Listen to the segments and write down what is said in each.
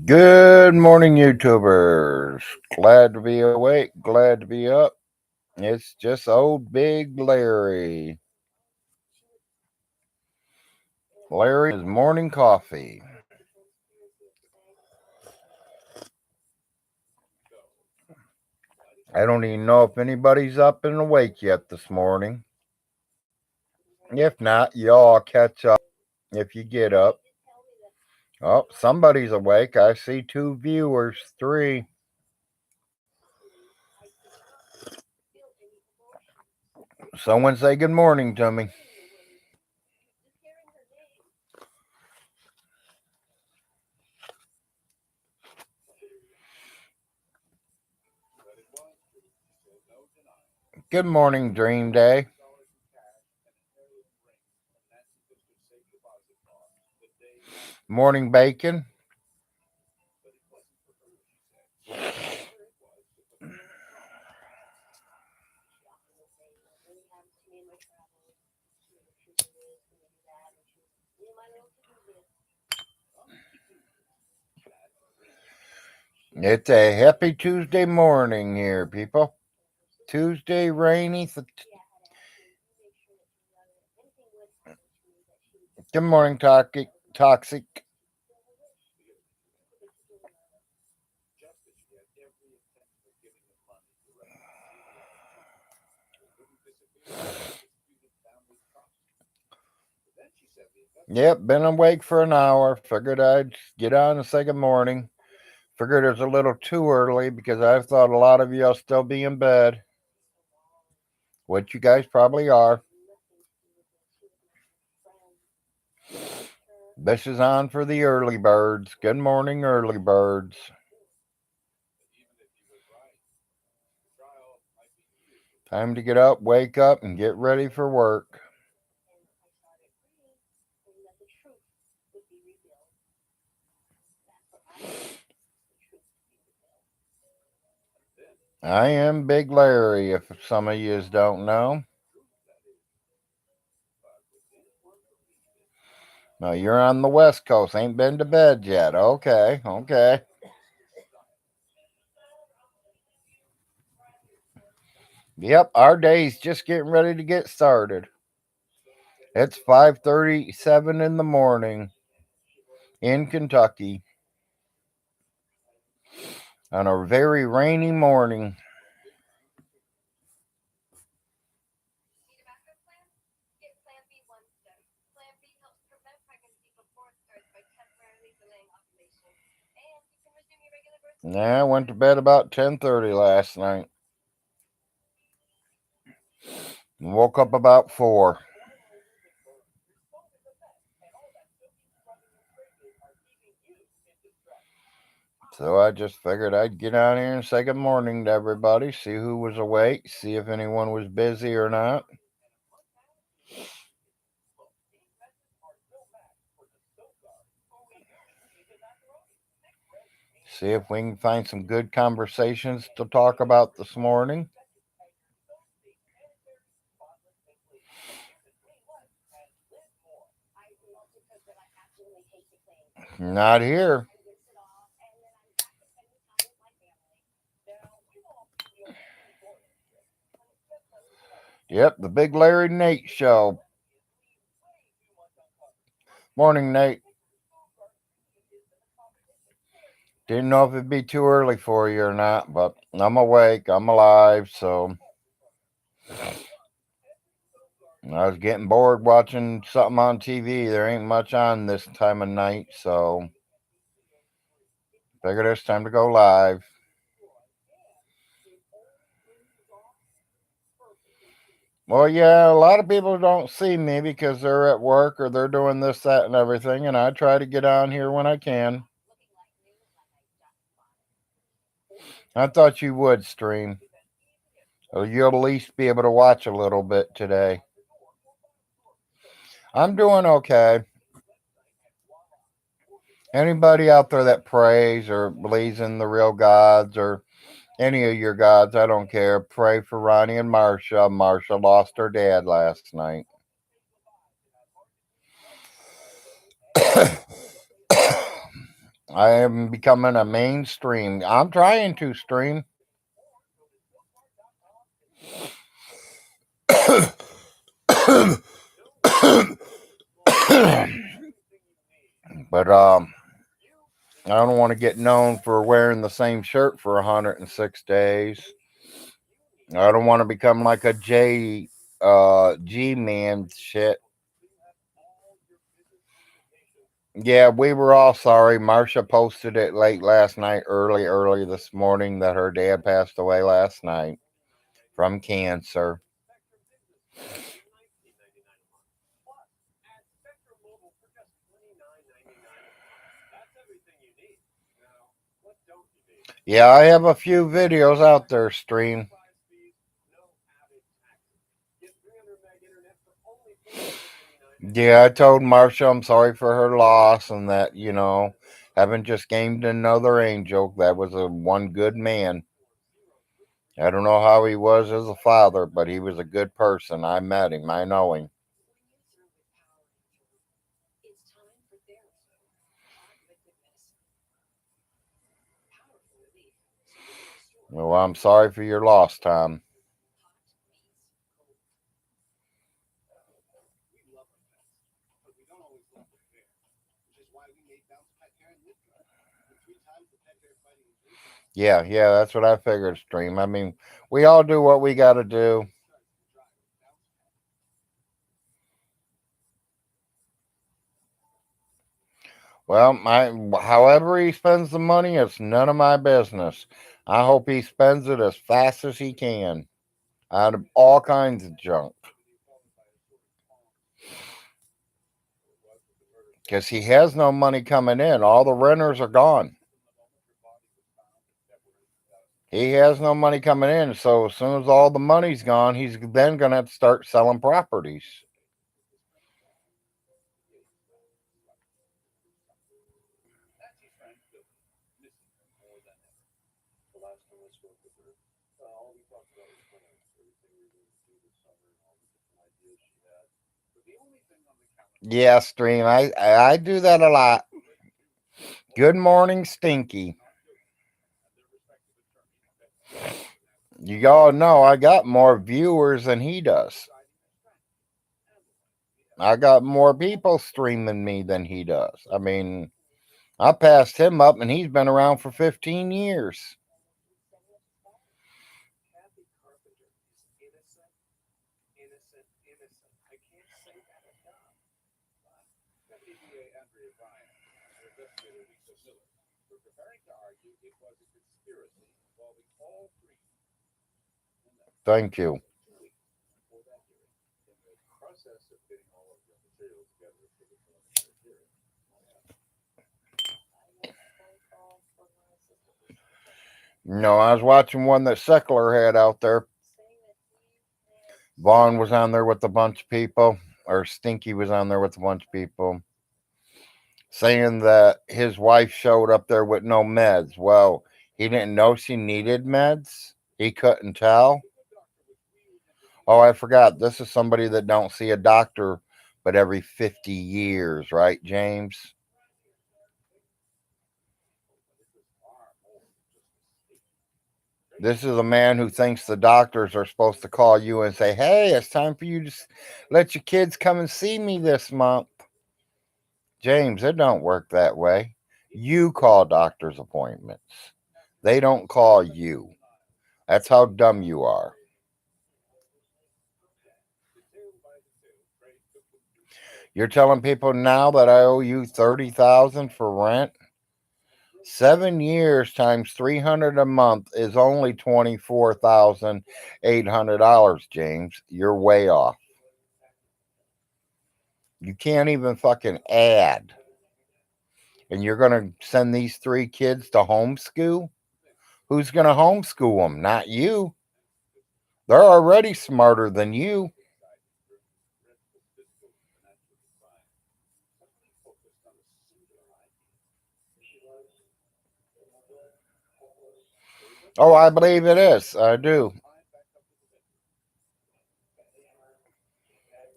Good morning, YouTubers. Glad to be awake, glad to be up. It's just old Big Larry. Larry is morning coffee. I don't even know if anybody's up and awake yet this morning. If not, y'all catch up if you get up. Oh, somebody's awake. I see 2 viewers, 3. Someone say good morning to me. Good morning, Dream Day. Morning, Bacon. It's a happy Tuesday morning here, people. Tuesday, rainy. Good morning, Toxic. Yep, been awake for an hour. Figured I'd get on and say good morning. Figured it was a little too early because I thought a lot of y'all still be in bed, which you guys probably are. This is on for the early birds. Good morning, early birds. Time to get up, wake up, and get ready for work. I am Big Larry, if some of yous don't know. No, you're on the West Coast. Ain't been to bed yet. Okay. Yep, our day's just getting ready to get started. It's 5:37 in the morning in Kentucky on a very rainy morning. Yeah, I went to bed about 10:30 last night. And woke up about 4. So I just figured I'd get on here and say good morning to everybody, see who was awake, see if anyone was busy or not. See if we can find some good conversations to talk about this morning. Not here. Yep, the Big Larry Nate Show. Morning, Nate. Didn't know if it'd be too early for you or not, but I'm awake. I'm alive, so I was getting bored watching something on TV. There ain't much on this time of night, so figured it's time to go live. Well, yeah, a lot of people don't see me because they're at work or they're doing this, that, and everything, and I try to get on here when I can. I thought you would stream. Or you'll at least be able to watch a little bit today. I'm doing okay. Anybody out there that prays or believes in the real gods or Any of your gods, I don't care. Pray for Ronnie and Marsha. Marsha lost her dad last night. I am becoming a mainstream. I'm trying to stream. But I don't want to get known for wearing the same shirt for 106 days. I don't want to become like a G man shit. Yeah, we were all sorry. Marsha posted it late last night, early this morning that her dad passed away last night from cancer. Yeah, I have a few videos out there, stream. Yeah, I told Marsha I'm sorry for her loss and that, haven't just gained another angel. That was a one good man. I don't know how he was as a father, but he was a good person. I met him. I know him. Well, I'm sorry for your loss, Tom. Yeah, that's what I figured, stream. I mean, we all do what we got to do. Well, however he spends the money, it's none of my business. I hope he spends it as fast as he can out of all kinds of junk. Because he has no money coming in. All the renters are gone. He has no money coming in. So as soon as all the money's gone, he's then going to have to start selling properties. Yeah, stream. I do that a lot. Good morning, Stinky. You all know I got more viewers than he does. I got more people streaming me than he does. I mean, I passed him up and he's been around for 15 years. Thank you. No, I was watching one that Seckler had out there. Vaughn was on there with a bunch of people, or Stinky was on there with a bunch of people, saying that his wife showed up there with no meds. Well, he didn't know she needed meds. He couldn't tell. Oh, I forgot. This is somebody that don't see a doctor but every 50 years, right, James? This is a man who thinks the doctors are supposed to call you and say, "Hey, it's time for you to let your kids come and see me this month." James, it don't work that way. You call doctor's appointments. They don't call you. That's how dumb you are. You're telling people now that I owe you 30,000 for rent? 7 years times 300 a month is only $24,800, James. You're way off. You can't even fucking add. And you're going to send these three kids to homeschool? Who's going to homeschool them? Not you. They're already smarter than you. Oh, I believe it is. I do.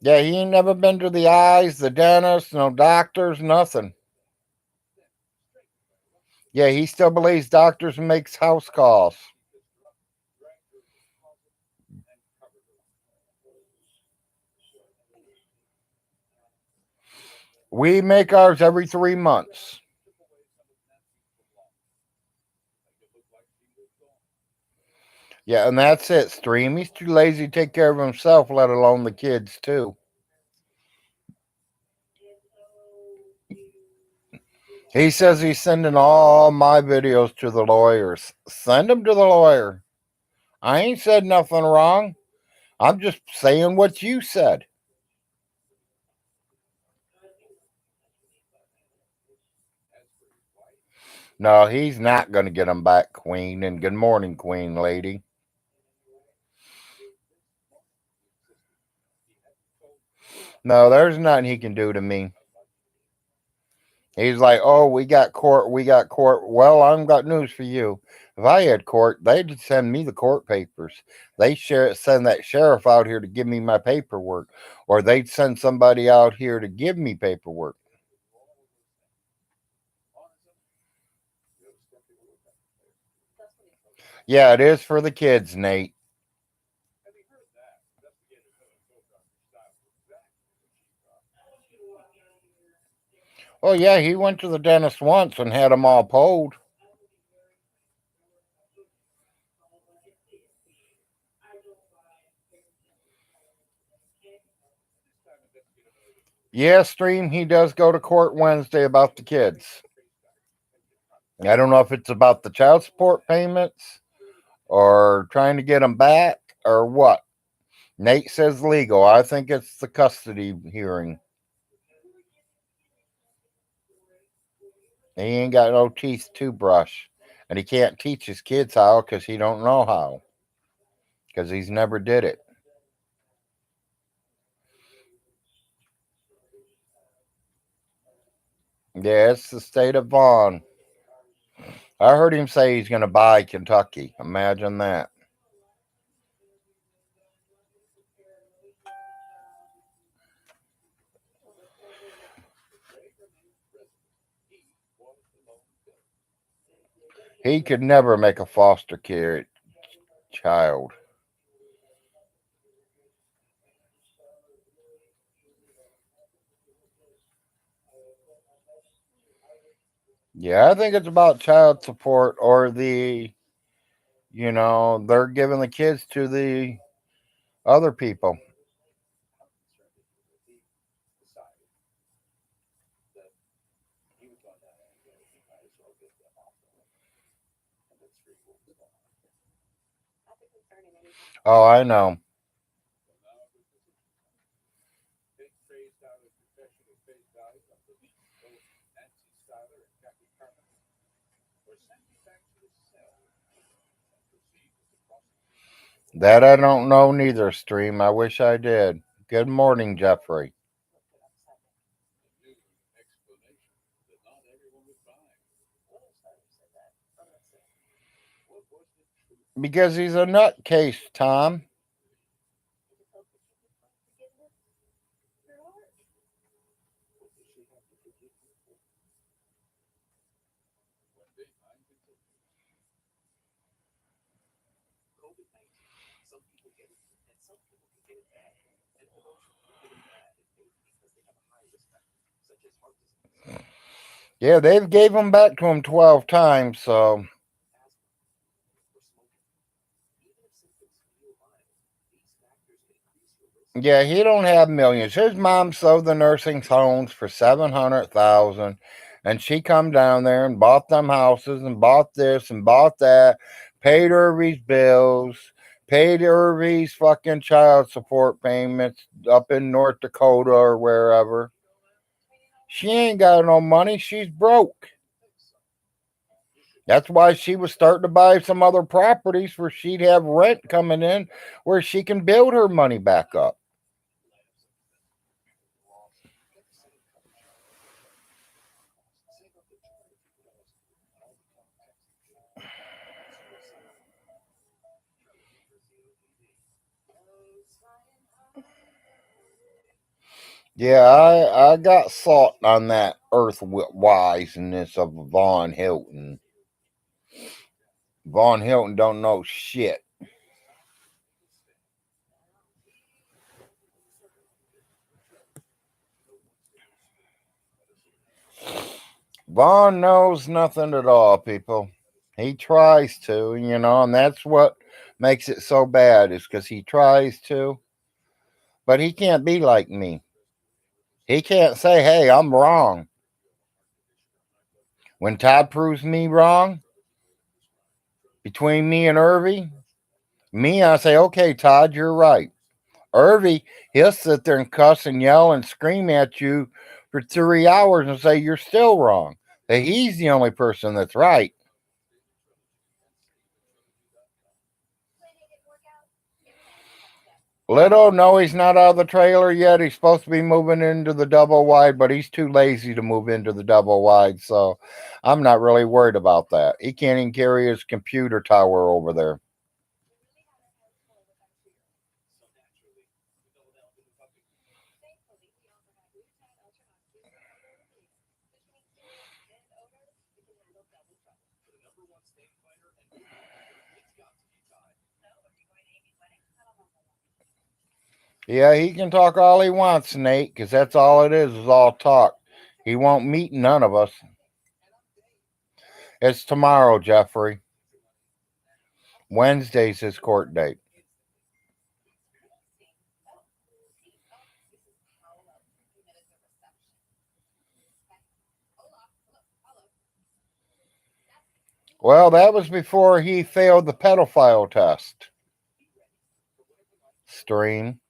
Yeah, he ain't never been to the eyes, the dentist, no doctors, nothing. Yeah, he still believes doctors makes house calls. We make ours every 3 months. Yeah, and that's it, Stream. He's too lazy to take care of himself, let alone the kids, too. He says he's sending all my videos to the lawyers. Send them to the lawyer. I ain't said nothing wrong. I'm just saying what you said. No, he's not going to get them back, Queen. And good morning, Queen Lady. No, there's nothing he can do to me. He's like, oh, we got court, we got court. Well, I've got news for you. If I had court, they'd send me the court papers. Send that sheriff out here to give me my paperwork, or they'd send somebody out here to give me paperwork. Yeah, it is for the kids, Nate. Oh yeah, he went to the dentist once and had them all pulled. Yeah, Stream, he does go to court Wednesday about the kids. I don't know if it's about the child support payments or trying to get them back or what. Nate says legal. I think it's the custody hearing. He ain't got no teeth to brush, and he can't teach his kids how because he don't know how because he's never did it. Yeah, it's the state of Vaughn. I heard him say he's going to buy Kentucky. Imagine that. He could never make a foster care child. Yeah, I think it's about child support or they're giving the kids to the other people. Oh, I know. That I don't know neither, Stream. I wish I did. Good morning, Jeffrey. Because he's a nutcase, Tom. Yeah, they've gave him back to him 12 times, so yeah, he don't have millions. His mom sold the nursing homes for 700,000, and she come down there and bought them houses and bought this and bought that, paid Irvy's bills, paid Irvy's fucking child support payments up in North Dakota or wherever. She ain't got no money. She's broke. That's why she was starting to buy some other properties where she'd have rent coming in where she can build her money back up. Yeah, I got salt on that earth wiseness of Von Hilton. Von Hilton don't know shit. Vaughn knows nothing at all, people. He tries to, and that's what makes it so bad is because he tries to, but he can't be like me. He can't say, hey, I'm wrong. When Todd proves me wrong, between me and Irvy, I say, okay, Todd, you're right. Irvy, he'll sit there and cuss and yell and scream at you for 3 hours and say you're still wrong. That he's the only person that's right. Little, no, he's not out of the trailer yet. He's supposed to be moving into the double wide, but he's too lazy to move into the double wide, so I'm not really worried about that. He can't even carry his computer tower over there. Yeah, he can talk all he wants, Nate, because that's all it is all talk. He won't meet none of us. It's tomorrow, Jeffrey. Wednesday's his court date. Well, that was before he failed the pedophile test. Stream.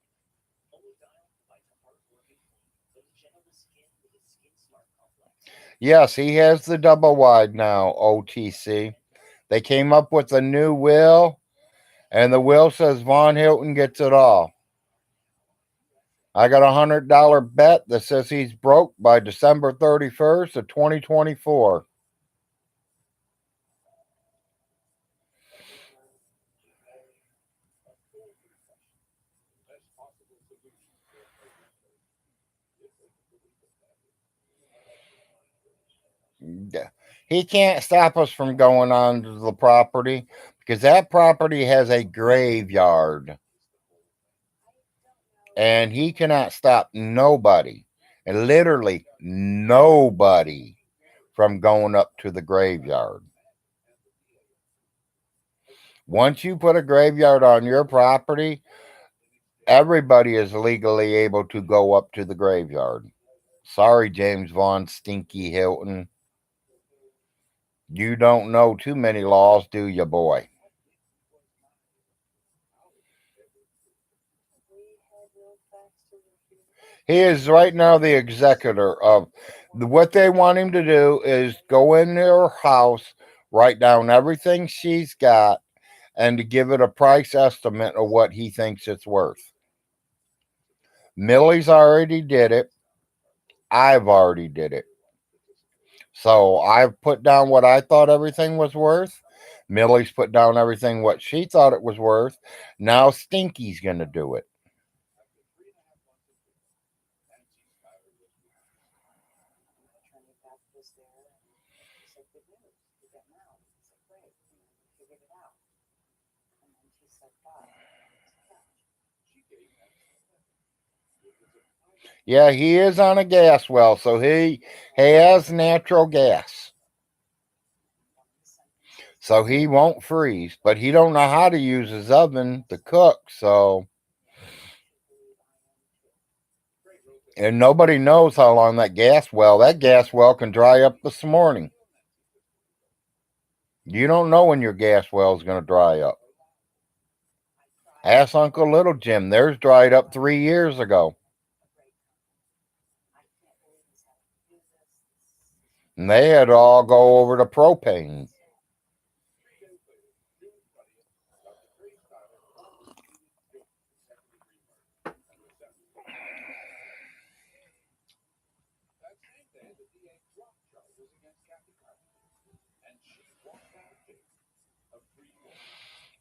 Yes, he has the double wide now, OTC. They came up with a new will, and the will says Von Hilton gets it all. I got $100 bet that says he's broke by December 31st of 2024. He can't stop us from going on to the property because that property has a graveyard. And he cannot stop nobody, and literally nobody, from going up to the graveyard. Once you put a graveyard on your property, everybody is legally able to go up to the graveyard. Sorry, James Von Stinky Hilton. You don't know too many laws, do you, boy? He is right now the executor of what they want him to do is go in their house, write down everything she's got, and to give it a price estimate of what he thinks it's worth. Millie's already did it. I've already did it. So I've put down what I thought everything was worth. Millie's put down everything what she thought it was worth. Now Stinky's going to do it. Yeah, he is on a gas well, so he has natural gas. So he won't freeze, but he don't know how to use his oven to cook, so and nobody knows how long that gas well can dry up this morning. You don't know when your gas well is going to dry up. Ask Uncle Little Jim. Theirs dried up 3 years ago. And they had to all go over to propane.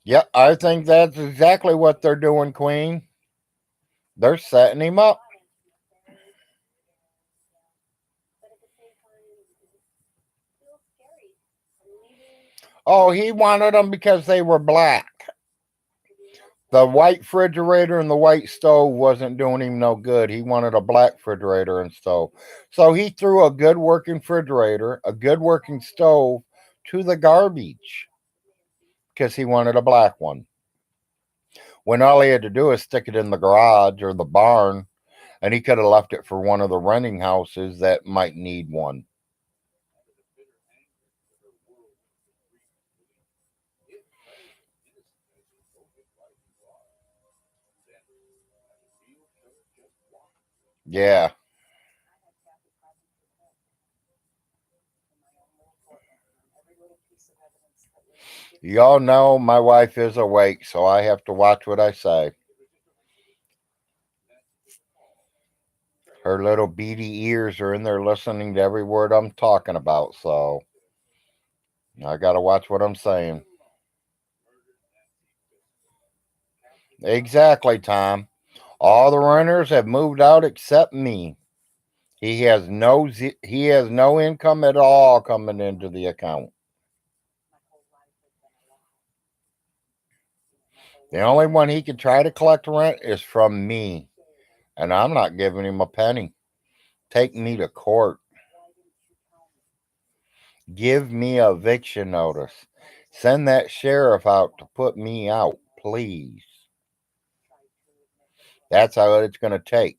Yep, I think that's exactly what they're doing, Queen. They're setting him up. Oh, he wanted them because they were black. The white refrigerator and the white stove wasn't doing him no good. He wanted a black refrigerator and stove. So he threw a good working refrigerator, a good working stove to the garbage because he wanted a black one. When all he had to do is stick it in the garage or the barn, and he could have left it for one of the renting houses that might need one. Yeah. Y'all know my wife is awake, so I have to watch what I say. Her little beady ears are in there listening to every word I'm talking about, so I got to watch what I'm saying. Exactly, Tom. All the renters have moved out except me. He has no income at all coming into the account. The only one he can try to collect rent is from me, and I'm not giving him a penny. Take me to court. Give me a eviction notice. Send that sheriff out to put me out, please. That's how it's going to take.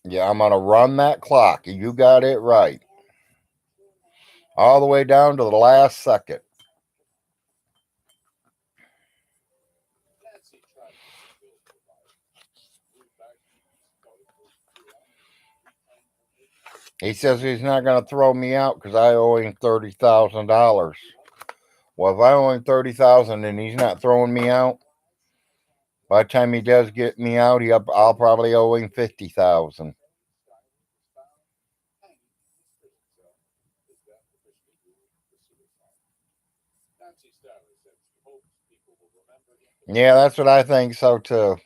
Yeah, I'm going to run that clock. You got it right. All the way down to the last second. He says he's not going to throw me out because I owe him $30,000. Well, if I owe him $30,000 and he's not throwing me out, by the time he does get me out, I'll probably owe him $50,000. Yeah, that's what I think so too.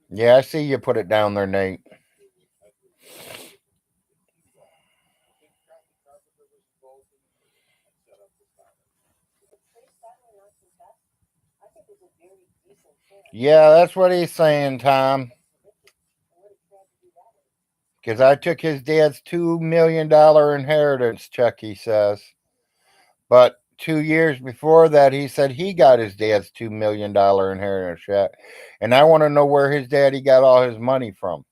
Yeah, I see you put it down there, Nate. Yeah, that's what he's saying, Tom. Because I took his dad's $2 million inheritance check, he says. But 2 years before that, he said he got his dad's $2 million inheritance check. And I want to know where his daddy got all his money from.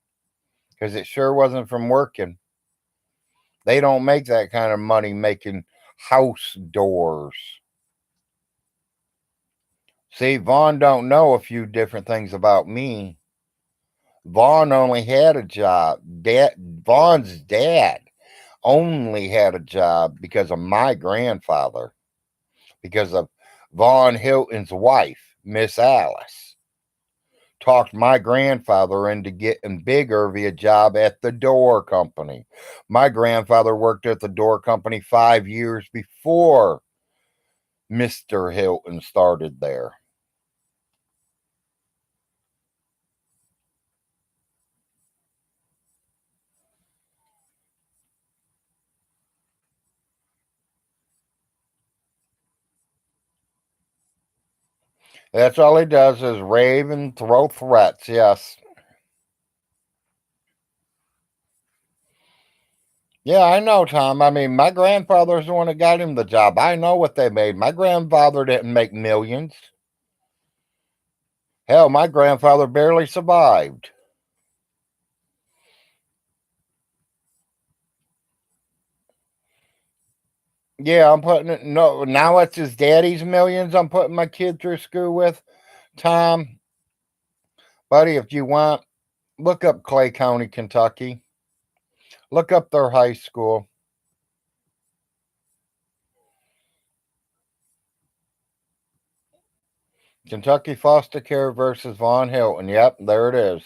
Because it sure wasn't from working. They don't make that kind of money making house doors. See, Vaughn don't know a few different things about me. Vaughn only had a job. Vaughn's dad only had a job because of my grandfather, because of Vaughn Hilton's wife, Miss Alice. Talked my grandfather into getting bigger via job at the door company. My grandfather worked at the door company 5 years before Mr. Hilton started there. That's all he does is rave and throw threats. Yes. Yeah, I know, Tom. I mean, my grandfather's the one that got him the job. I know what they made. My grandfather didn't make millions. Hell, my grandfather barely survived. Yeah, I'm putting it. No, now it's his daddy's millions I'm putting my kid through school with. Tom, buddy, if you want, look up Clay County, Kentucky. Look up their high school. Kentucky Foster Care versus Von Hilton. Yep, there it is.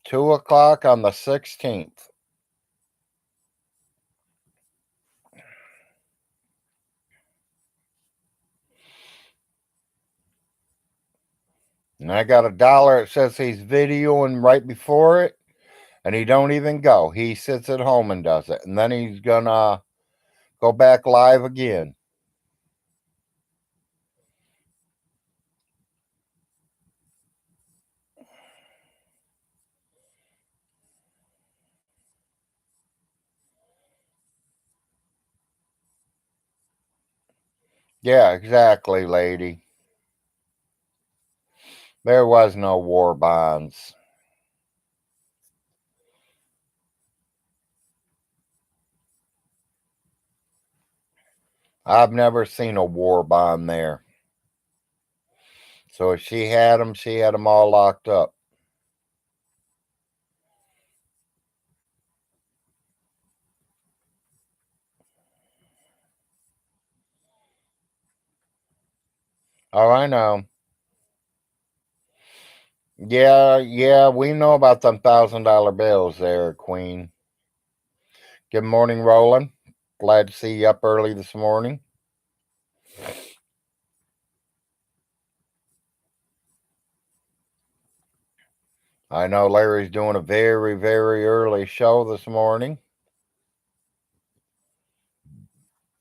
2 o'clock on the 16th. And I got $1. It says he's videoing right before it, and he don't even go. He sits at home and does it, and then he's gonna go back live again. Yeah, exactly, lady. There was no war bonds. I've never seen a war bond there. So if she had them all locked up. Oh, I know. Yeah, we know about them $1,000 bills there, Queen. Good morning, Roland. Glad to see you up early this morning. I know Larry's doing a very, very early show this morning.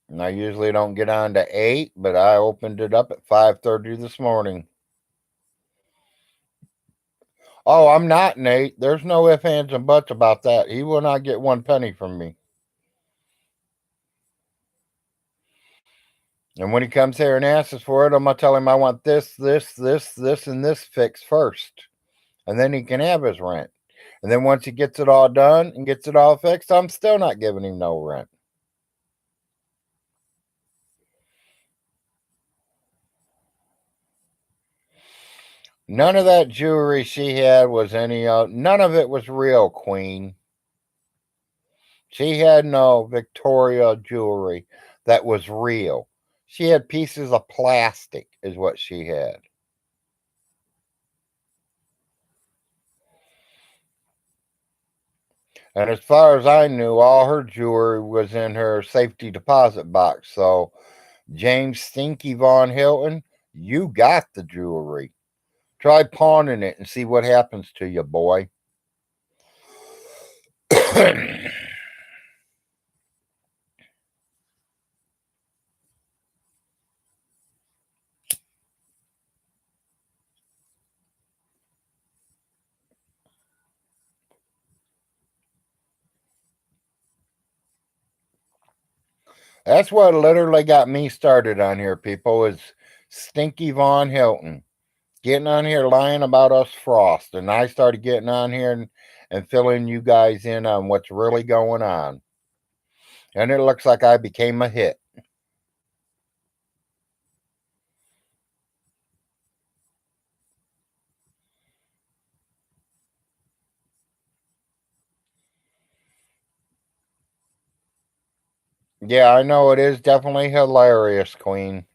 And I usually don't get on to 8, but I opened it up at 5:30 this morning. Oh, I'm not, Nate. There's no ifs, ands, and buts about that. He will not get one penny from me. And when he comes here and asks for it, I'm going to tell him I want this, and this fixed first. And then he can have his rent. And then once he gets it all done and gets it all fixed, I'm still not giving him no rent. None of that jewelry she had was none of it was real, Queen. She had no Victoria jewelry that was real. She had pieces of plastic, is what she had. And as far as I knew, all her jewelry was in her safety deposit box. So, James Stinky Von Hilton, you got the jewelry. Try pawning it and see what happens to you, boy. That's what literally got me started on here, people, is Stinky Von Hilton getting on here lying about us Frost. And I started getting on here and filling you guys in on what's really going on. And it looks like I became a hit. Yeah, I know it is definitely hilarious, Queen.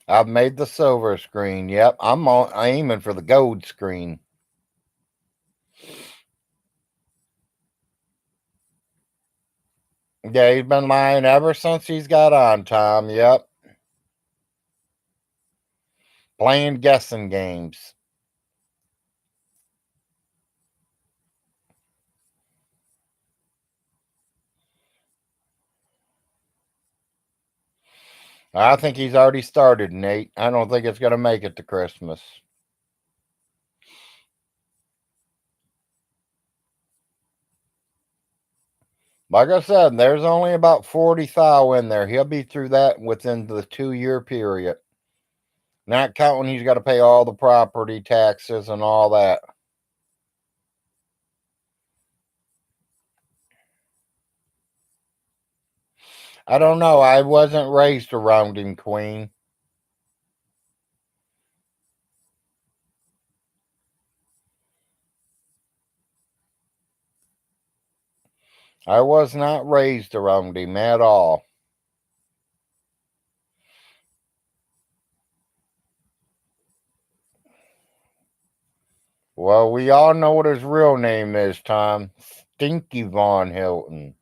I've made the silver screen. Yep, I'm aiming for the gold screen. Yeah, he's been lying ever since he's got on, Tom. Yep, playing guessing games. I think he's already started, Nate. I don't think it's going to make it to Christmas. Like I said, there's only about 40 thou in there. He'll be through that within the 2 year period. Not counting he's got to pay all the property taxes and all that. I don't know. I wasn't raised around him, Queen. I was not raised around him at all. Well, we all know what his real name is, Tom. Stinky Von Hilton.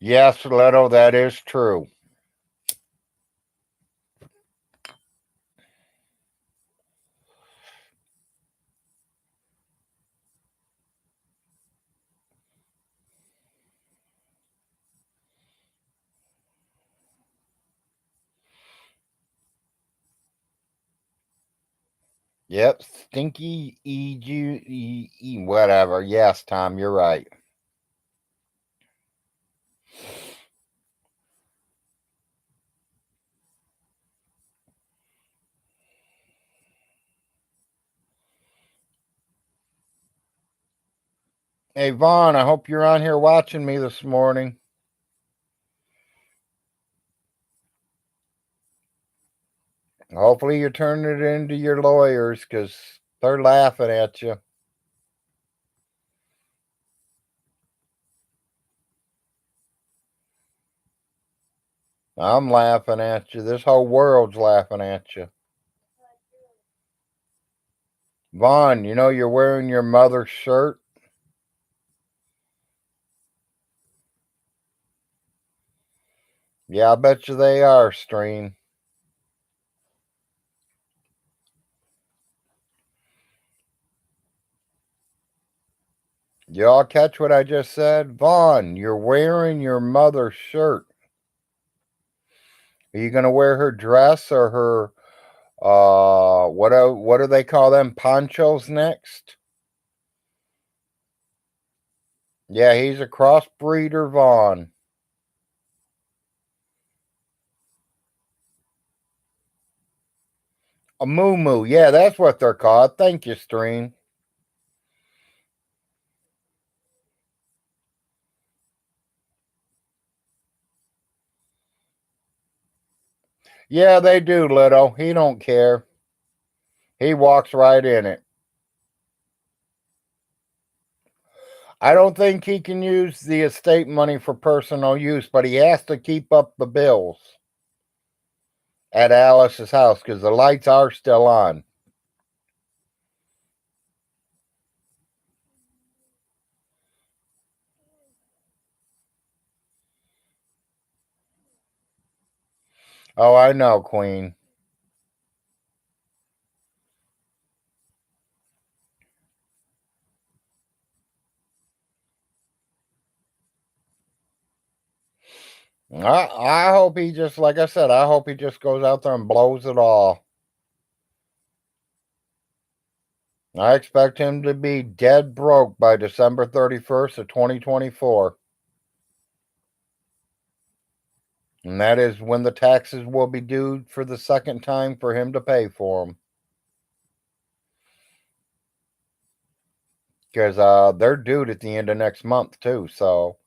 Yes, Leto, that is true. Yep, Stinky whatever. Yes, Tom, you're right. Hey, Vaughn, I hope you're on here watching me this morning. Hopefully you're turning it into your lawyers because they're laughing at you. I'm laughing at you. This whole world's laughing at you. Vaughn, you know you're wearing your mother's shirt? Yeah, I bet you they are, Stream. Y'all catch what I just said? Vaughn, you're wearing your mother's shirt. Are you gonna wear her dress or her what do they call them? Ponchos next? Yeah, he's a crossbreeder, Vaughn. A moo. Yeah, that's what they're called. Thank you, Stream. Yeah, they do, Little. He don't care. He walks right in it. I don't think he can use the estate money for personal use, but he has to keep up the bills at Alice's house because the lights are still on. Oh, I know, Queen. I hope he just, like I said, I hope he just goes out there and blows it all. I expect him to be dead broke by December 31st of 2024. And that is when the taxes will be due for the second time for him to pay for them. Because they're due at the end of next month, too. So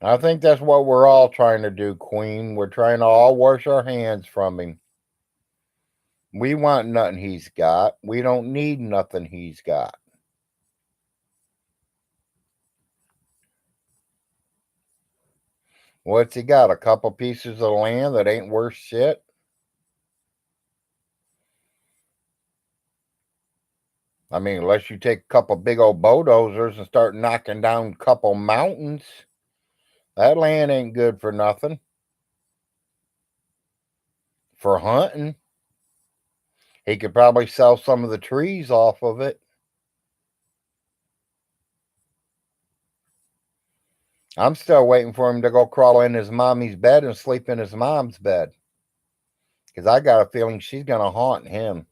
I think that's what we're all trying to do, Queen. We're trying to all wash our hands from him. We want nothing he's got. We don't need nothing he's got. What's he got? A couple pieces of land that ain't worth shit? I mean, unless you take a couple big old bulldozers and start knocking down a couple mountains, that land ain't good for nothing. For hunting, he could probably sell some of the trees off of it. I'm still waiting for him to go crawl in his mommy's bed and sleep in his mom's bed. Because I got a feeling she's going to haunt him.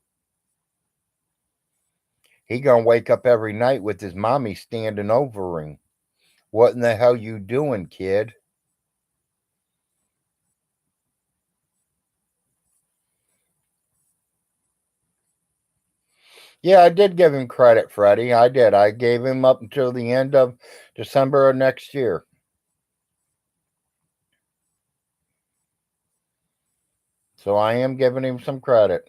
He going to wake up every night with his mommy standing over him. What in the hell you doing, kid? Yeah, I did give him credit, Freddie. I did. I gave him up until the end of December of next year. So I am giving him some credit.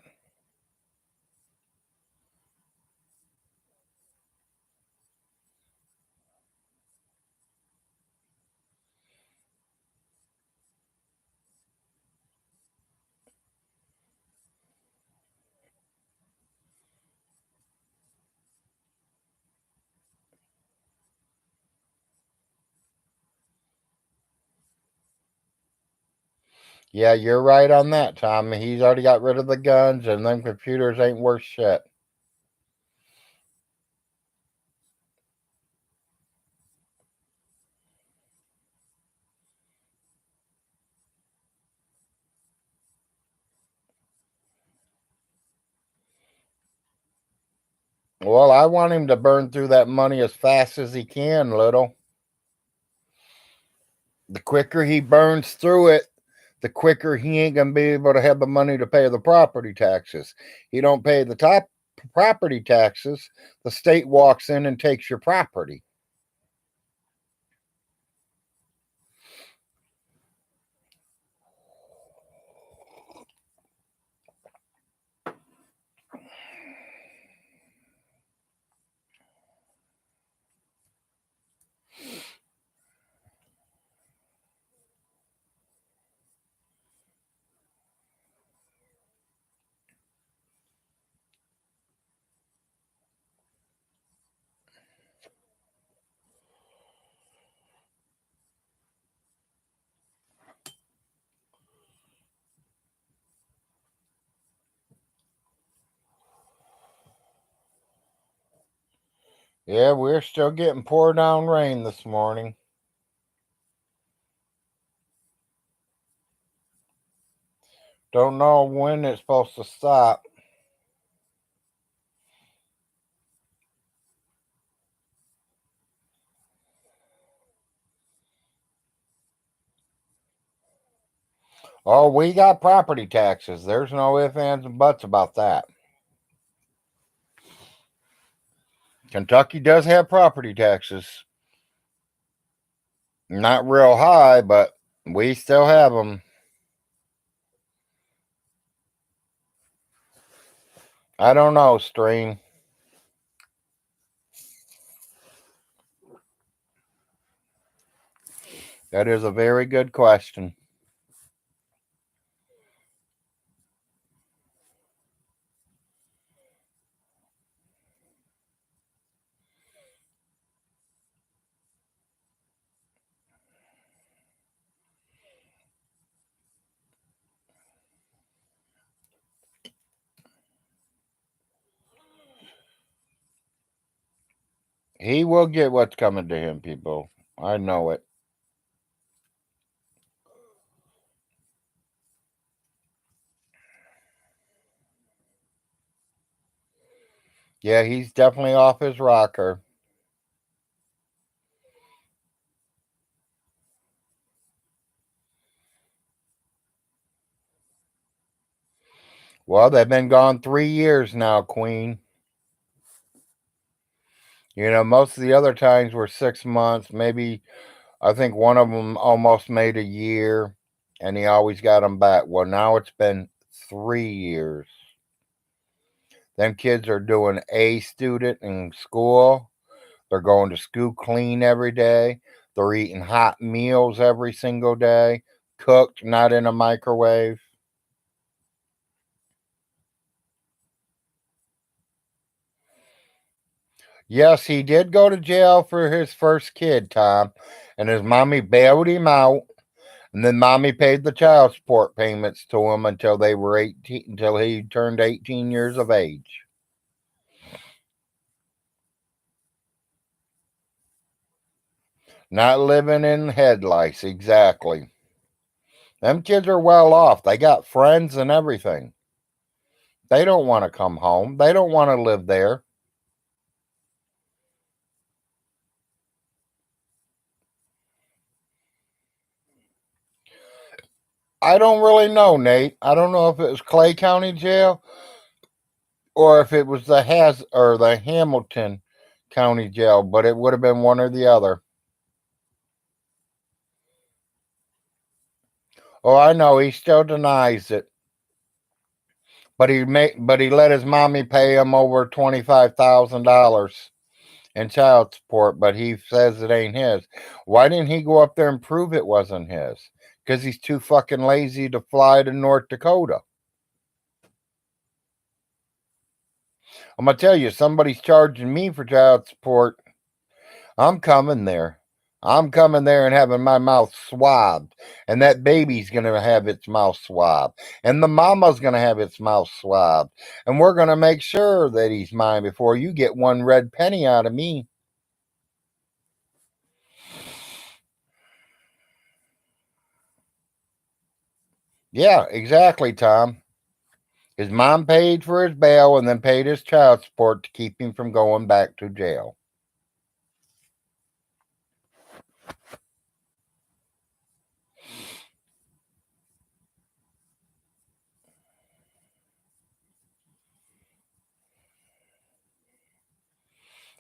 Yeah, you're right on that, Tom. He's already got rid of the guns, and them computers ain't worth shit. Well, I want him to burn through that money as fast as he can, little. The quicker he burns through it, the quicker he ain't gonna be able to have the money to pay the property taxes. He don't pay the top property taxes, the state walks in and takes your property. Yeah, we're still getting pour down rain this morning. Don't know when it's supposed to stop. Oh, we got property taxes. There's no ifs, ands, and buts about that. Kentucky does have property taxes. Not real high, but we still have them. I don't know, Stream. That is a very good question. He will get what's coming to him, people. I know it. Yeah, he's definitely off his rocker. Well, they've been gone 3 years now, Queen. You know, most of the other times were 6 months. Maybe, I think one of them almost made a year, and he always got them back. Well, now it's been 3 years. Them kids are doing A student in school. They're going to school clean every day. They're eating hot meals every single day, cooked, not in a microwave. Yes, he did go to jail for his first kid, Tom, and his mommy bailed him out, and then mommy paid the child support payments to him until they were 18, until he turned 18 years of age. Not living in headlights, exactly. Them kids are well off. They got friends and everything. They don't want to come home. They don't want to live there. I don't really know, Nate. I don't know if it was Clay County Jail or if it was the Hamilton County Jail, but it would have been one or the other. Oh, I know he still denies it, but he let his mommy pay him over $25,000 in child support, but he says it ain't his. Why didn't he go up there and prove it wasn't his? Because he's too fucking lazy to fly to North Dakota. I'm gonna tell you, somebody's charging me for child support. I'm coming there. I'm coming there and having my mouth swabbed, and that baby's going to have its mouth swabbed, and the mama's going to have its mouth swabbed, and we're going to make sure that he's mine before you get one red penny out of me. Yeah, exactly, Tom. His mom paid for his bail and then paid his child support to keep him from going back to jail.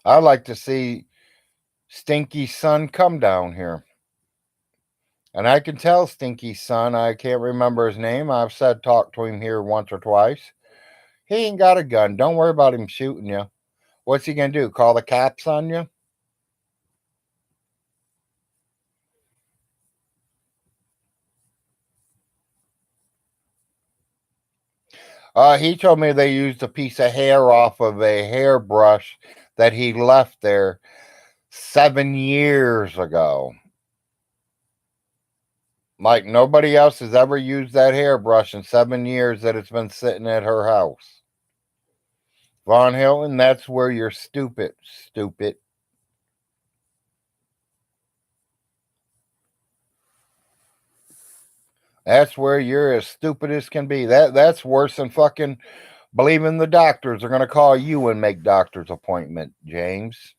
I'd like to see Stinky's son come down here. And I can tell Stinky's son, I can't remember his name. I've said talk to him here once or twice. He ain't got a gun. Don't worry about him shooting you. What's he going to do? Call the cops on you? He told me they used a piece of hair off of a hairbrush that he left there 7 years ago. Like nobody else has ever used that hairbrush in 7 years that it's been sitting at her house. Von Hilton, that's where you're stupid, stupid. That's where you're as stupid as can be. That's worse than fucking believing the doctors are going to call you and make doctor's appointment, James.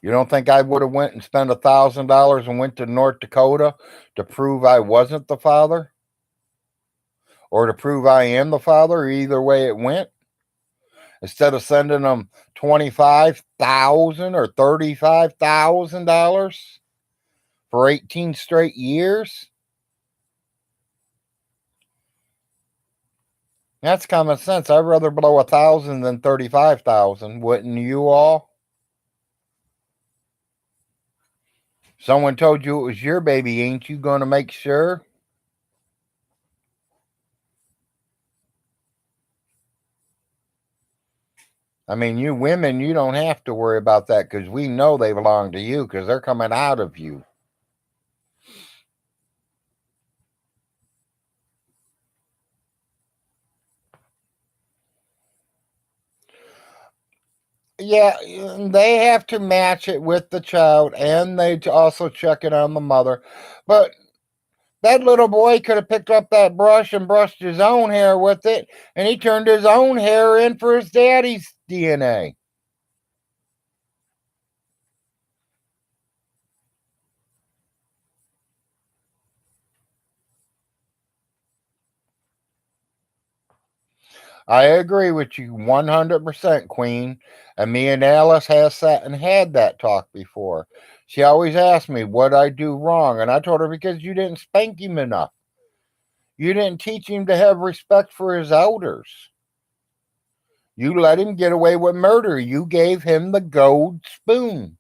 You don't think I would have went and spent $1,000 and went to North Dakota to prove I wasn't the father? Or to prove I am the father? Either way it went. Instead of sending them $25,000 or $35,000 for 18 straight years. That's common sense. I'd rather blow 1,000 than 35,000. Wouldn't you all? Someone told you it was your baby. Ain't you going to make sure? I mean, you women, you don't have to worry about that because we know they belong to you because they're coming out of you. Yeah, they have to match it with the child and they also check it on the mother. But that little boy could have picked up that brush and brushed his own hair with it, and he turned his own hair in for his daddy's DNA. I agree with you 100%, Queen. And me and Alice has sat and had that talk before. She always asked me what I do wrong, and I told her because you didn't spank him enough. You didn't teach him to have respect for his elders. You let him get away with murder. You gave him the gold spoon.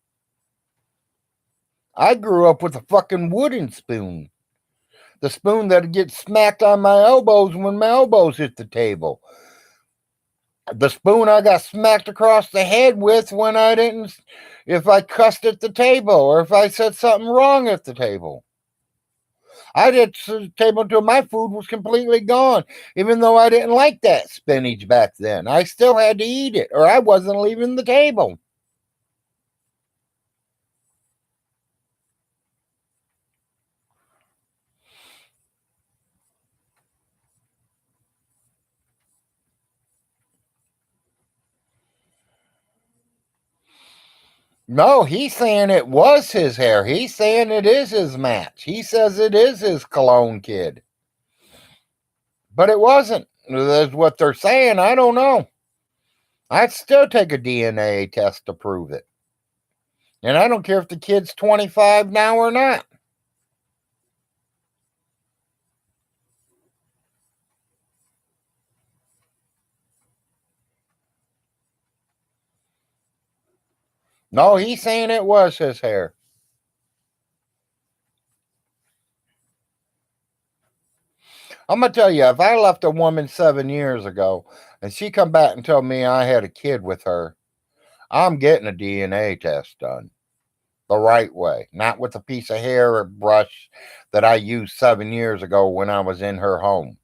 I grew up with a fucking wooden spoon. The spoon that gets smacked on my elbows when my elbows hit the table. The spoon I got smacked across the head with when I didn't, if I cussed at the table or if I said something wrong at the table. I did to the table until my food was completely gone, even though I didn't like that spinach back then. I still had to eat it or I wasn't leaving the table. No, he's saying it was his hair. He's saying it is his match. He says it is his cologne kid. But it wasn't. That's what they're saying. I don't know. I'd still take a DNA test to prove it. And I don't care if the kid's 25 now or not. No, he's saying it was his hair. I'm gonna tell you, if I left a woman 7 years ago and she come back and tell me I had a kid with her, I'm getting a DNA test done the right way, not with a piece of hair or brush that I used 7 years ago when I was in her home.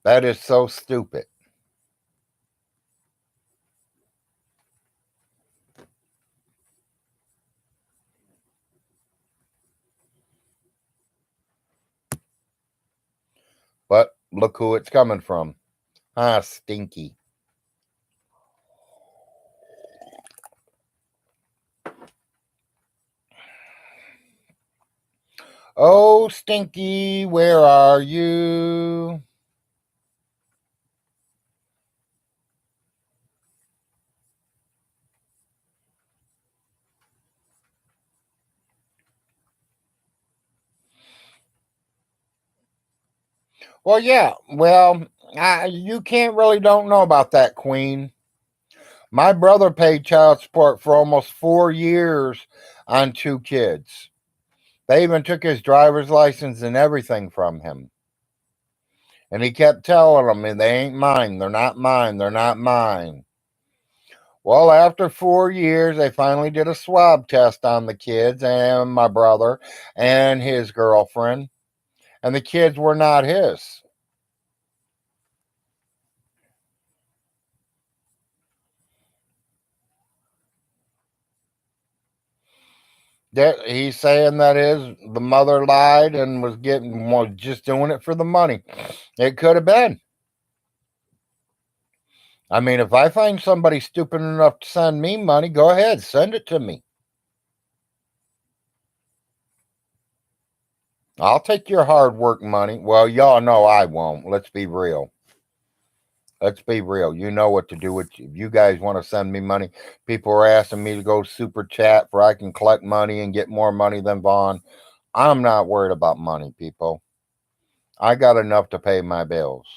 That is so stupid. But look who it's coming from. Ah, Stinky. Oh, Stinky, where are you? Well, yeah. Well, you can't really don't know about that, Queen. My brother paid child support for almost 4 years on two kids. They even took his driver's license and everything from him. And he kept telling them, they ain't mine. They're not mine. They're not mine. Well, after 4 years, they finally did a swab test on the kids and my brother and his girlfriend, and the kids were not his. That he's saying that is the mother lied and was just doing it for the money. It could have been. I mean, if I find somebody stupid enough to send me money, go ahead, send it to me. I'll take your hard work money. Well, y'all know I won't. Let's be real. Let's be real. You know what to do with you. If you guys want to send me money, people are asking me to go super chat for I can collect money and get more money than Vaughn. I'm not worried about money, people. I got enough to pay my bills.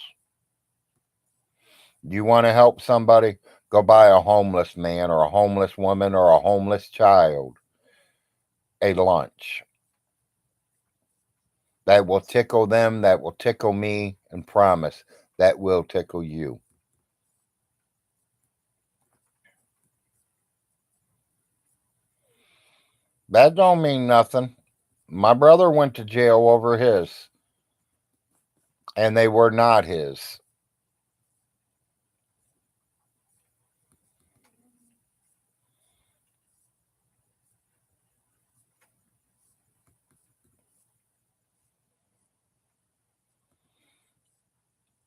You want to help somebody? Go buy a homeless man or a homeless woman or a homeless child a lunch. That will tickle them, that will tickle me, and promise that will tickle you. That don't mean nothing. My brother went to jail over his, and they were not his.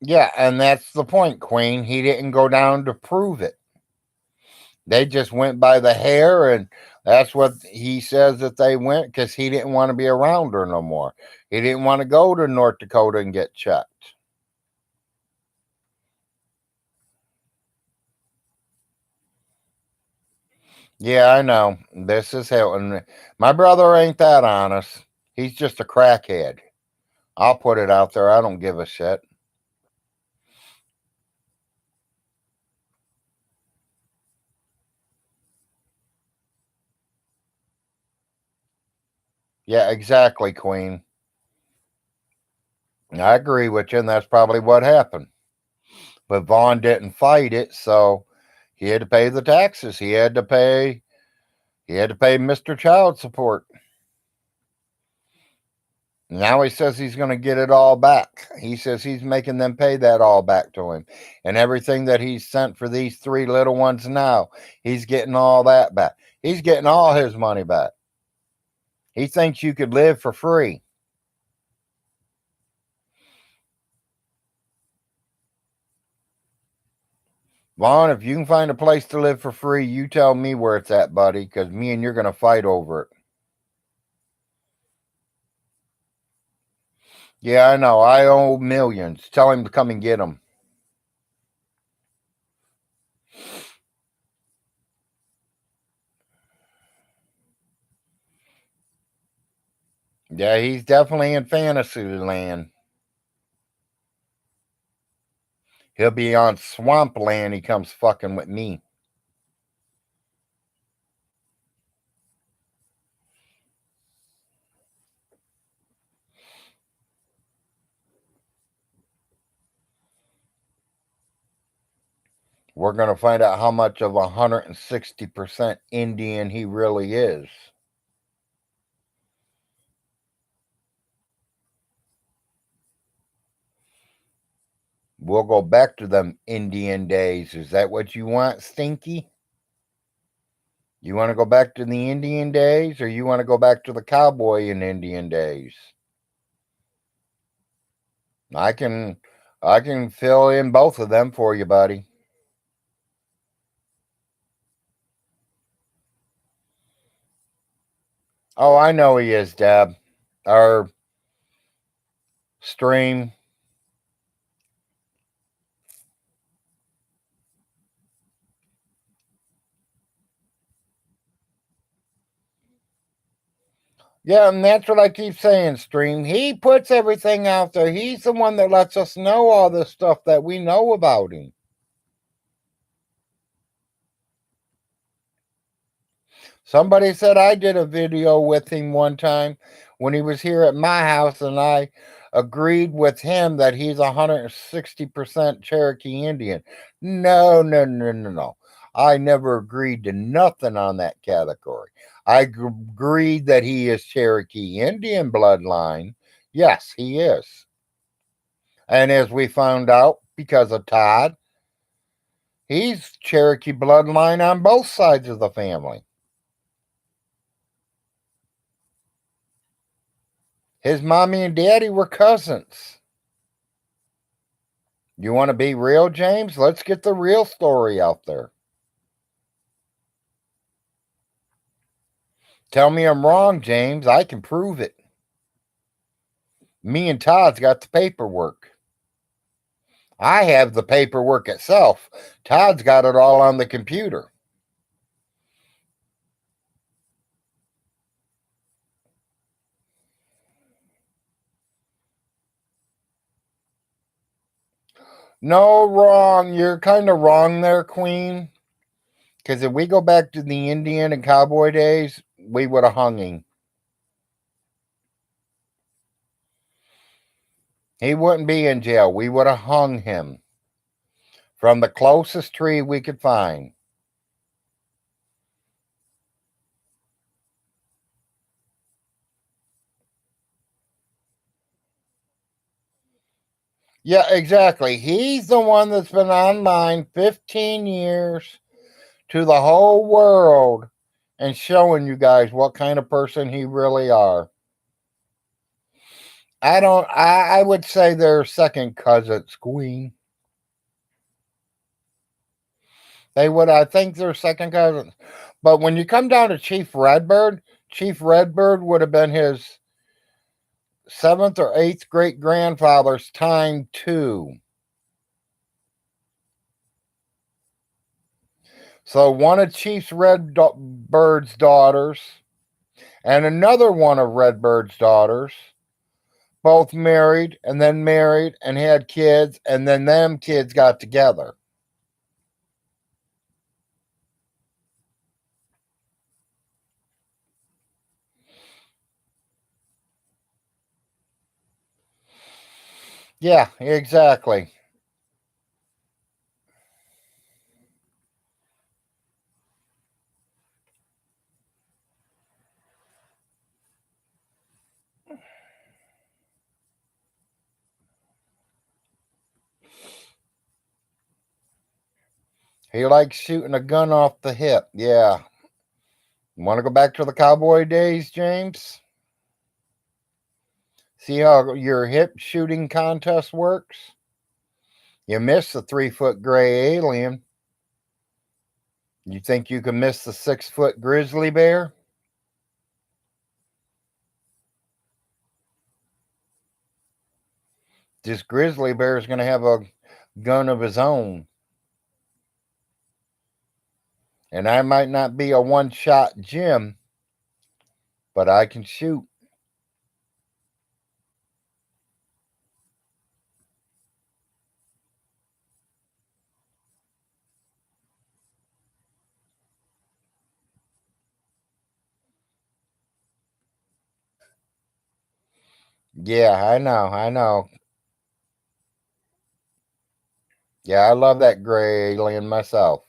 Yeah, and that's the point, Queen. He didn't go down to prove it. They just went by the hair, and that's what he says that they went because he didn't want to be around her no more. He didn't want to go to North Dakota and get checked. Yeah, I know. This is Hilton. My brother ain't that honest. He's just a crackhead. I'll put it out there. I don't give a shit. Yeah, exactly, Queen. I agree with you, and that's probably what happened. But Vaughn didn't fight it, so he had to pay the taxes. He had to pay Mr. Child Support. Now he says he's going to get it all back. He says he's making them pay that all back to him. And everything that he's sent for these three little ones now, he's getting all that back. He's getting all his money back. He thinks you could live for free. Vaughn, if you can find a place to live for free, you tell me where it's at, buddy, because me and you're going to fight over it. Yeah, I know. I owe millions. Tell him to come and get them. Yeah, he's definitely in fantasy land. He'll be on swampland. He comes fucking with me. We're going to find out how much of 160% Indian he really is. We'll go back to them Indian days. Is that what you want, Stinky? You want to go back to the Indian days, or you want to go back to the cowboy in Indian days? I can I can fill in both of them for you, buddy. Oh, I know he is, Deb. Our stream. Yeah, and that's what I keep saying, stream. He puts everything out there. He's the one that lets us know all the stuff that we know about him. Somebody said I did a video with him one time when he was here at my house, and I agreed with him that he's 160% Cherokee Indian. No, no, no, no, no. I never agreed to nothing on that category. Agreed that he is Cherokee Indian bloodline. Yes, he is. And as we found out because of Todd, he's Cherokee bloodline on both sides of the family. His mommy and daddy were cousins. You want to be real, James? Let's get the real story out there. Tell me I'm wrong, James. I can prove it. Me and Todd's got the paperwork. I have the paperwork itself. Todd's got it all on the computer. No, wrong. You're kind of wrong there, Queen. Because if we go back to the Indian and cowboy days, we would have hung him. He wouldn't be in jail. We would have hung him from the closest tree we could find. Yeah, exactly. He's the one that's been online 15 years to the whole world and showing you guys what kind of person he really are. I would say they're second cousins, Queen. They would I think they're second cousins. But when you come down to Chief Redbird would have been his seventh or eighth great grandfather's time too. So one of Chief Redbird's daughters and another one of Redbird's daughters both married and had kids, and then them kids got together. Yeah, exactly. He likes shooting a gun off the hip. Yeah. Want to go back to the cowboy days, James? See how your hip shooting contest works? You missed the 3 foot gray alien. You think you can miss the 6 foot grizzly bear? This grizzly bear is going to have a gun of his own. And I might not be a one shot Jim, but I can shoot. Yeah, I know. Yeah, I love that gray alien myself.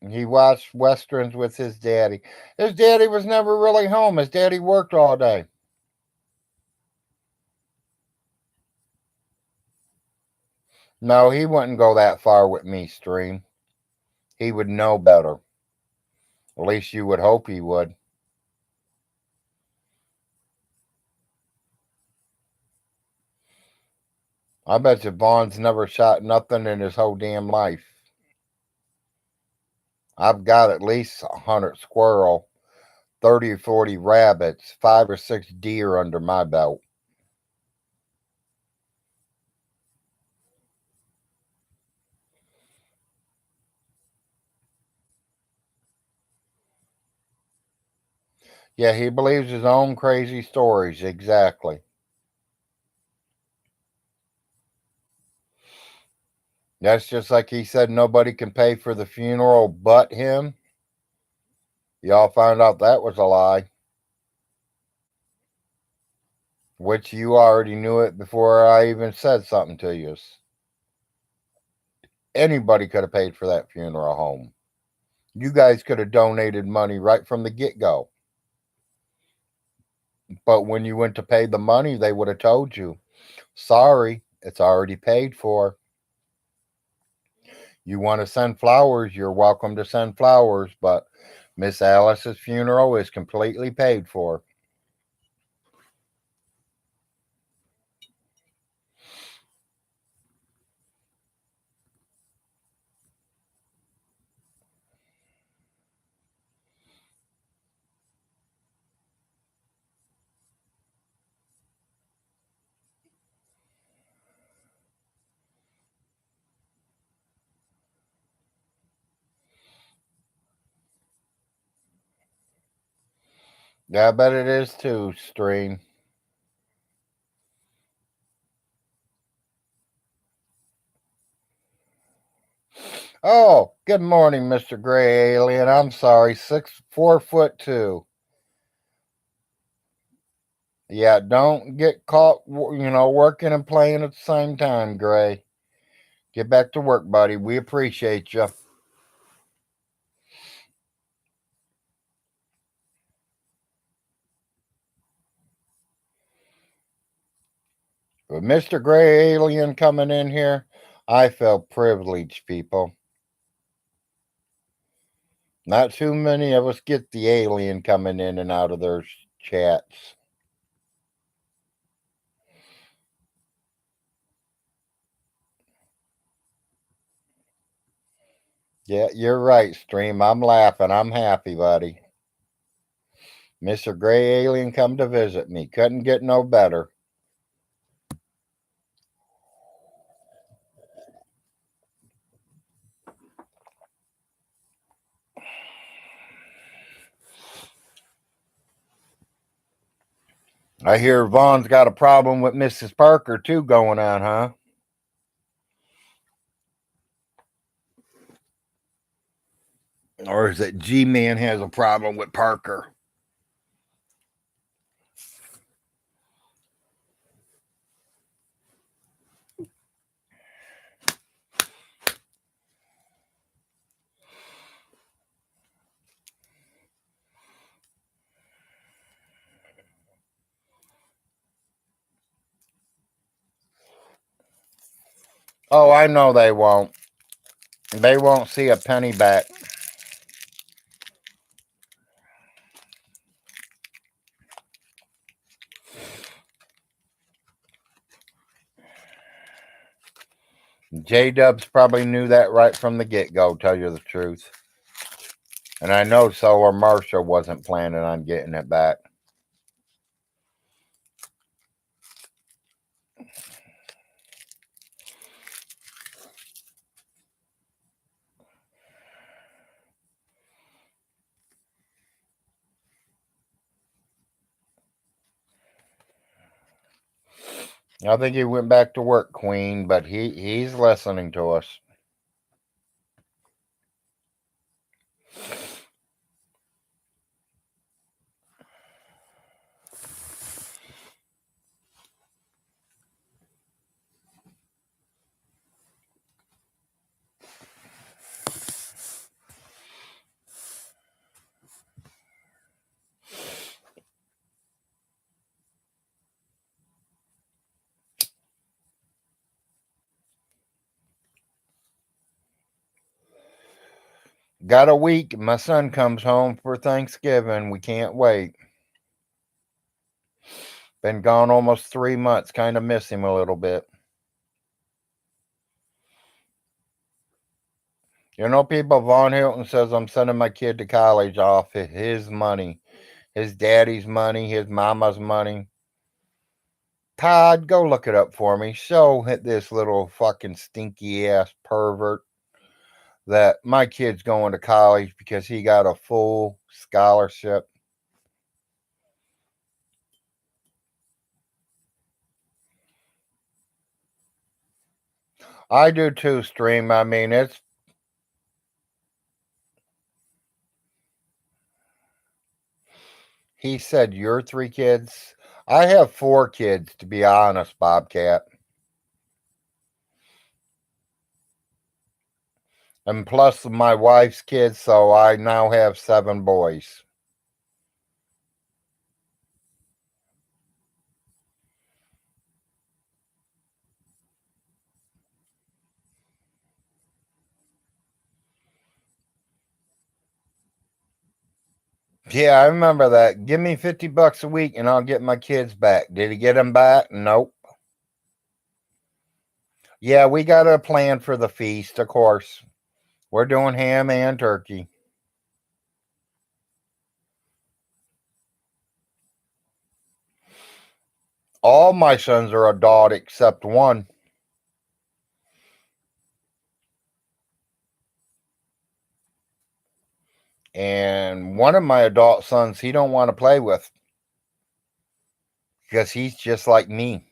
He watched westerns with his daddy. His daddy was never really home. His daddy worked all day. No, he wouldn't go that far with me, Stream. He would know better. At least you would hope he would. I bet you Vaughn's never shot nothing in his whole damn life. I've got at least 100 squirrel, 30 or 40 rabbits, 5 or 6 deer under my belt. Yeah, he believes his own crazy stories, exactly. That's just like he said nobody can pay for the funeral but him. Y'all found out that was a lie, which you already knew it before I even said something to you. Anybody could have paid for that funeral home. You guys could have donated money right from the get go. But when you went to pay the money, they would have told you, sorry, it's already paid for. You want to send flowers, you're welcome to send flowers, but Miss Alice's funeral is completely paid for. Yeah, I bet it is too, Stream. Oh, good morning, Mr. Gray Alien. I'm sorry, 4'2". Yeah, don't get caught, working and playing at the same time, Gray. Get back to work, buddy. We appreciate you. With Mr. Gray Alien coming in here, I feel privileged, people. Not too many of us get the alien coming in and out of their chats. Yeah, you're right, Stream. I'm laughing. I'm happy, buddy. Mr. Gray Alien come to visit me. Couldn't get no better. I hear Vaughn's got a problem with Mrs. Parker too going on, huh? Or is it G Man has a problem with Parker? Oh, I know they won't. They won't see a penny back. J Dubs probably knew that right from the get go, tell you the truth. And I know so or Marsha wasn't planning on getting it back. I think he went back to work, Queen, but he's listening to us. Got a week. My son comes home for Thanksgiving. We can't wait. Been gone almost 3 months. Kind of miss him a little bit. You know, people, Von Hilton says I'm sending my kid to college off his money, his daddy's money, his mama's money. Todd, go look it up for me. Show this little fucking stinky ass pervert that my kid's going to college because he got a full scholarship. I do too, Stream. I mean, it's. He said, your 3 kids? I have 4 kids, to be honest, Bobcat. And plus my wife's kids, so I now have 7 boys. Yeah, I remember that. Give me $50 a week and I'll get my kids back. Did he get them back? Nope. Yeah, we got a plan for the feast, of course. We're doing ham and turkey. All my sons are adult except one. And one of my adult sons he don't want to play with because he's just like me.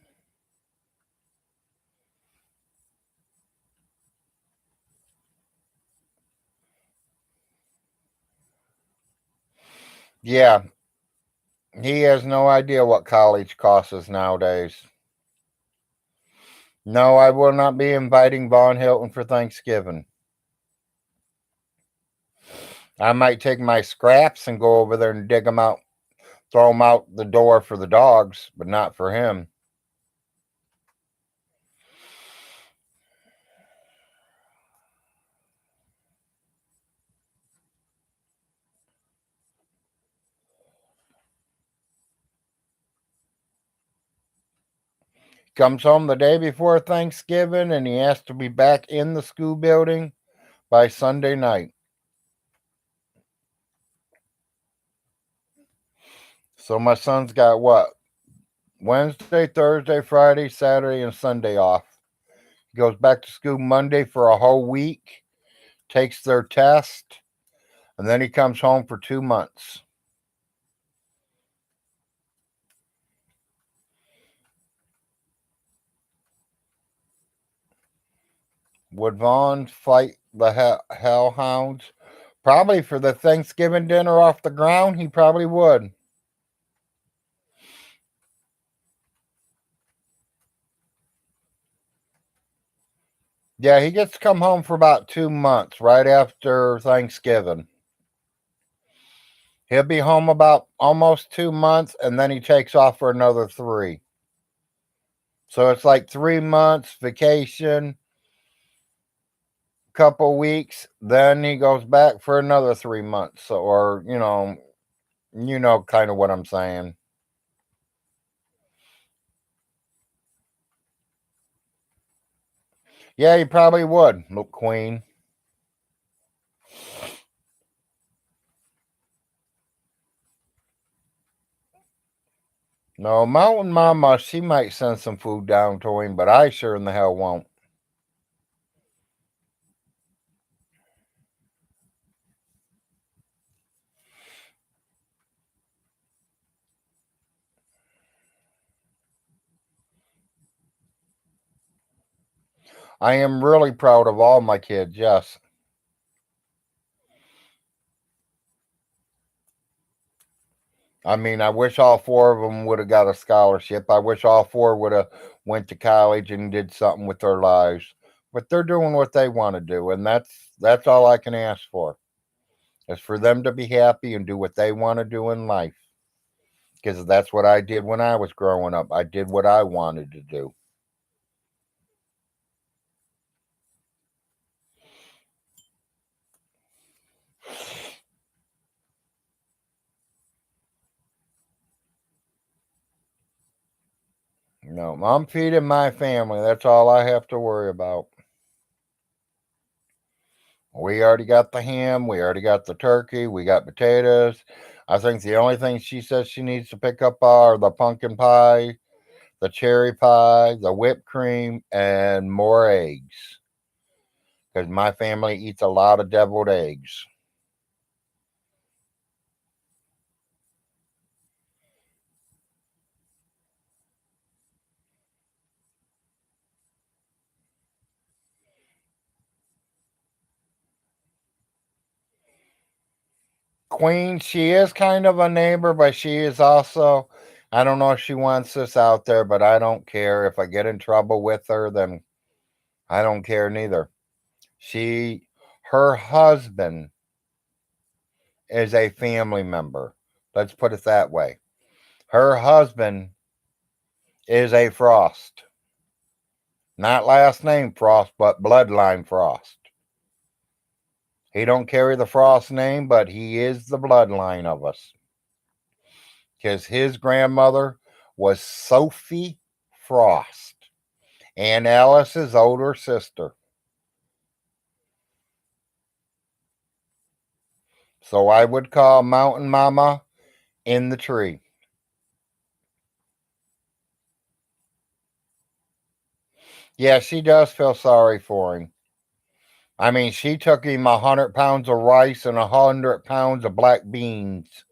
Yeah, he has no idea what college costs nowadays. No, I will not be inviting Von Hilton for Thanksgiving. I might take my scraps and go over there and dig them out, throw them out the door for the dogs, but not for him. Comes home the day before Thanksgiving and he has to be back in the school building by Sunday night. So my son's got what? Wednesday, Thursday, Friday, Saturday, and Sunday off. He goes back to school Monday for a whole week, takes their test, and then he comes home for 2 months. Would Vaughn fight the hellhounds? Probably for the Thanksgiving dinner off the ground, he probably would. Yeah, he gets to come home for about 2 months right after Thanksgiving. He'll be home about almost 2 months and then he takes off for another 3. So it's like 3 months vacation, couple weeks, then he goes back for another 3 months. So, or kind of what I'm saying. Yeah, he probably would, Queen. No, Mountain Mama, she might send some food down to him, but I sure in the hell won't. I am really proud of all my kids, yes. I mean, I wish all 4 of them would have got a scholarship. I wish all 4 would have went to college and did something with their lives. But they're doing what they want to do, and that's all I can ask for. Is for them to be happy and do what they want to do in life. Because that's what I did when I was growing up. I did what I wanted to do. No, I'm feeding my family. That's all I have to worry about. We already got the ham. We already got the turkey. We got potatoes. I think the only thing she says she needs to pick up are the pumpkin pie, the cherry pie, the whipped cream, and more eggs. Because my family eats a lot of deviled eggs. Queen, she is kind of a neighbor, but she is also, I don't know if she wants this out there, but I don't care. If I get in trouble with her, then I don't care neither. She, her husband is a family member. Let's put it that way. Her husband is a Frost. Not last name Frost, but bloodline Frost. He don't carry the Frost name, but he is the bloodline of us. Because his grandmother was Sophie Frost, and Alice's older sister. So I would call Mountain Mama in the tree. Yeah, she does feel sorry for him. I mean, she took him 100 pounds of rice and 100 pounds of black beans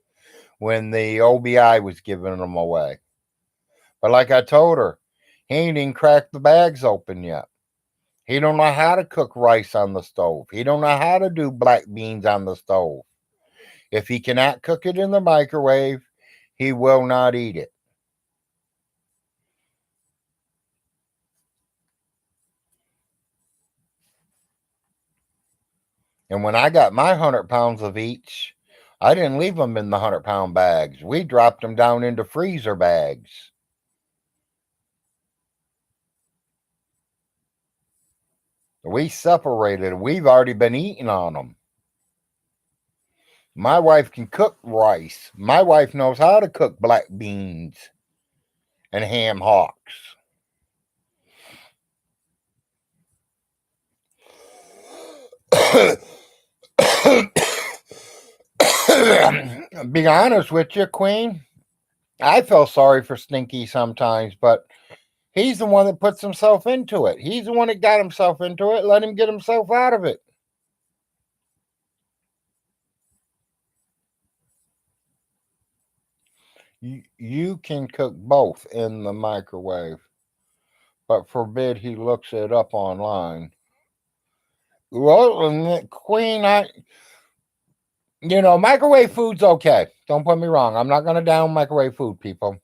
when the OBI was giving them away. But like I told her, he ain't even cracked the bags open yet. He don't know how to cook rice on the stove. He don't know how to do black beans on the stove. If he cannot cook it in the microwave, he will not eat it. And when I got my 100 pounds of each, I didn't leave them in the 100 pound bags. We dropped them down into freezer bags. We separated. We've already been eating on them. My wife can cook rice. My wife knows how to cook black beans and ham hocks. Be honest with you, Queen, I feel sorry for Stinky sometimes, but he's the one that puts himself into it. He's the one that got himself into it. Let him get himself out of it. You can cook both in the microwave, but forbid he looks it up online. Well, Queen, microwave food's okay. Don't put me wrong. I'm not going to down microwave food, people.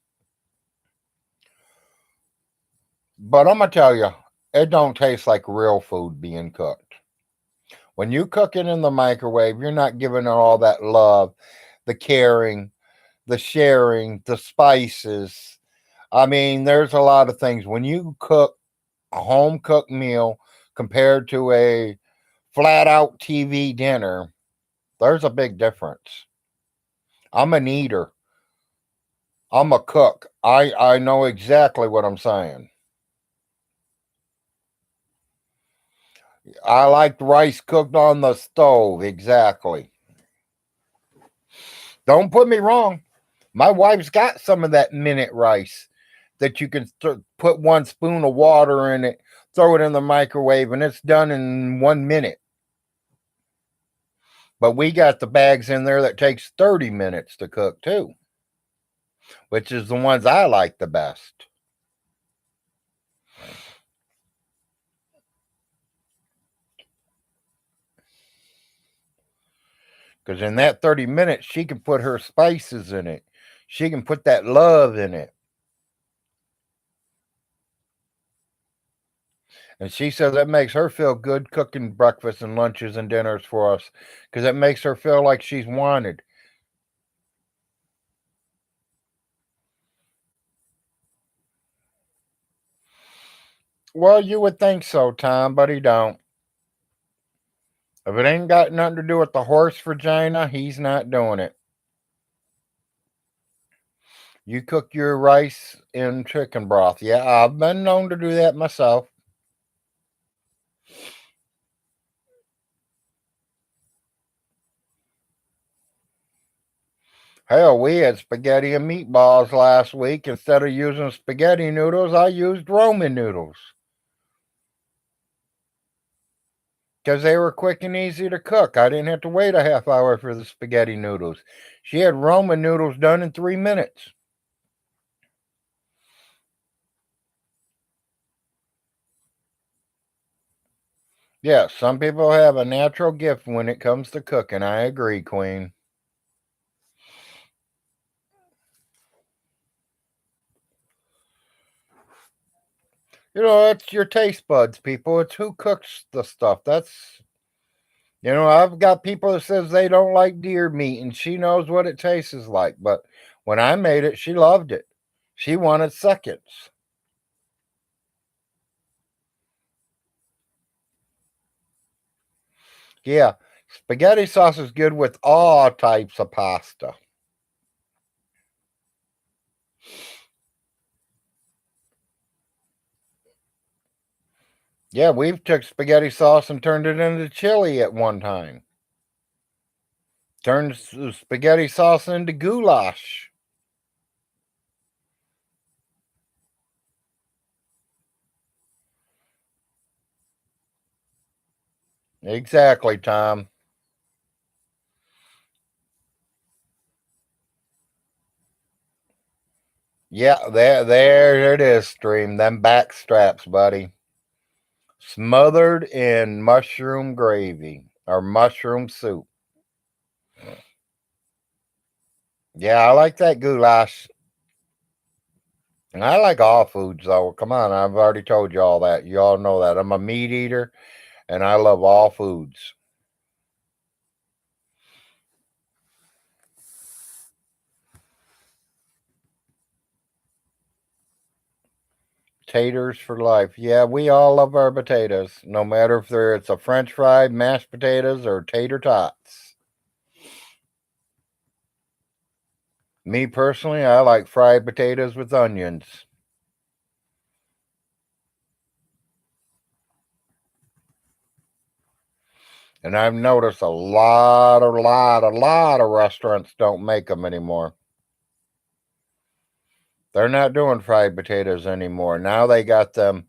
But I'm going to tell you, it don't taste like real food being cooked. When you cook it in the microwave, you're not giving it all that love, the caring, the sharing, the spices. I mean, there's a lot of things. When you cook a home cooked meal compared to a flat out TV dinner, there's a big difference. I'm an eater. I'm a cook. I know exactly what I'm saying. I like rice cooked on the stove. Exactly. Don't put me wrong. My wife's got some of that minute rice that you can put 1 spoon of water in it, throw it in the microwave, and it's done in 1 minute. But we got the bags in there that takes 30 minutes to cook too, which is the ones I like the best. Because in that 30 minutes, she can put her spices in it. She can put that love in it. And she says that makes her feel good cooking breakfast and lunches and dinners for us because it makes her feel like she's wanted. Well, you would think so, Tom, but he don't. If it ain't got nothing to do with the horse vagina, he's not doing it. You cook your rice in chicken broth. Yeah, I've been known to do that myself. Hell, we had spaghetti and meatballs last week. Instead of using spaghetti noodles, I used Roman noodles because they were quick and easy to cook. I didn't have to wait a half hour for the spaghetti noodles. She had Roman noodles done in 3 minutes. Yeah, some people have a natural gift when it comes to cooking. I agree, Queen. It's your taste buds, people. It's who cooks the stuff. I've got people that says they don't like deer meat, and she knows what it tastes like. But when I made it, she loved it. She wanted seconds. Yeah, spaghetti sauce is good with all types of pasta. Yeah, we've took spaghetti sauce and turned it into chili at one time. Turned spaghetti sauce into goulash. Exactly, Tom. Yeah, there it is, Stream. Them back straps, buddy. Smothered in mushroom gravy or mushroom soup. Yeah, I like that goulash. And I like all foods, though. Come on, I've already told you all that. You all know that. I'm a meat eater and I love all foods. Taters for life. Yeah, we all love our potatoes, no matter if it's a French fry, mashed potatoes, or tater tots. Me personally, I like fried potatoes with onions. And I've noticed a lot of restaurants don't make them anymore. They're not doing fried potatoes anymore. Now they got them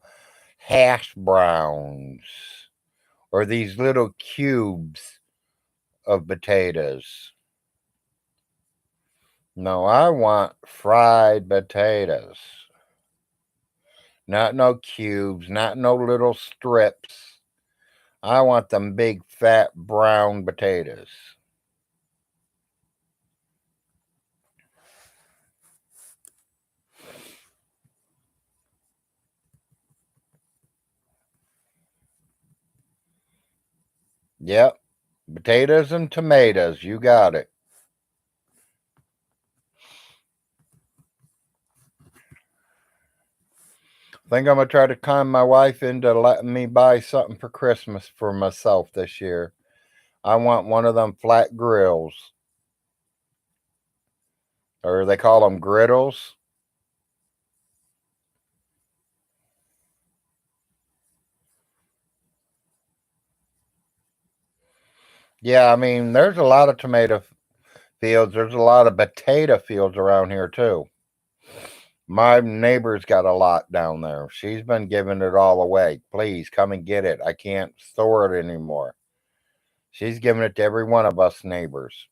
hash browns or these little cubes of potatoes. No, I want fried potatoes. Not no cubes, not no little strips. I want them big fat brown potatoes. Yep. Potatoes and tomatoes. You got it. Think I'm gonna try to con my wife into letting me buy something for Christmas for myself this year. I want one of them flat grills, or they call them griddles. Yeah, I mean, there's a lot of tomato fields. There's a lot of potato fields around here too. My neighbor's got a lot down there. She's been giving it all away. Please come and get it. I can't store it anymore. She's giving it to every one of us neighbors.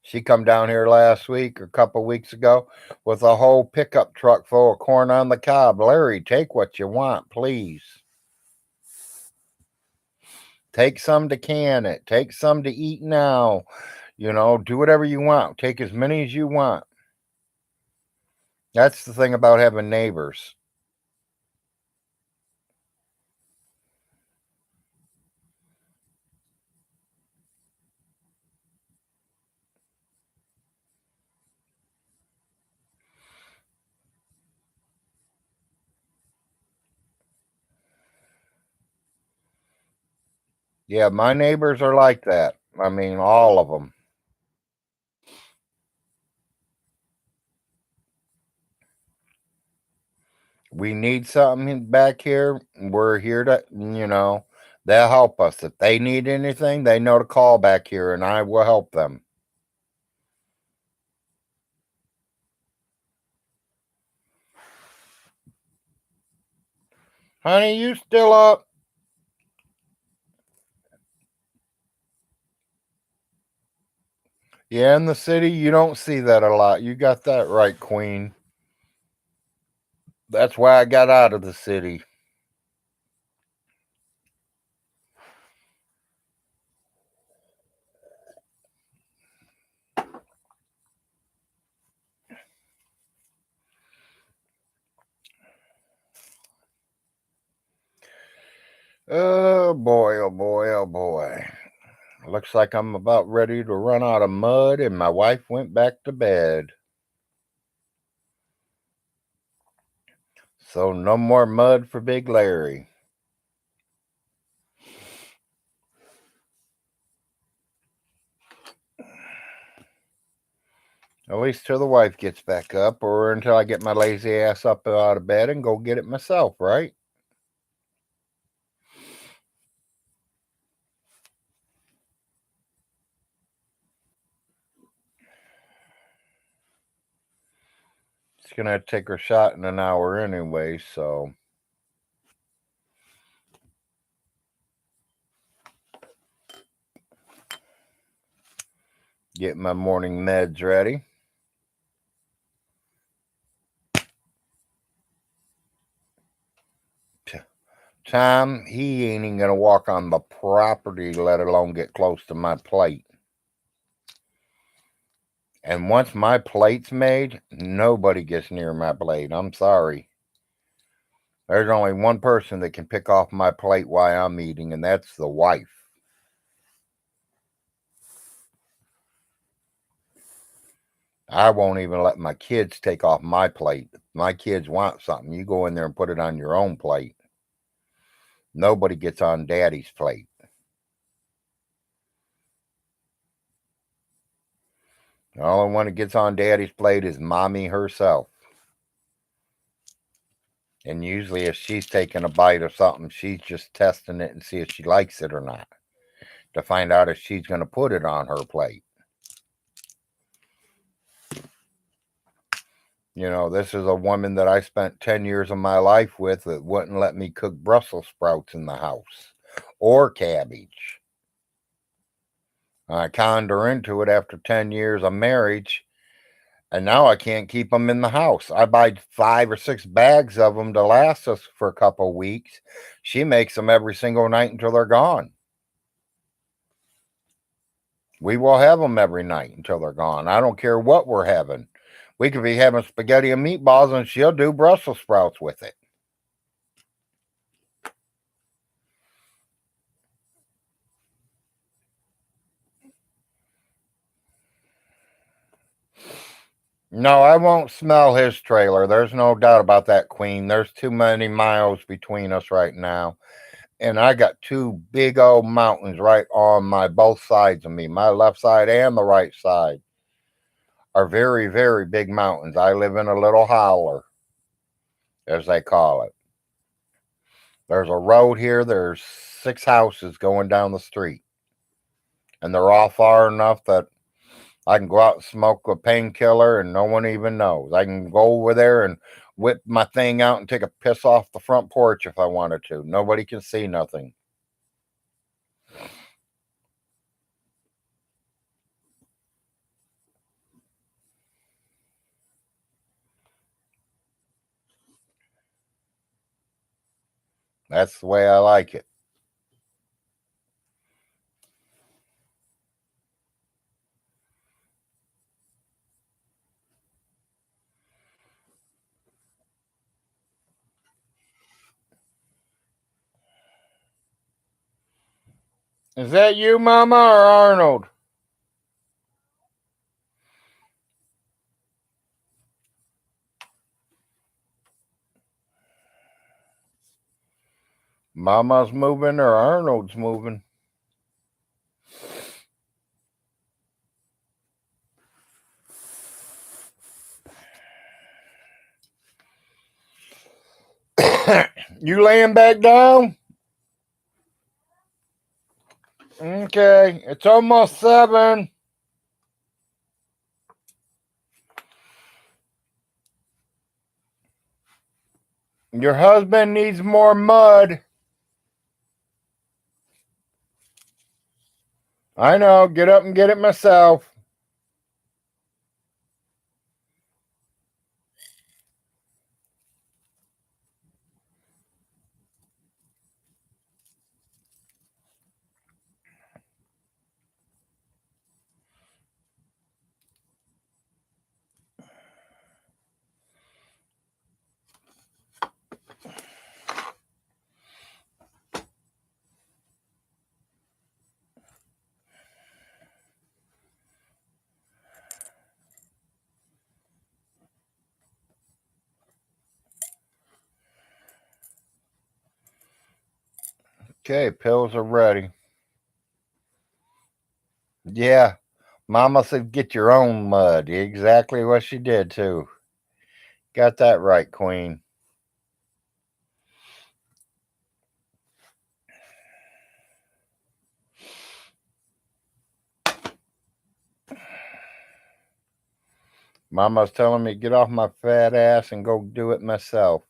She come down here last week or a couple weeks ago with a whole pickup truck full of corn on the cob. Larry, take what you want, please. Take some to can it. Take some to eat now. Do whatever you want. Take as many as you want. That's the thing about having neighbors. Yeah, my neighbors are like that. I mean, all of them. We need something back here. We're here to, they'll help us. If they need anything, they know to call back here and I will help them. Honey, you still up? Yeah, in the city, you don't see that a lot. You got that right, Queen. That's why I got out of the city. Oh boy, oh boy, oh boy. Looks like I'm about ready to run out of mud, and my wife went back to bed. So no more mud for Big Larry. At least till the wife gets back up, or until I get my lazy ass up out of bed and go get it myself, right? It's gonna take her shot in an hour anyway, so get my morning meds ready. Tom, he ain't even gonna walk on the property, let alone get close to my plate. And once my plate's made, nobody gets near my plate. I'm sorry. There's only one person that can pick off my plate while I'm eating, and that's the wife. I won't even let my kids take off my plate. If my kids want something, you go in there and put it on your own plate. Nobody gets on daddy's plate. The only one that gets on daddy's plate is mommy herself. And usually, if she's taking a bite of something, she's just testing it and see if she likes it or not to find out if she's going to put it on her plate. This is a woman that I spent 10 years of my life with that wouldn't let me cook Brussels sprouts in the house or cabbage. I conned her into it after 10 years of marriage, and now I can't keep them in the house. I buy 5 or 6 bags of them to last us for a couple of weeks. She makes them every single night until they're gone. We will have them every night until they're gone. I don't care what we're having. We could be having spaghetti and meatballs, and she'll do Brussels sprouts with it. No, I won't smell his trailer. There's no doubt about that, Queen. There's too many miles between us right now. And I got 2 big old mountains right on my both sides of me. My left side and the right side are very, very big mountains. I live in a little holler, as they call it. There's a road here. There's 6 houses going down the street. And they're all far enough that I can go out and smoke a painkiller and no one even knows. I can go over there and whip my thing out and take a piss off the front porch if I wanted to. Nobody can see nothing. That's the way I like it. Is that you, Mama, or Arnold? Mama's moving or Arnold's moving? You laying back down? Okay, it's almost 7. Your husband needs more mud. I know, get up and get it myself. Okay, pills are ready. Yeah, Mama said get your own mud. Exactly what she did, too. Got that right, Queen. Mama's telling me to get off my fat ass and go do it myself.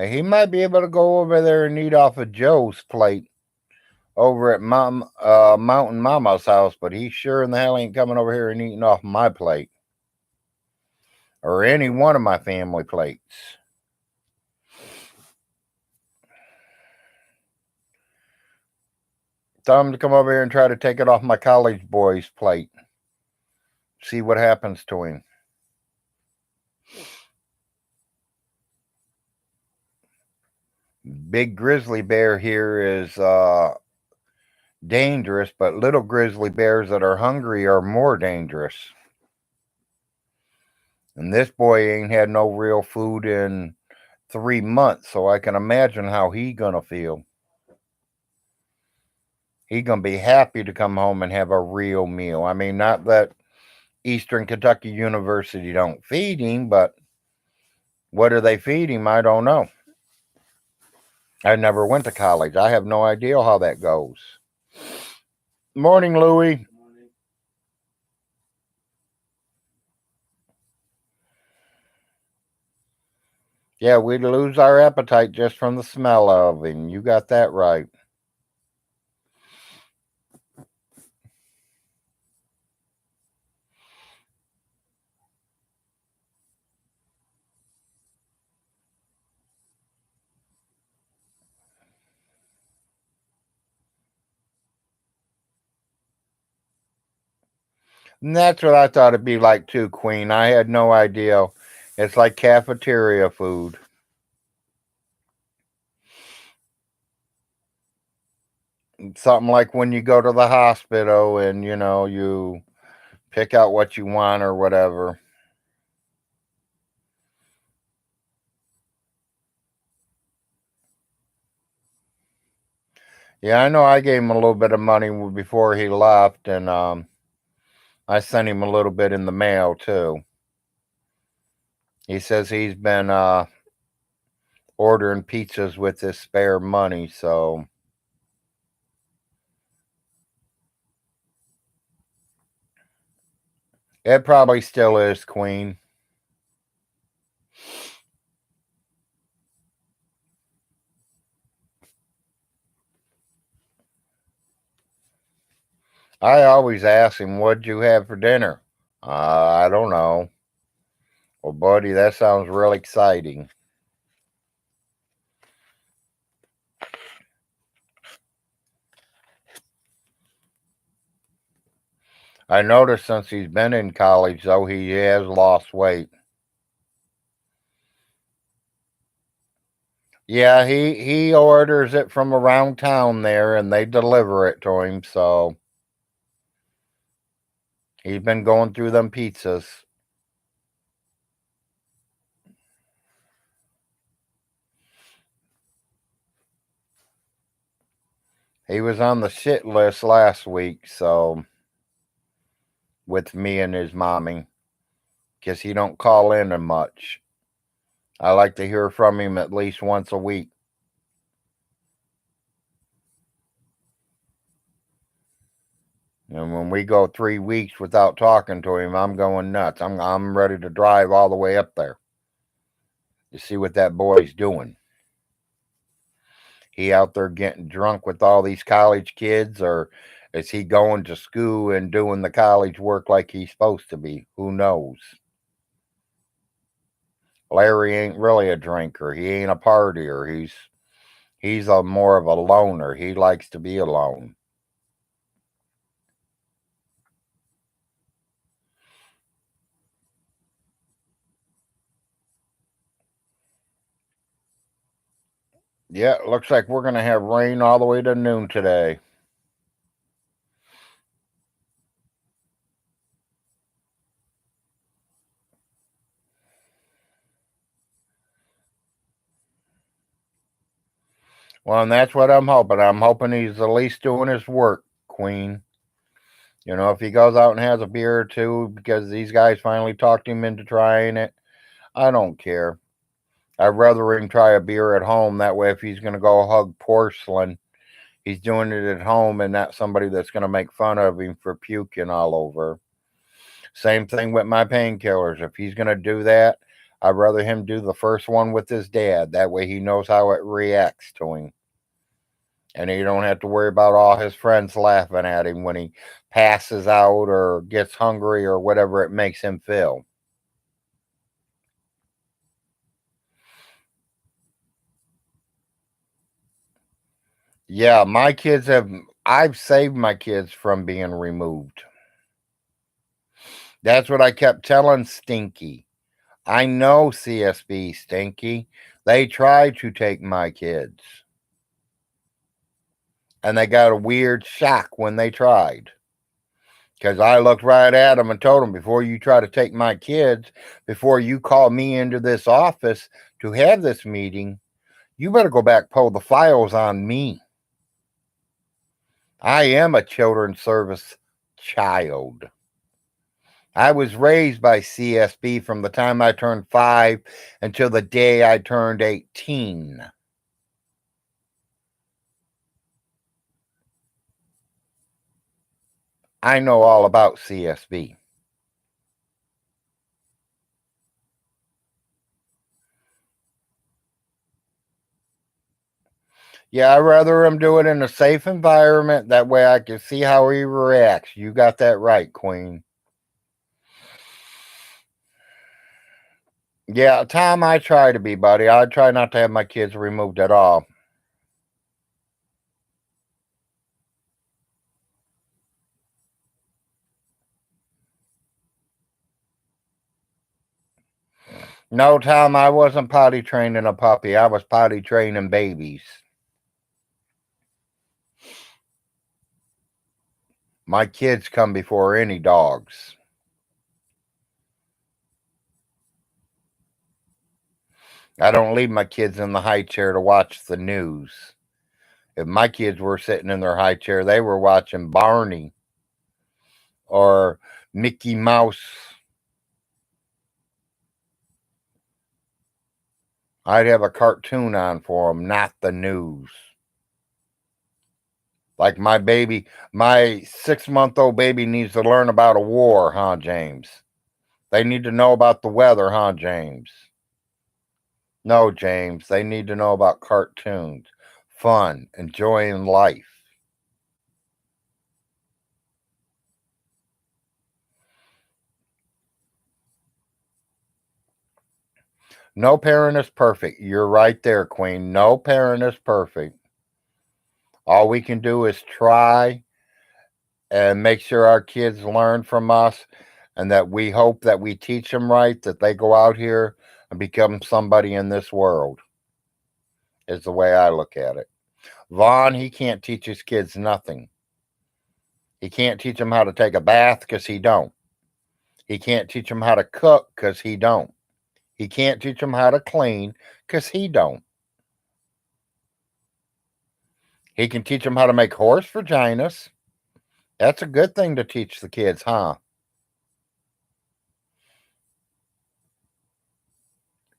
He might be able to go over there and eat off of Joe's plate over at Mountain Mama's house, but he sure in the hell ain't coming over here and eating off my plate or any one of my family plates. Tell him to come over here and try to take it off my college boy's plate. See what happens to him. Big grizzly bear here is dangerous, but little grizzly bears that are hungry are more dangerous. And this boy ain't had no real food in 3 months, so I can imagine how he gonna feel. He gonna be happy to come home and have a real meal. I mean, not that Eastern Kentucky University don't feed him, but what do they feed him? I don't know. I never went to college. I have no idea how that goes. Morning, Louie. Yeah, we'd lose our appetite just from the smell of him. You got that right. And that's what I thought it'd be like too, Queen. I had no idea. It's like cafeteria food. Something like when you go to the hospital and, you pick out what you want or whatever. Yeah, I know I gave him a little bit of money before he left, and I sent him a little bit in the mail too. He says he's been ordering pizzas with his spare money, so it probably still is, Queen. I always ask him, "What'd you have for dinner?" I don't know. Well, buddy, that sounds real exciting. I noticed since he's been in college, though, he has lost weight. Yeah, he orders it from around town there, and they deliver it to him. So he's been going through them pizzas. He was on the shit list last week, so with me and his mommy, because he don't call in much. I like to hear from him at least once a week. And when we go 3 weeks without talking to him, I'm going nuts. I'm ready to drive all the way up there to see what that boy's doing. He out there getting drunk with all these college kids, or is he going to school and doing the college work like he's supposed to be? Who knows? Larry ain't really a drinker. He ain't a partier. He's a more of a loner. He likes to be alone. Yeah, looks like we're gonna have rain all the way to noon today. Well, and that's what I'm hoping. I'm hoping he's at least doing his work, Queen. You know, if he goes out and has a beer or two because these guys finally talked him into trying it, I don't care. I'd rather him try a beer at home. That way, if he's going to go hug porcelain, he's doing it at home and not somebody that's going to make fun of him for puking all over. Same thing with my painkillers. If he's going to do that, I'd rather him do the first one with his dad. That way, he knows how it reacts to him. And he don't have to worry about all his friends laughing at him when he passes out or gets hungry or whatever it makes him feel. Yeah, I've saved my kids from being removed. That's what I kept telling Stinky. I know CSB, Stinky. They tried to take my kids. And they got a weird shock when they tried. Because I looked right at them and told them, before you try to take my kids, before you call me into this office to have this meeting, you better go back pull the files on me. I am a children's service child. I was raised by CSB from the time I turned 5 until the day I turned 18. I know all about CSB. Yeah, I'd rather him do it in a safe environment. That way I can see how he reacts. You got that right, Queen. Yeah, Tom, I try to be, buddy. I try not to have my kids removed at all. No, Tom, I wasn't potty training a puppy. I was potty training babies. My kids come before any dogs. I don't leave my kids in the high chair to watch the news. If my kids were sitting in their high chair, they were watching Barney or Mickey Mouse. I'd have a cartoon on for them, not the news. Like my 6-month-old baby needs to learn about a war, huh, James? They need to know about the weather, huh, James? No, James, they need to know about cartoons, fun, enjoying life. No parent is perfect. You're right there, Queen. No parent is perfect. All we can do is try and make sure our kids learn from us and that we hope that we teach them right, that they go out here and become somebody in this world, is the way I look at it. Vaughn, he can't teach his kids nothing. He can't teach them how to take a bath because he don't. He can't teach them how to cook because he don't. He can't teach them how to clean because he don't. He can teach them how to make horse vaginas. That's a good thing to teach the kids, huh?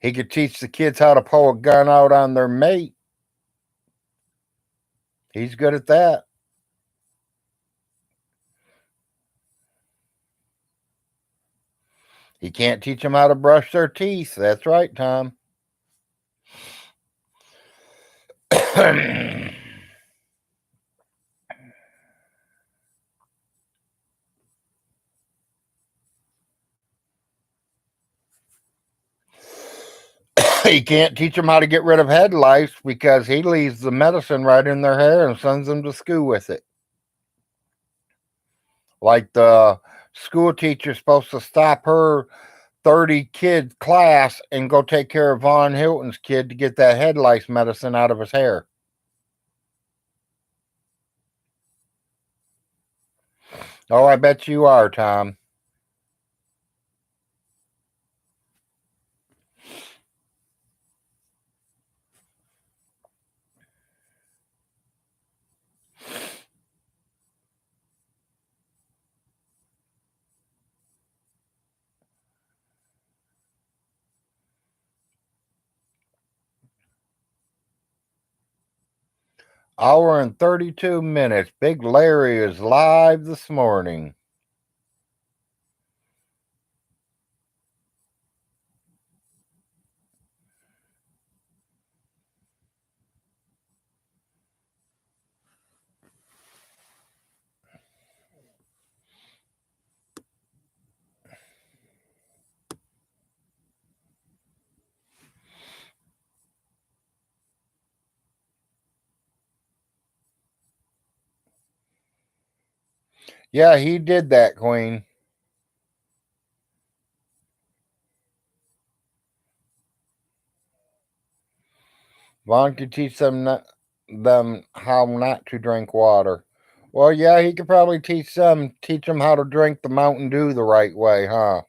He could teach the kids how to pull a gun out on their mate. He's good at that. He can't teach them how to brush their teeth. That's right, Tom. He can't teach them how to get rid of head lice because he leaves the medicine right in their hair and sends them to school with it. Like the school teacher's supposed to stop her 30 kid class and go take care of Von Hilton's kid to get that head lice medicine out of his hair. Oh, I bet you are, Tom. Hour and 32 minutes. Big Larry is live this morning. Yeah, he did that, Queen. Vaughn could teach them how not to drink water. Well, yeah, he could probably teach them how to drink the Mountain Dew the right way, huh?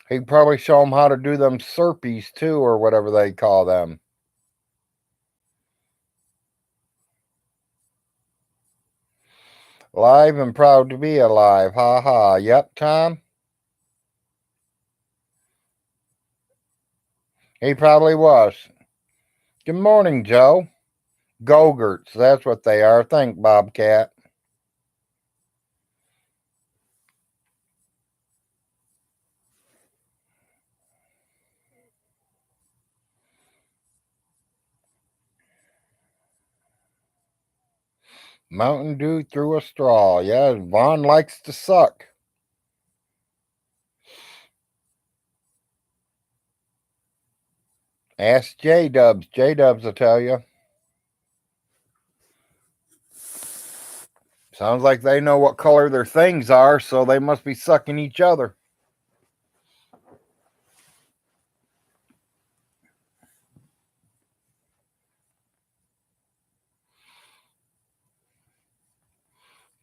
He could probably show them how to do them Slurpees too, or whatever they call them. Live and proud to be alive. Ha ha. Yep, Tom. He probably was. Good morning, Joe. Go-gurts, that's what they are. Think, Bobcat. Mountain Dew through a straw. Yeah, Vaughn likes to suck. Ask J Dubs. J Dubs will tell you. Sounds like they know what color their things are, so they must be sucking each other.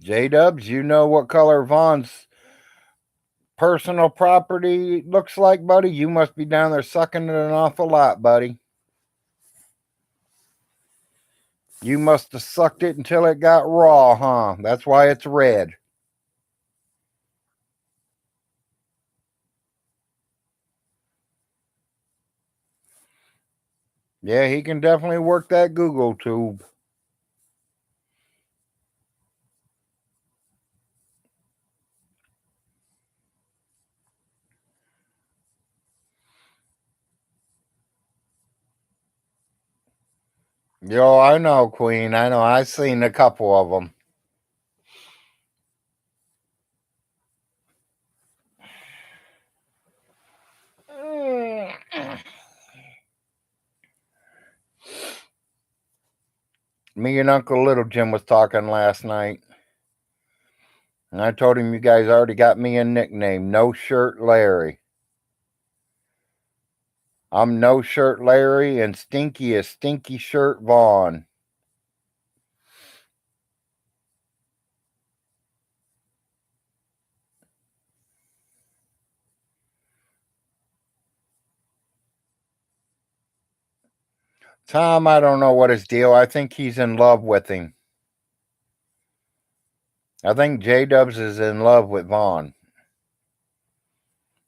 J Dubs, you know what color Vaughn's personal property looks like, buddy? You must be down there sucking it an awful lot, buddy. You must have sucked it until it got raw, huh? That's why it's red. Yeah, he can definitely work that Google tube. Yo, I know, Queen. I know. I've seen a couple of them. Me and Uncle Little Jim was talking last night, and I told him you guys already got me a nickname, No Shirt Larry. I'm No Shirt Larry, and Stinky is Stinky Shirt Vaughn. Tom, I don't know what his deal. I think he's in love with him. I think J Dubs is in love with Vaughn.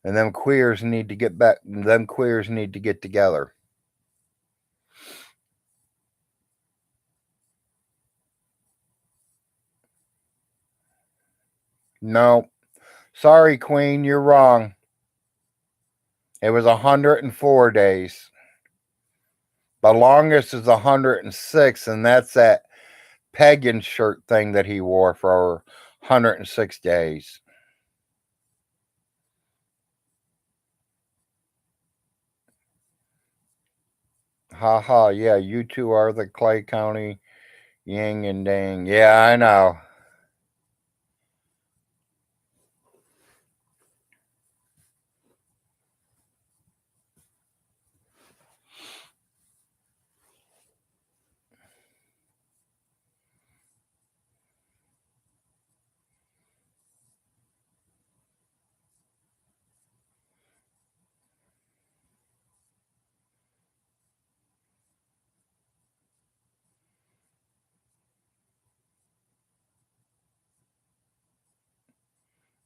And them queers need to get back. Them queers need to get together. No. Sorry, Queen, you're wrong. It was 104 days. The longest is 106, and that's that pagan shirt thing that he wore for 106 days. Ha ha, yeah, you two are the Clay County yin and yang. Yeah, I know.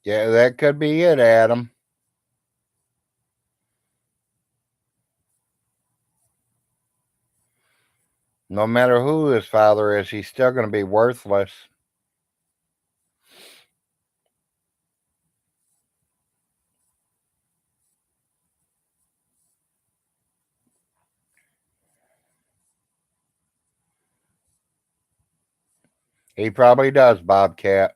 Yeah, that could be it, Adam. No matter who his father is, he's still going to be worthless. He probably does, Bobcat.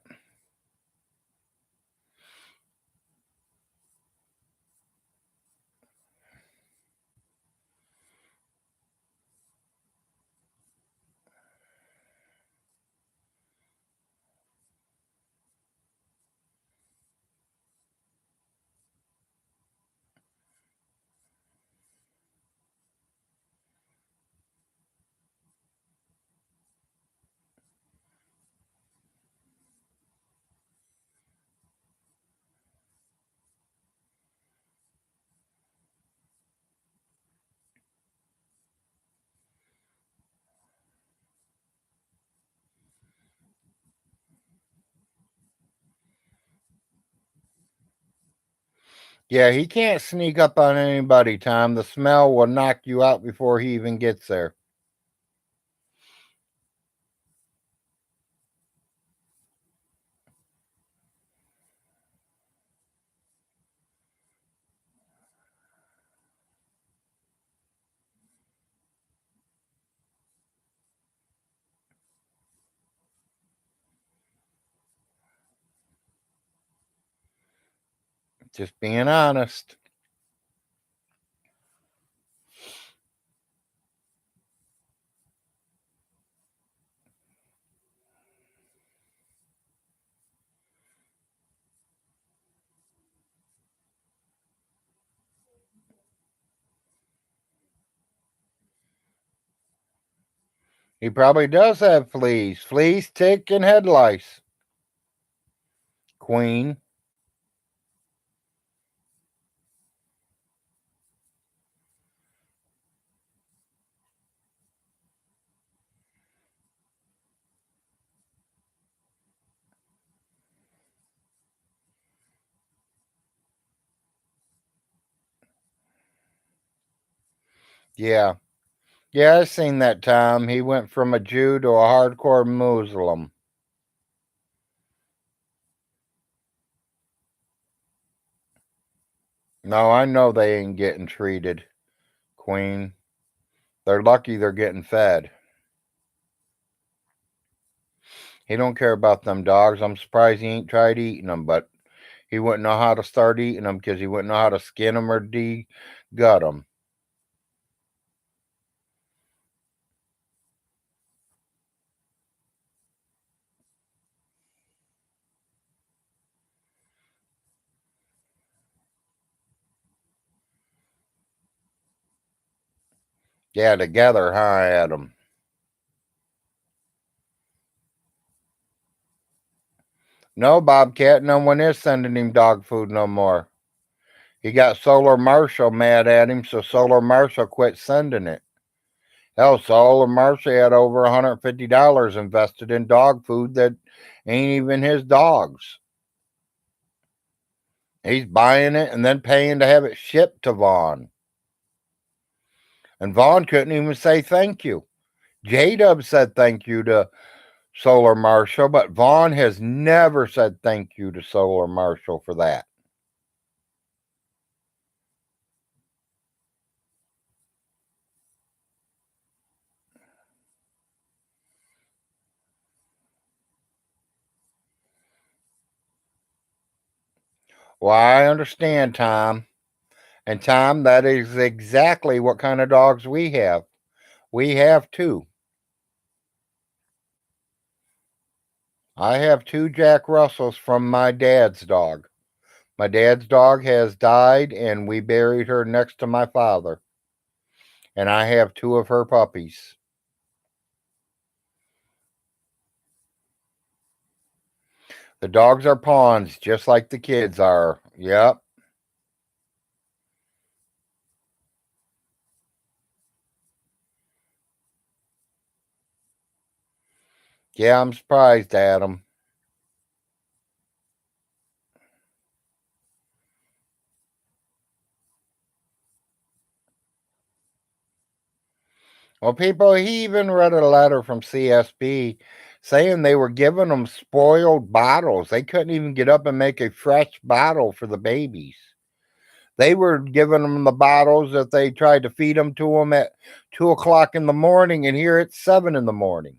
Yeah, he can't sneak up on anybody, Tom. The smell will knock you out before he even gets there. Just being honest. He probably does have fleas. Fleas, tick, and head lice. Queen. Yeah. Yeah, I seen that, Tom. He went from a Jew to a hardcore Muslim. No, I know they ain't getting treated, Queen. They're lucky they're getting fed. He don't care about them dogs. I'm surprised he ain't tried eating them, but he wouldn't know how to start eating them because he wouldn't know how to skin them or de-gut them. Yeah, together, huh, Adam? No, Bobcat, no one is sending him dog food no more. He got Solar Marshall mad at him, so Solar Marshall quit sending it. Hell, Saul and Marcia had over $150 invested in dog food that ain't even his dogs. He's buying it and then paying to have it shipped to Vaughn. And Vaughn couldn't even say thank you. J-Dub said thank you to Solar Marshall, but Vaughn has never said thank you to Solar Marshall for that. Well, I understand, Tom. And Tom, that is exactly what kind of dogs we have. We have two. I have two Jack Russells from my dad's dog. My dad's dog has died, and we buried her next to my father. And I have two of her puppies. The dogs are pawns, just like the kids are. Yep. Yeah, I'm surprised at them. Well, people, he even read a letter from CSB saying they were giving them spoiled bottles. They couldn't even get up and make a fresh bottle for the babies. They were giving them the bottles that they tried to feed them to them at 2 o'clock in the morning, and here it's 7 in the morning.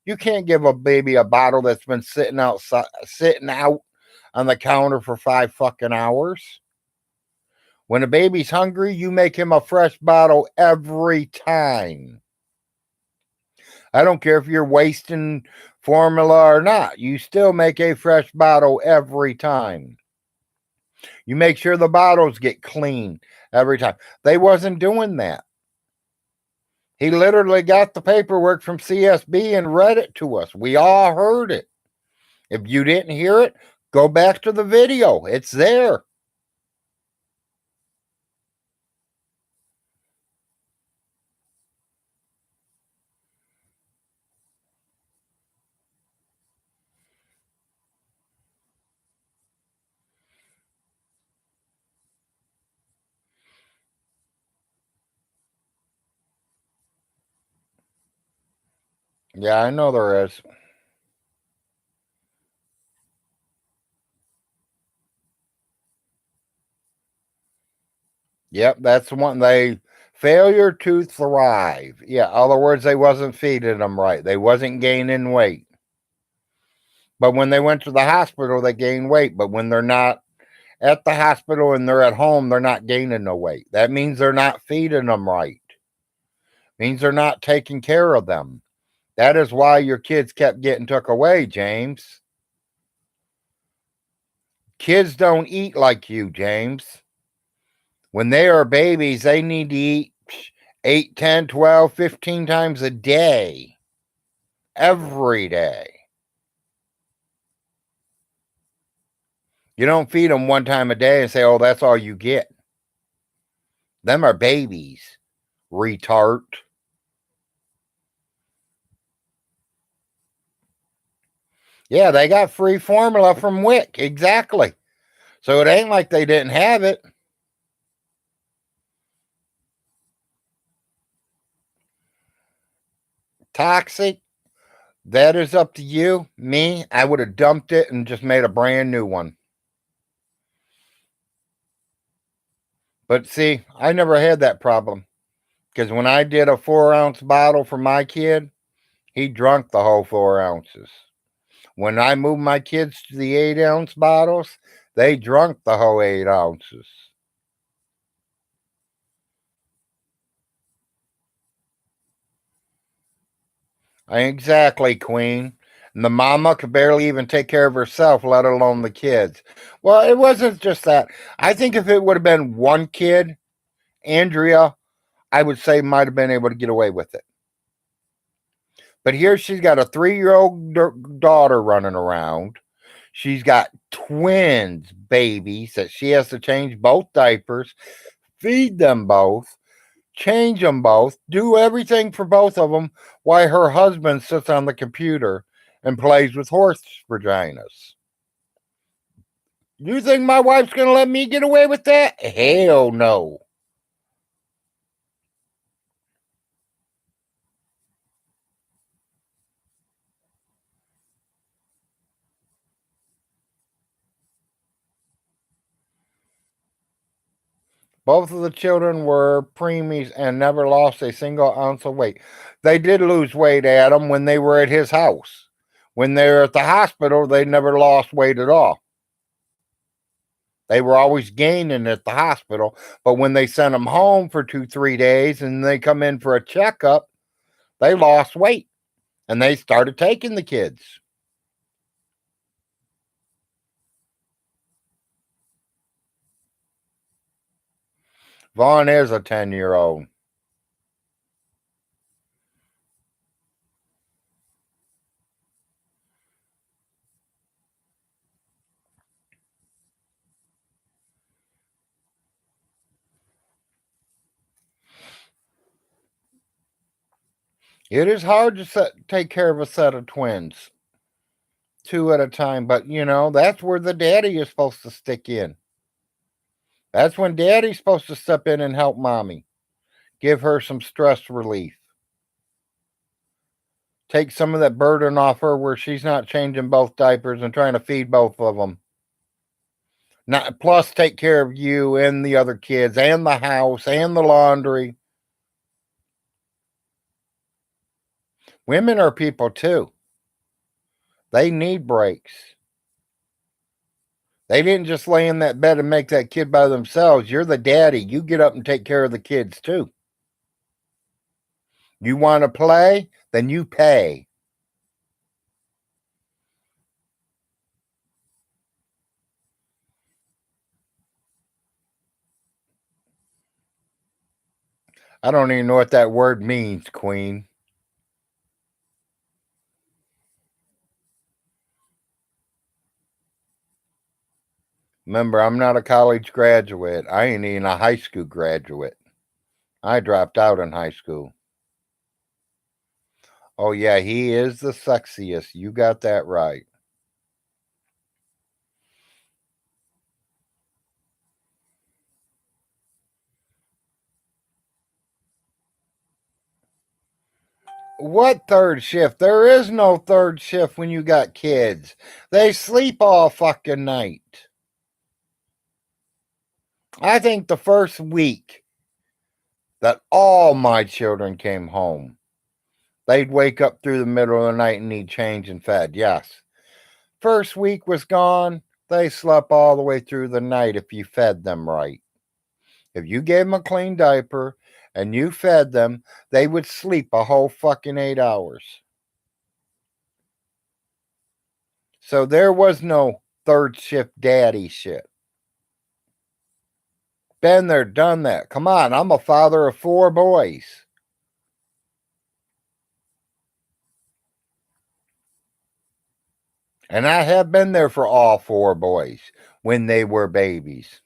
You can't give a baby a bottle that's been sitting out on the counter for 5 fucking hours. When a baby's hungry, you make him a fresh bottle every time. I don't care if you're wasting formula or not. You still make a fresh bottle every time. You make sure the bottles get clean every time. They wasn't doing that. He literally got the paperwork from CSB and read it to us. We all heard it. If you didn't hear it, go back to the video. It's there. Yeah, I know there is. Yep, that's the one. They failure to thrive. Yeah, in other words, they wasn't feeding them right. They wasn't gaining weight. But when they went to the hospital, they gained weight. But when they're not at the hospital and they're at home, they're not gaining no weight. That means they're not feeding them right. Means they're not taking care of them. That is why your kids kept getting took away, James. Kids don't eat like you, James. When they are babies, they need to eat 8, 10, 12, 15 times a day. Every day. You don't feed them one time a day and say, oh, that's all you get. Them are babies, retard. Yeah, they got free formula from WIC. Exactly. So it ain't like they didn't have it. Toxic, that is up to you. Me, I would have dumped it and just made a brand new one. But see, I never had that problem because when I did a 4-ounce bottle for my kid, he drunk the whole 4 ounces. When I moved my kids to the 8-ounce bottles, they drunk the whole 8 ounces. Exactly, Queen. And the mama could barely even take care of herself, let alone the kids. Well, it wasn't just that. I think if it would have been one kid, Andrea, I would say might have been able to get away with it. But here she's got a 3-year-old daughter running around. She's got twins, babies, that she has to change both diapers, feed them both, Change them both, do everything for both of them, while her husband sits on the computer and plays with horse vaginas. You think my wife's going to let me get away with that? Hell no. Both of the children were preemies and never lost a single ounce of weight. They did lose weight, Adam, when they were at his house. When they were at the hospital, they never lost weight at all. They were always gaining at the hospital. But when they sent them home for 2, 3 days and they come in for a checkup, they lost weight and they started taking the kids. Vaughn is a 10-year-old. It is hard to take care of a set of twins, two at a time, but that's where the daddy is supposed to stick in. That's when daddy's supposed to step in and help mommy, give her some stress relief, take some of that burden off her where she's not changing both diapers and trying to feed both of them. Not, plus, take care of you and the other kids and the house and the laundry. Women are people too. They need breaks. They didn't just lay in that bed and make that kid by themselves. You're the daddy. You get up and take care of the kids too. You want to play? Then you pay. I don't even know what that word means, Queen. Remember, I'm not a college graduate. I ain't even a high school graduate. I dropped out in high school. Oh, yeah, he is the sexiest. You got that right. What third shift? There is no third shift when you got kids. They sleep all fucking night. I think the first week that all my children came home, they'd wake up through the middle of the night and need change and fed. Yes. First week was gone. They slept all the way through the night if you fed them right. If you gave them a clean diaper and you fed them, they would sleep a whole fucking 8 hours. So there was no third shift daddy shit. Been there, done that. Come on, I'm a father of 4 boys. And I have been there for all 4 boys when they were babies.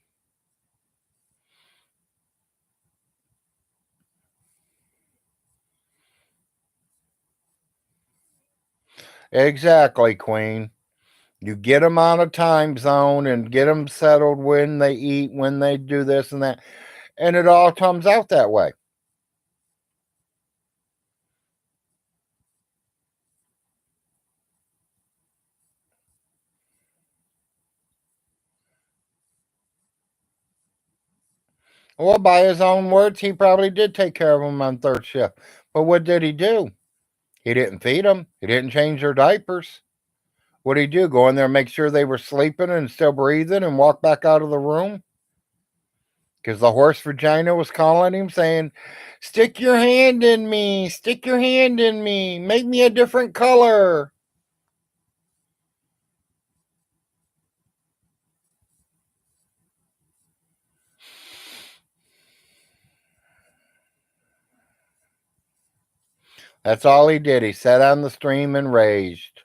Exactly, Queen. You get them on a time zone and get them settled when they eat, when they do this and that. And it all comes out that way. Well, by his own words, he probably did take care of them on third shift. But what did he do? He didn't feed them. He didn't change their diapers. What did he do? Go in there and make sure they were sleeping and still breathing and walk back out of the room? Because the horse vagina was calling him saying, "Stick your hand in me. Stick your hand in me. Make me a different color." That's all he did. He sat on the stream and raged.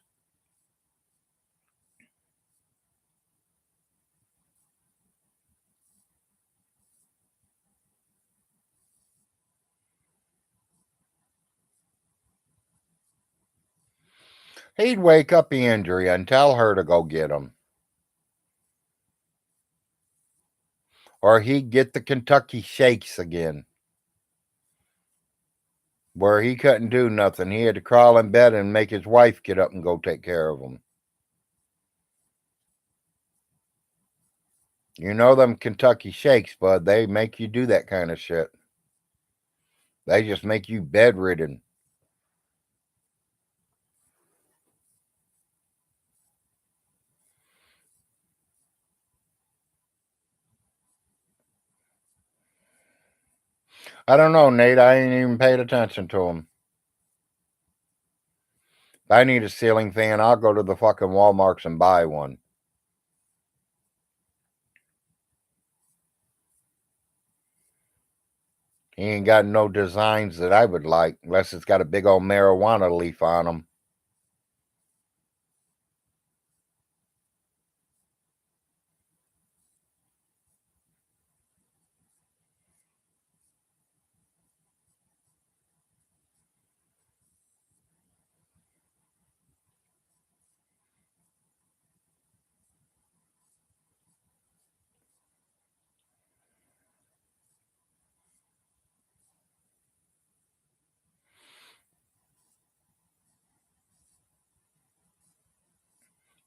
He'd wake up Andrea and tell her to go get him. Or he'd get the Kentucky Shakes again, where he couldn't do nothing. He had to crawl in bed and make his wife get up and go take care of him. You know them Kentucky Shakes, bud. They make you do that kind of shit. They just make you bedridden. I don't know, Nate. I ain't even paid attention to them. If I need a ceiling fan, I'll go to the fucking Walmarts and buy one. He ain't got no designs that I would like, unless it's got a big old marijuana leaf on them.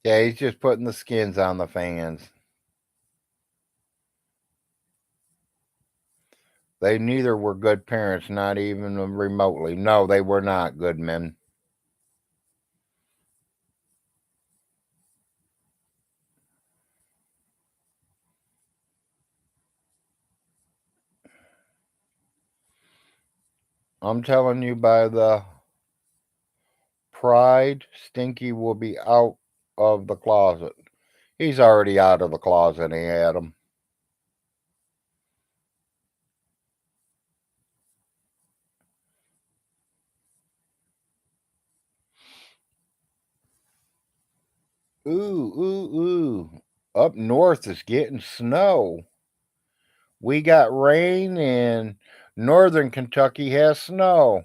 Yeah, he's just putting the skins on the fans. They neither were good parents, not even remotely. No, they were not good men. I'm telling you, by the pride, Stinky will be out of the closet. He's already out of the closet, Adam. Ooh, ooh, ooh. Up north is getting snow. We got rain, and northern Kentucky has snow.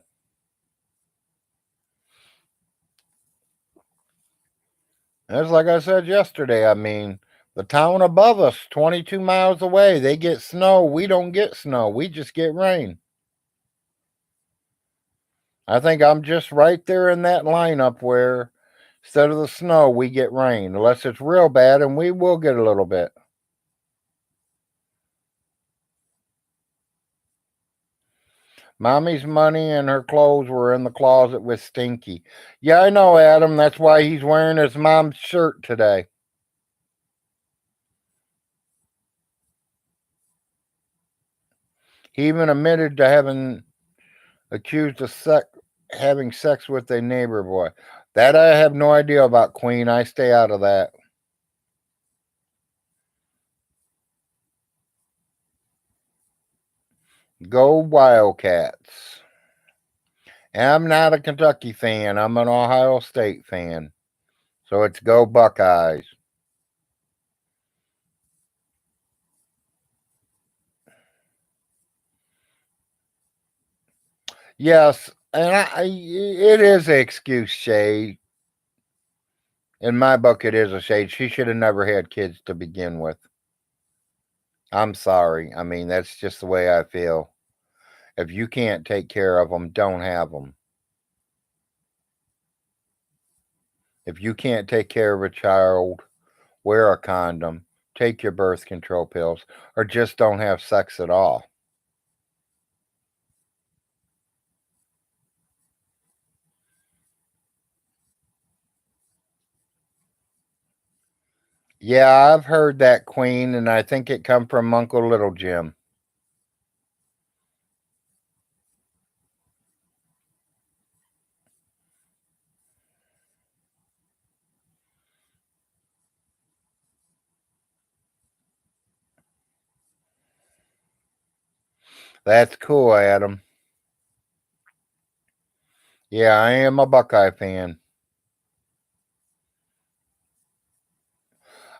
That's like I said yesterday. I mean, the town above us, 22 miles away, they get snow. We don't get snow. We just get rain. I think I'm just right there in that lineup where instead of the snow, we get rain, unless it's real bad, and we will get a little bit. Mommy's money and her clothes were in the closet with Stinky. Yeah, I know, Adam. That's why he's wearing his mom's shirt today. He even admitted to having accused of having sex with a neighbor boy. That I have no idea about, Queen. I stay out of that. Go Wildcats. And I'm not a Kentucky fan. I'm an Ohio State fan. So it's go Buckeyes. Yes, and it is an excuse, Shay. In my book, it is a shade. She should have never had kids to begin with. I'm sorry. I mean, that's just the way I feel. If you can't take care of them, don't have them. If you can't take care of a child, wear a condom, take your birth control pills, or just don't have sex at all. Yeah, I've heard that, Queen, and I think it come from Uncle Little Jim. That's cool, Adam. Yeah, I am a Buckeye fan.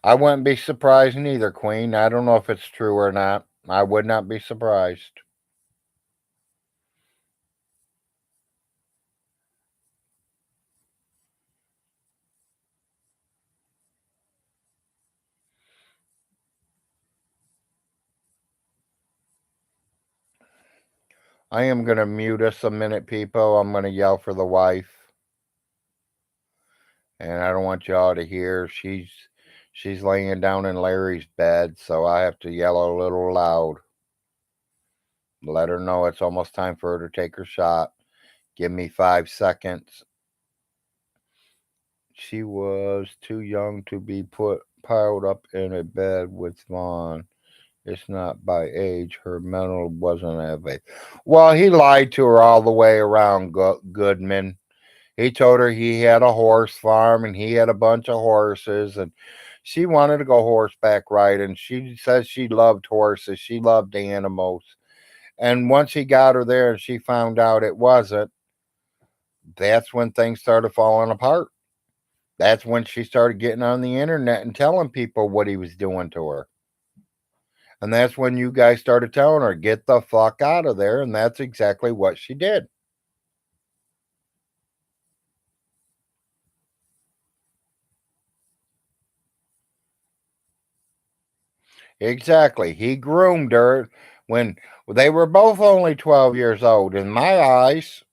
I wouldn't be surprised neither, Queen. I don't know if it's true or not. I would not be surprised. I am going to mute us a minute, people. I'm going to yell for the wife. And I don't want y'all to hear. She's laying down in Larry's bed, so I have to yell a little loud. Let her know it's almost time for her to take her shot. Give me 5 seconds. She was too young to be piled up in a bed with Vaughn. It's not by age. Her mental wasn't of age. Well, he lied to her all the way around, Goodman. He told her he had a horse farm and he had a bunch of horses, and she wanted to go horseback riding. She says she loved horses. She loved animals. And once he got her there and she found out it wasn't, that's when things started falling apart. That's when she started getting on the internet and telling people what he was doing to her. And that's when you guys started telling her, get the fuck out of there. And that's exactly what she did. Exactly. He groomed her when they were both only 12 years old. In my eyes,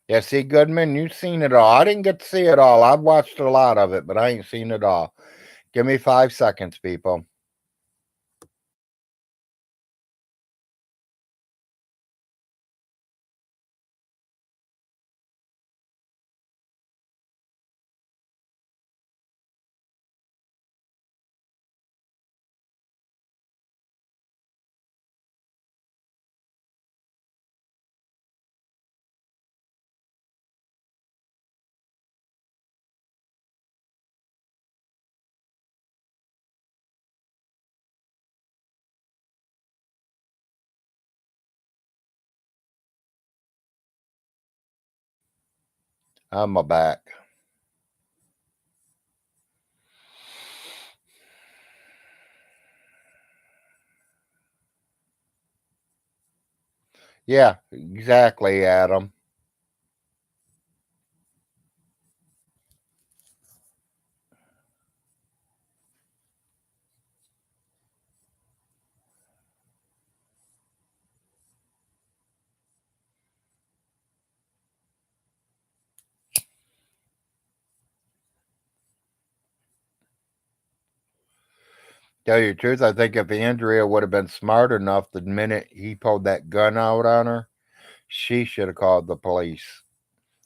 yeah, see, Goodman, you've seen it all. I didn't get to see it all. I've watched a lot of it, but I ain't seen it all. Give me 5 seconds, people. I'm a back. Yeah, exactly, Adam. Tell you the truth, I think if Andrea would have been smart enough the minute he pulled that gun out on her, she should have called the police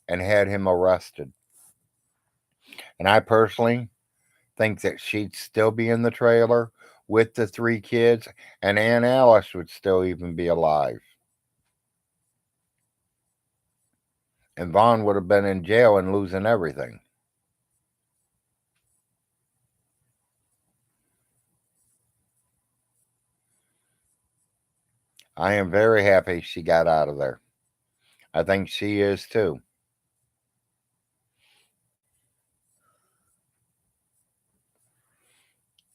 and had him arrested. And I personally think that she'd still be in the trailer with the 3 kids, and Aunt Alice would still even be alive. And Vaughn would have been in jail and losing everything. I am very happy she got out of there. I think she is too.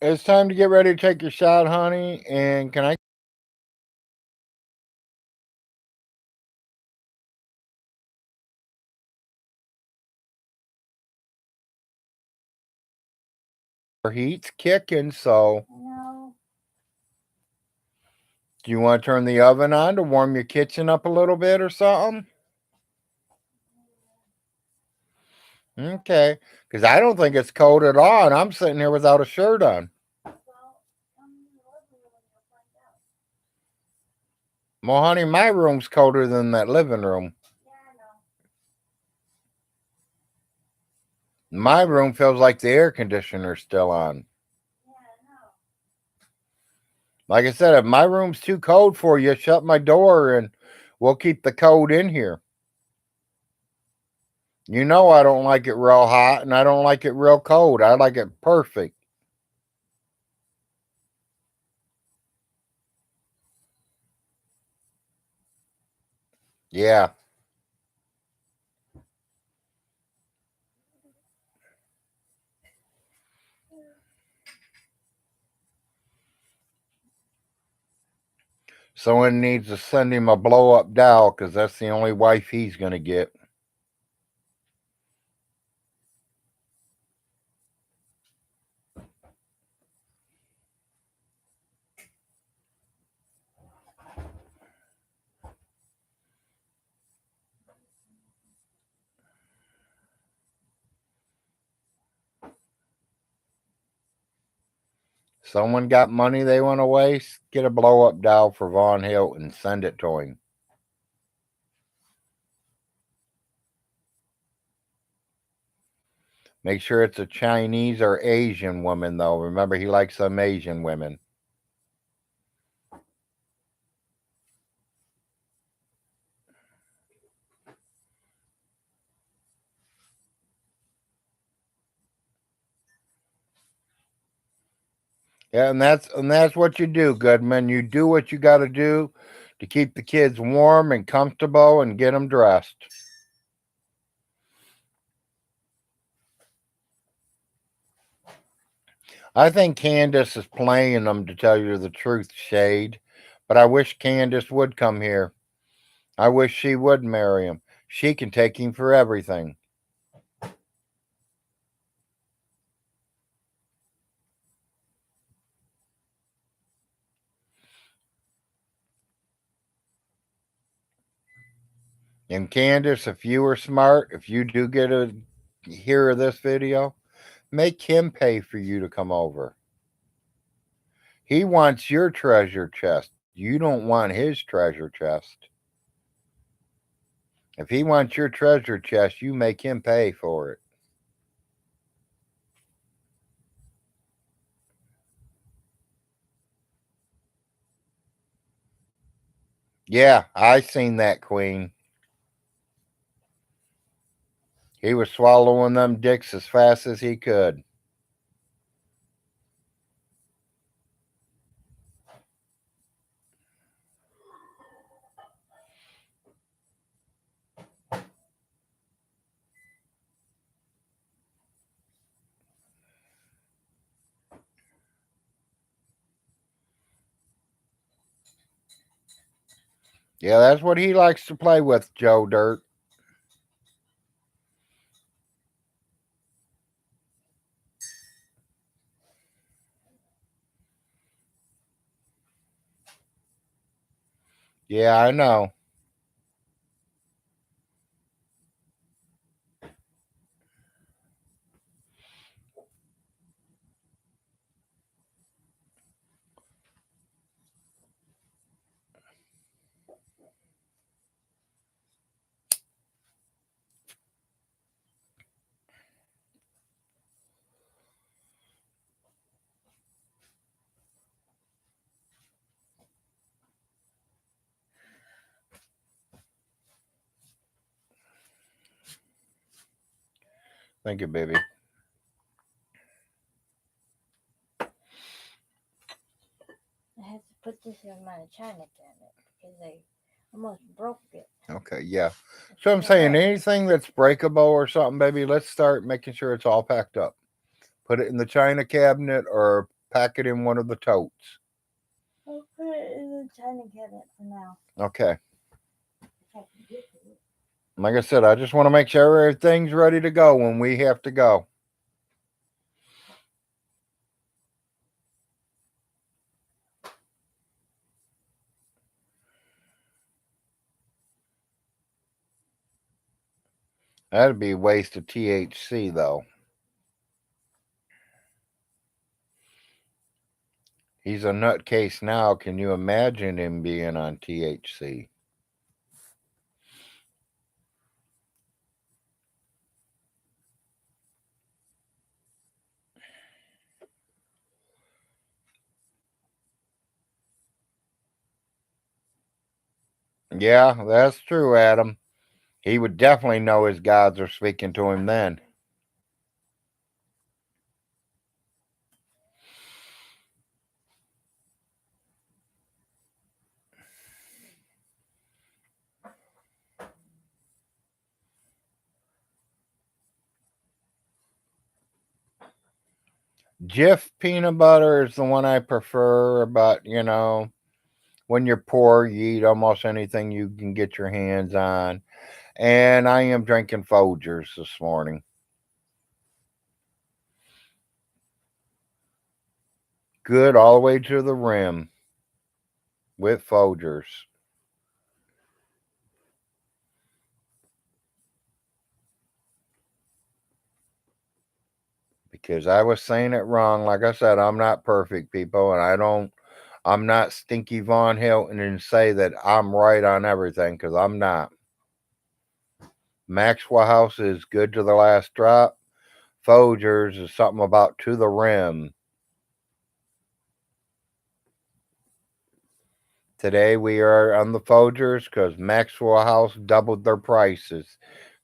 It's time to get ready to take your shot, honey. And can I heat's kicking, so do you want to turn the oven on to warm your kitchen up a little bit or something? Okay. Because I don't think it's cold at all, and I'm sitting here without a shirt on. Well, honey, my room's colder than that living room. My room feels like the air conditioner's still on. Like I said, if my room's too cold for you, shut my door and we'll keep the cold in here. You know I don't like it real hot and I don't like it real cold. I like it perfect. Yeah. Someone needs to send him a blow up doll because that's the only wife he's going to get. Someone got money they want to waste? Get a blow up doll for Von Hilton. Send it to him. Make sure it's a Chinese or Asian woman, though. Remember, he likes some Asian women. Yeah, and that's what you do, Goodman. You do what you got to do to keep the kids warm and comfortable and get them dressed. I think Candace is playing them, to tell you the truth, Shade. But I wish Candace would come here. I wish she would marry him. She can take him for everything. And Candace, if you were smart, if you do get a hear of this video, make him pay for you to come over. He wants your treasure chest. You don't want his treasure chest. If he wants your treasure chest, you make him pay for it. Yeah, I seen that, Queen. He was swallowing them dicks as fast as he could. Yeah, that's what he likes to play with, Joe Dirt. Yeah, I know. Thank you, baby. I had to put this in my China cabinet because they almost broke it. Okay, yeah. So I'm saying anything that's breakable or something, baby, let's start making sure it's all packed up. Put it in the china cabinet or pack it in one of the totes. I'll put it in the China cabinet for now. Okay. If I can get to it. Like I said, I just want to make sure everything's ready to go when we have to go. That'd be a waste of THC, though. He's a nutcase now. Can you imagine him being on THC? Yeah, that's true, Adam. He would definitely know his gods are speaking to him then. Jif peanut butter is the one I prefer, but when you're poor, you eat almost anything you can get your hands on. And I am drinking Folgers this morning. Good all the way to the rim with Folgers. because I was saying it wrong. Like I said, I'm not perfect, people, and I'm not Stinky Von Hilton and say that I'm right on everything, because I'm not. Maxwell House is good to the last drop. Folgers is something about to the rim. Today we are on the Folgers because Maxwell House doubled their prices.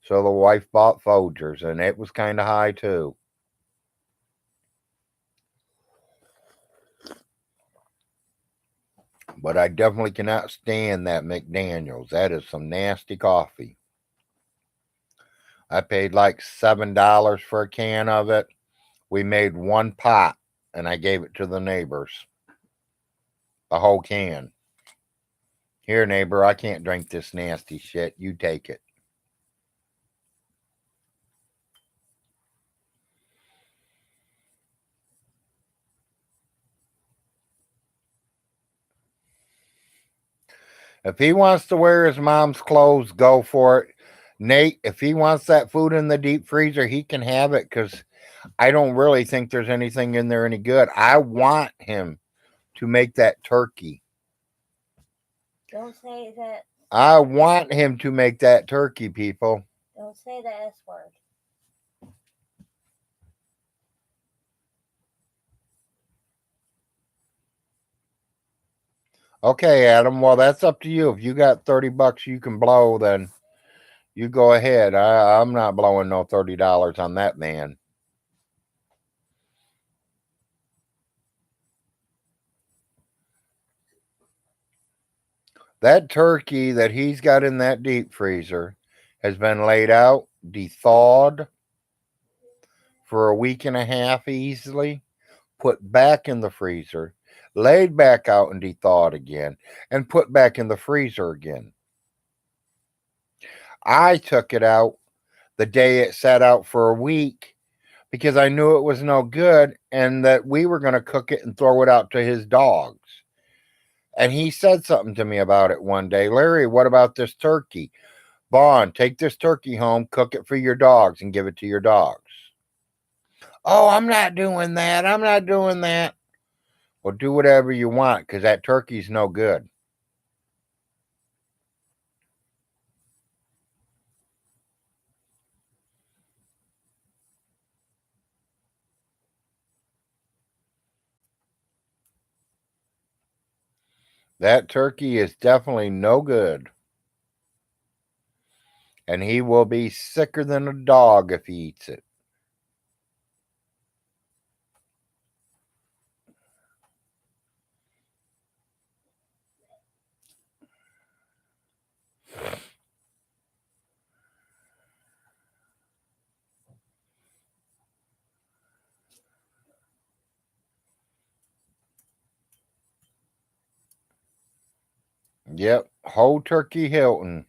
So the wife bought Folgers, and it was kind of high too. But I definitely cannot stand that McDaniels. That is some nasty coffee. I paid like $7 for a can of it. We made one pot, and I gave it to the neighbors. A whole can. Here, neighbor, I can't drink this nasty shit. You take it. If he wants to wear his mom's clothes, go for it. Nate, if he wants that food in the deep freezer, he can have it, because I don't really think there's anything in there any good. I want him to make that turkey. Don't say that. I want him to make that turkey, people. Don't say the S word. Okay, Adam. Well, that's up to you. If you got $30 you can blow, then you go ahead. I'm not blowing no $30 on that man. That turkey that he's got in that deep freezer has been laid out, thawed for a week and a half easily, put back in the freezer, laid back out and thawed again, and put back in the freezer again. I took it out the day it sat out for a week because I knew it was no good and that we were going to cook it and throw it out to his dogs. And he said something to me about it one day. Larry, what about this turkey? Vaughn, take this turkey home, cook it for your dogs, and give it to your dogs. Oh, I'm not doing that. I'm not doing that. Well, do whatever you want, because that turkey's no good. That turkey is definitely no good. And he will be sicker than a dog if he eats it. Yep, whole turkey Hilton.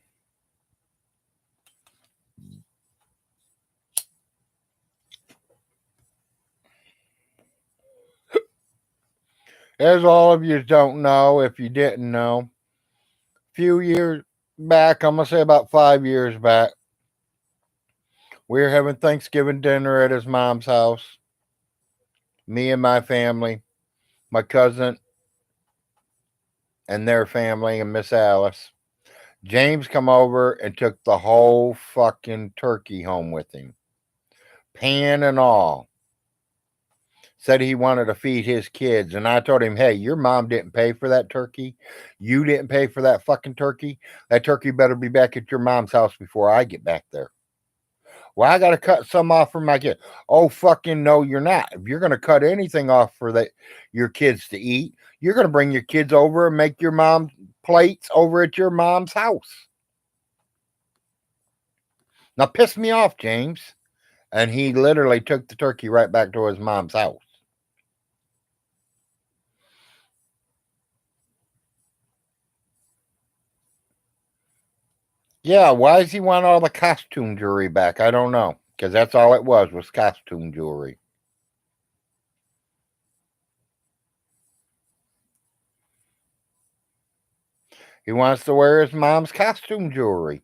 As all of you don't know, if you didn't know, a few years back, I'm going to say about 5 years back, we were having Thanksgiving dinner at his mom's house. Me and my family, my cousin and their family, and Miss Alice. James come over and took the whole fucking turkey home with him, pan and all. Said he wanted to feed his kids, and I told him, hey, your mom didn't pay for that turkey. You didn't pay for that fucking turkey. That turkey better be back at your mom's house before I get back there. Well, I got to cut some off for my kid. Oh, fucking no, you're not. If you're going to cut anything off for your kids to eat, you're going to bring your kids over and make your mom plates over at your mom's house. Now, piss me off, James. And he literally took the turkey right back to his mom's house. Yeah, why does he want all the costume jewelry back? I don't know. Because that's all it was costume jewelry. He wants to wear his mom's costume jewelry.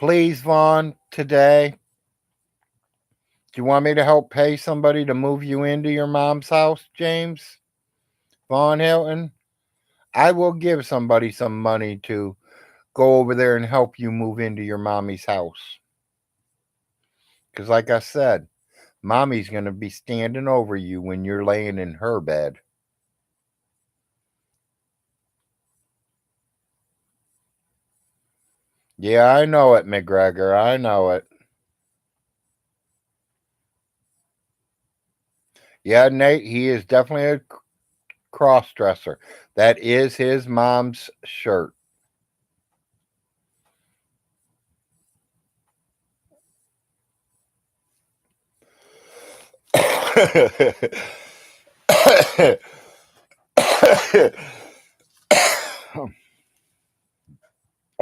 Please, Vaughn, today, do you want me to help pay somebody to move you into your mom's house, James? Vaughn Hilton? I will give somebody some money to go over there and help you move into your mommy's house. Because, like I said, mommy's going to be standing over you when you're laying in her bed. Yeah, I know it, McGregor. I know it. Yeah, Nate, he is definitely a cross dresser. That is his mom's shirt.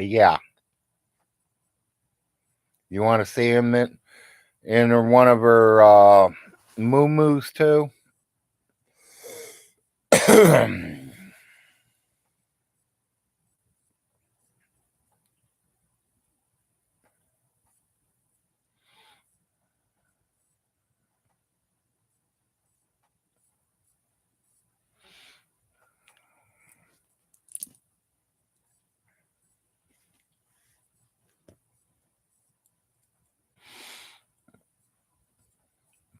Yeah. You want to see him in one of her moo-moos too?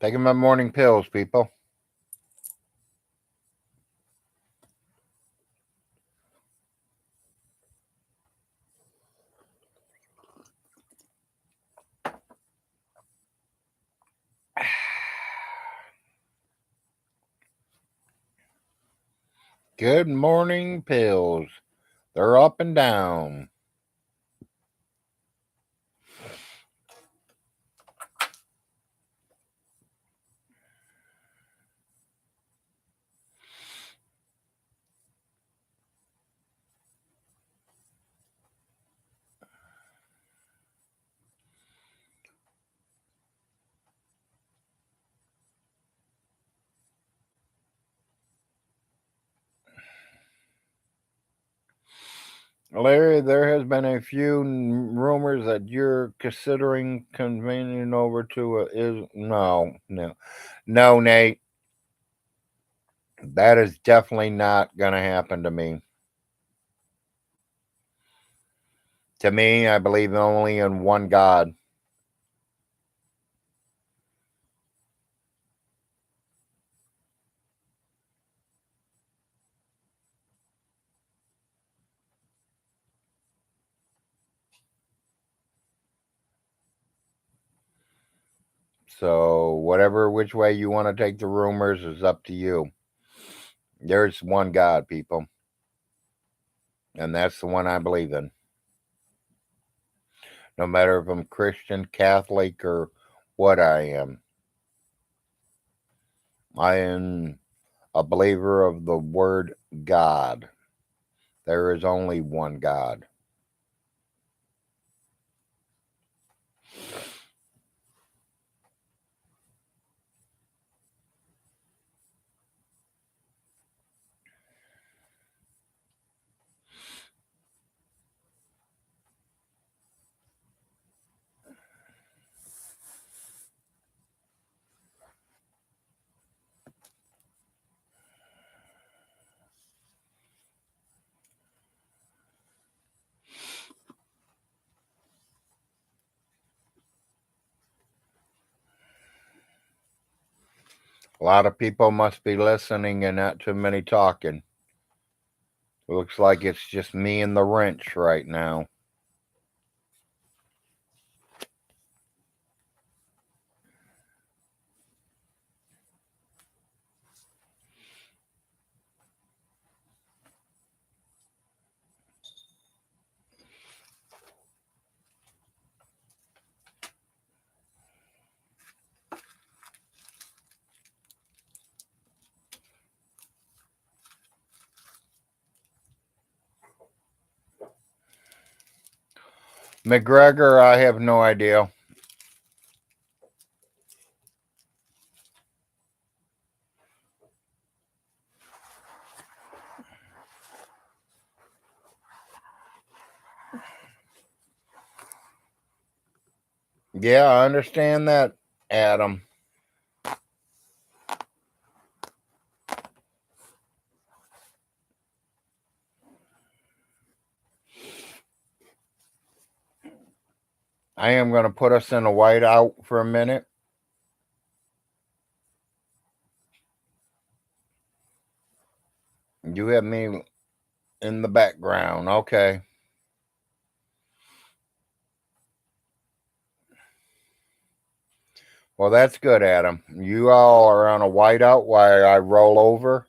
Taking my morning pills, people. Good morning pills. They're up and down. Larry, there has been a few rumors that you're considering convening over to no, Nate. That is definitely not going to happen to me. To me, I believe only in one God. So, whatever which way you want to take the rumors is up to you. There's one God, people. And that's the one I believe in. No matter if I'm Christian, Catholic, or what I am. I am a believer of the word God. There is only one God. A lot of people must be listening and not too many talking. It looks like it's just me and the wrench right now. McGregor, I have no idea. Yeah, I understand that, Adam. I am going to put us in a whiteout for a minute. You have me in the background. Okay. Well, that's good, Adam. You all are on a whiteout while I roll over.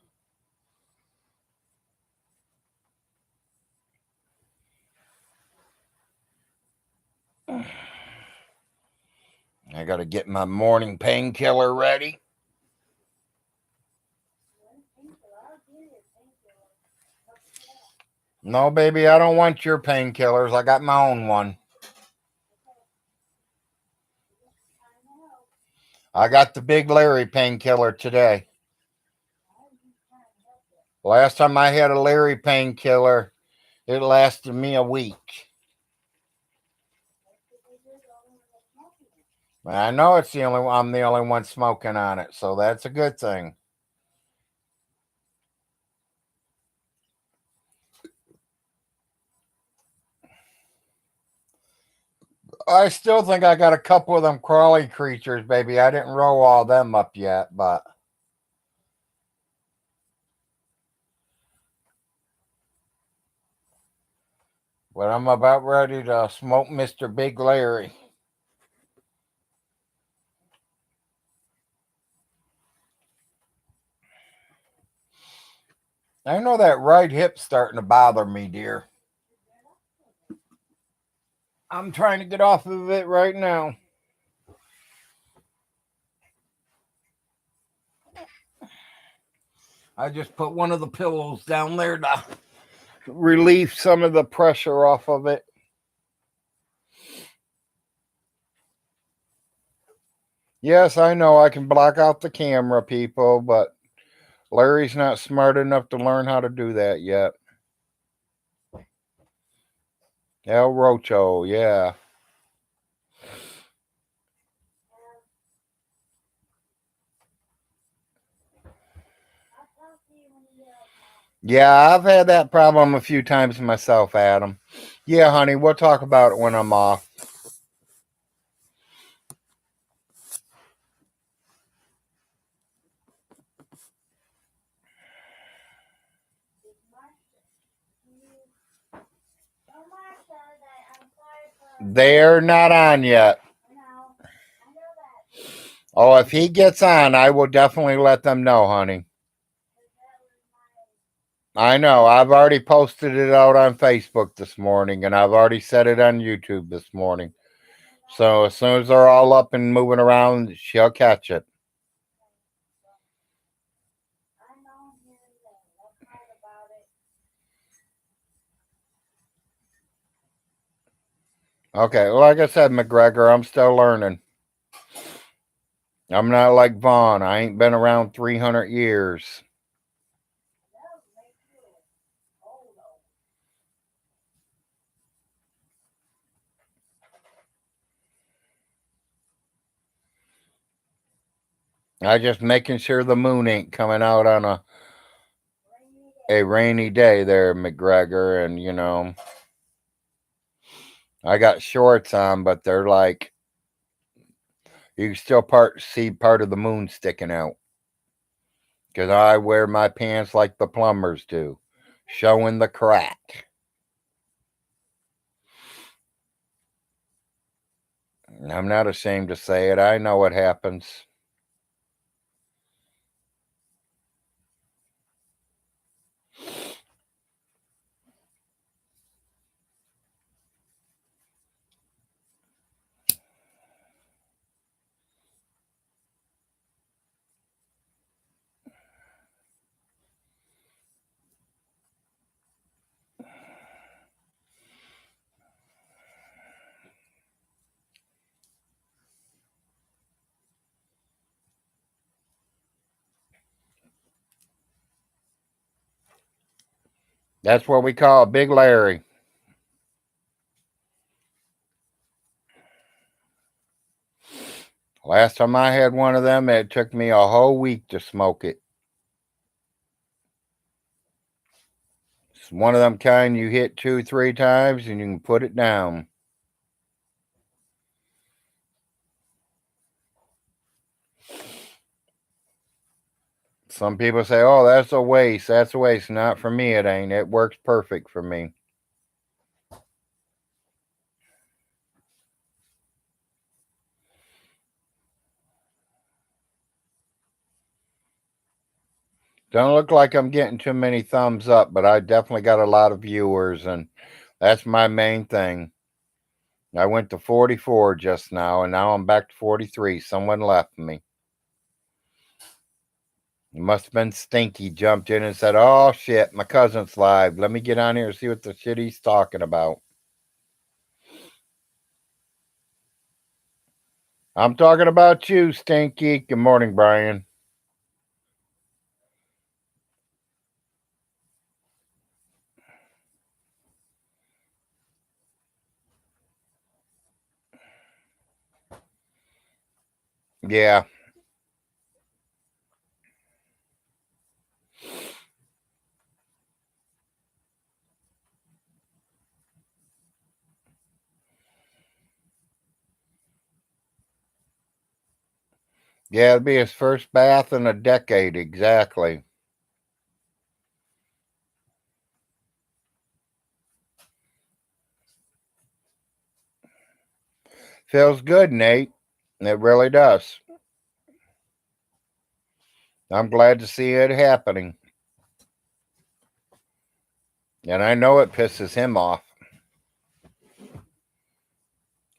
I got to get my morning painkiller ready. No, baby, I don't want your painkillers. I got my own one. I got the Big Larry painkiller today. Last time I had a Larry painkiller, it lasted me a week. I know it's the only I'm the only one smoking on it, so that's a good thing. I still think I got a couple of them crawly creatures, baby. I didn't roll all them up yet, but I'm about ready to smoke Mr. Big Larry. I know that right hip's starting to bother me, dear. I'm trying to get off of it right now. I just put one of the pillows down there to relieve some of the pressure off of it. Yes, I know I can block out the camera, people, but Larry's not smart enough to learn how to do that yet. El Rocho, yeah. Yeah, I've had that problem a few times myself, Adam. Yeah, honey, we'll talk about it when I'm off. They're not on yet. Oh, if he gets on, I will definitely let them know, honey. I know. I've already posted it out on Facebook this morning, and I've already said it on YouTube this morning. So as soon as they're all up and moving around, she'll catch it. Okay, well, like I said, McGregor, I'm still learning. I'm not like Vaughn. I ain't been around 300 years. I just making sure the moon ain't coming out on a rainy day there, McGregor, and I got shorts on, but they're like you can still see part of the moon sticking out. Because I wear my pants like the plumbers do, showing the crack. I'm not ashamed to say it. I know what happens. That's what we call Big Larry. Last time I had one of them, it took me a whole week to smoke it. It's one of them kind you hit 2-3 times and you can put it down. Some people say, oh, that's a waste. That's a waste. Not for me, it ain't. It works perfect for me. Don't look like I'm getting too many thumbs up, but I definitely got a lot of viewers, and that's my main thing. I went to 44 just now, and now I'm back to 43. Someone left me. It must have been Stinky jumped in and said, oh, shit, my cousin's live. Let me get on here and see what the shit he's talking about. I'm talking about you, Stinky. Good morning, Brian. Yeah. Yeah, it'll be his first bath in a decade, exactly. Feels good, Nate. It really does. I'm glad to see it happening. And I know it pisses him off.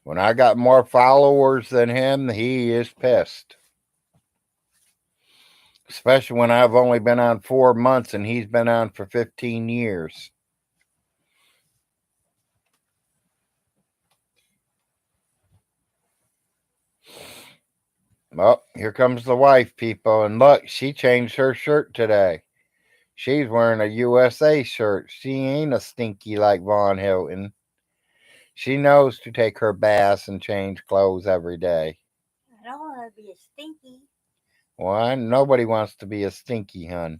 When I got more followers than him, he is pissed. Especially when I've only been on 4 months and he's been on for 15 years. Oh, here comes the wife, people. And look, she changed her shirt today. She's wearing a USA shirt. She ain't a stinky like Von Hilton. She knows to take her baths and change clothes every day. I don't want to be a stinky. Well, nobody wants to be a stinky, hun.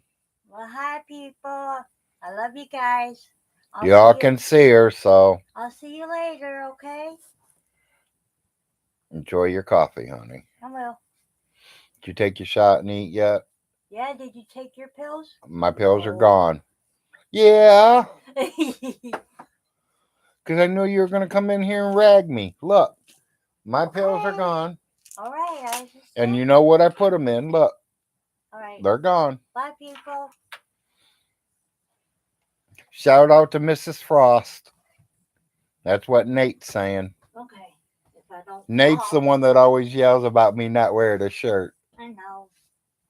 Well, hi, people. I love you guys. Y'all can see her, so I'll see you later, okay? enjoy your coffee, honey. I will. Did you take your shot and eat yet? Yeah, did you take your pills? My pills are gone. Yeah, Okay. because I knew you were going to come in here and rag me. Look, my pills are gone. All right. And you know what I put them in? Look. All right. They're gone. Bye, people. Shout out to Mrs. Frost. That's what Nate's saying. Okay. If I don't Nate's the one that always yells about me not wearing a shirt. I know.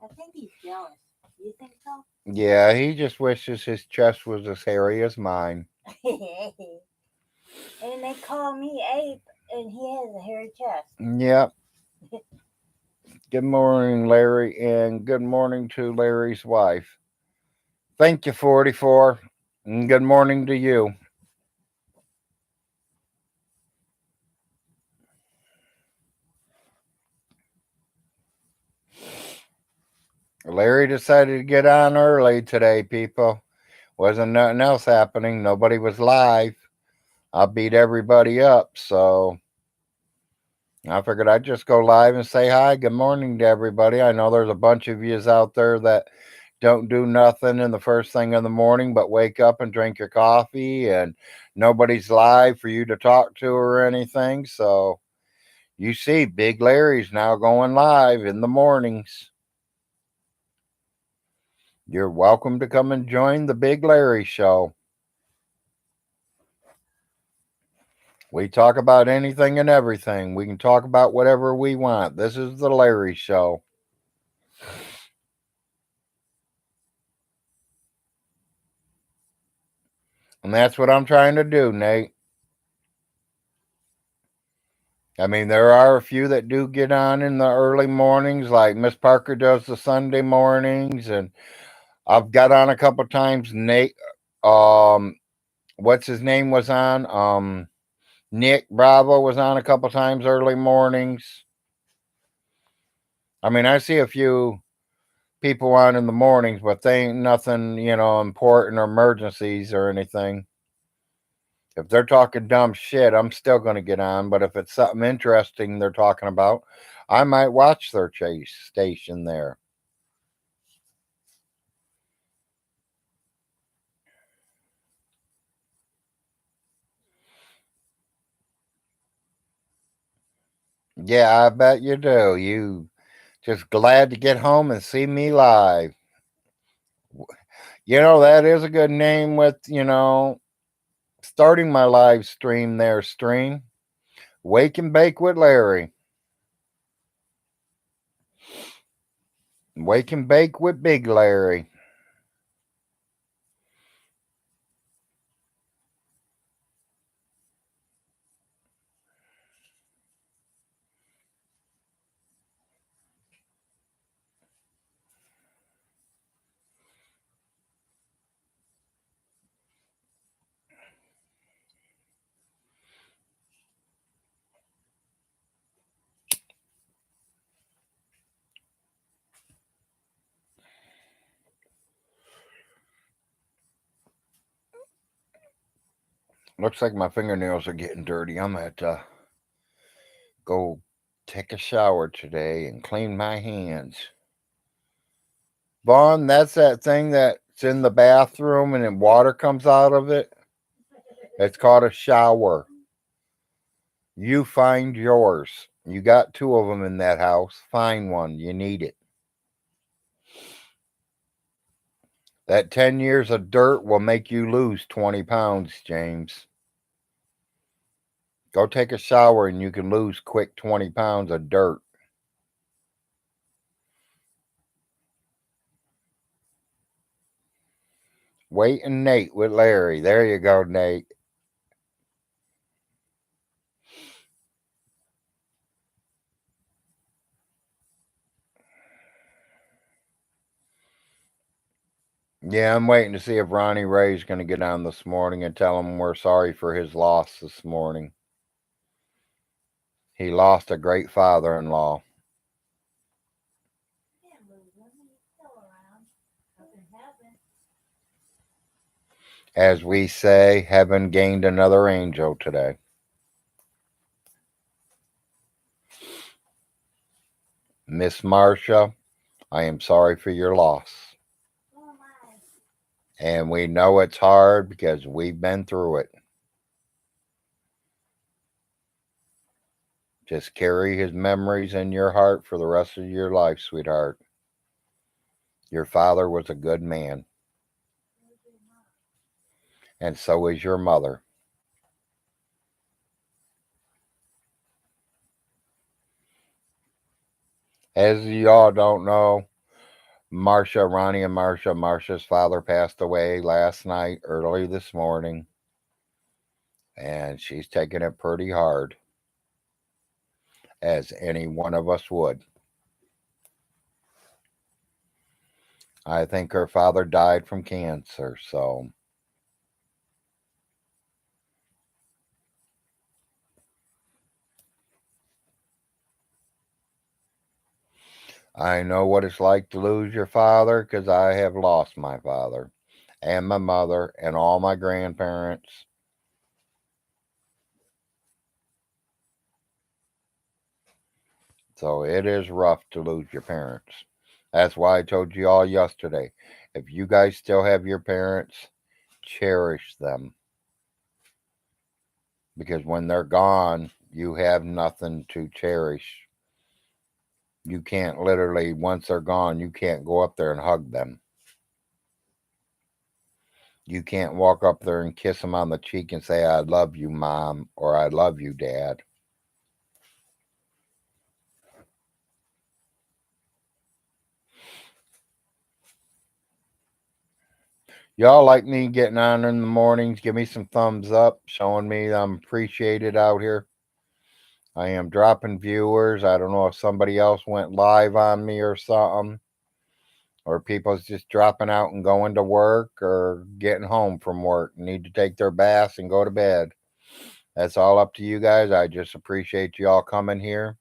I think he's jealous. You think so? Yeah, he just wishes his chest was as hairy as mine. And they call me Ape, and he has a hairy chest. Yep. Good morning, Larry, and good morning to Larry's wife. Thank you, 44, and good morning to you. Larry decided to get on early today, people. Wasn't nothing else happening. Nobody was live. I beat everybody up, so I figured I'd just go live and say hi, good morning to everybody. I know there's a bunch of yous out there that don't do nothing in the first thing in the morning but wake up and drink your coffee, and nobody's live for you to talk to or anything. So you see, Big Larry's now going live in the mornings. You're welcome to come and join the Big Larry Show. We talk about anything and everything. We can talk about whatever we want. This is the Larry Show. And that's what I'm trying to do, Nate. I mean, there are a few that do get on in the early mornings, like Miss Parker does the Sunday mornings, and I've got on a couple times. Nate, what's his name was on? Nick Bravo was on a couple times early mornings. I mean, I see a few people on in the mornings, but they ain't nothing, important or emergencies or anything. If they're talking dumb shit, I'm still going to get on. But if it's something interesting they're talking about, I might watch their chase station there. Yeah, I bet you do. You just glad to get home and see me live. That is a good name with, starting my live stream there, stream. Wake and Bake with Larry. Wake and Bake with Big Larry. Looks like my fingernails are getting dirty. I'm going to go take a shower today and clean my hands. Vaughn, that's that thing that's in the bathroom and then water comes out of it. It's called a shower. You find yours. You got two of them in that house. Find one. You need it. That 10 years of dirt will make you lose 20 pounds, James. Go take a shower and you can lose quick 20 pounds of dirt. Wait and Nate with Larry. There you go, Nate. Yeah, I'm waiting to see if Ronnie Ray's going to get on this morning and tell him we're sorry for his loss this morning. He lost a great father-in-law. As we say, heaven gained another angel today. Miss Marcia, I am sorry for your loss. And we know it's hard because we've been through it. Just carry his memories in your heart for the rest of your life, sweetheart. Your father was a good man. And so is your mother. As y'all don't know, Ronnie and Marcia's father passed away last night, early this morning. And she's taking it pretty hard, as any one of us would. I think her father died from cancer, so I know what it's like to lose your father because I have lost my father and my mother and all my grandparents. So it is rough to lose your parents. That's why I told you all yesterday. If you guys still have your parents, cherish them. Because when they're gone, you have nothing to cherish. You can't literally, once they're gone, you can't go up there and hug them. You can't walk up there and kiss them on the cheek and say, I love you, Mom, or I love you, Dad. Y'all like me getting on in the mornings? Give me some thumbs up, showing me I'm appreciated out here. I am dropping viewers. I don't know if somebody else went live on me or something, or people's just dropping out and going to work or getting home from work, need to take their baths and go to bed. That's all up to you guys. I just appreciate you all coming here.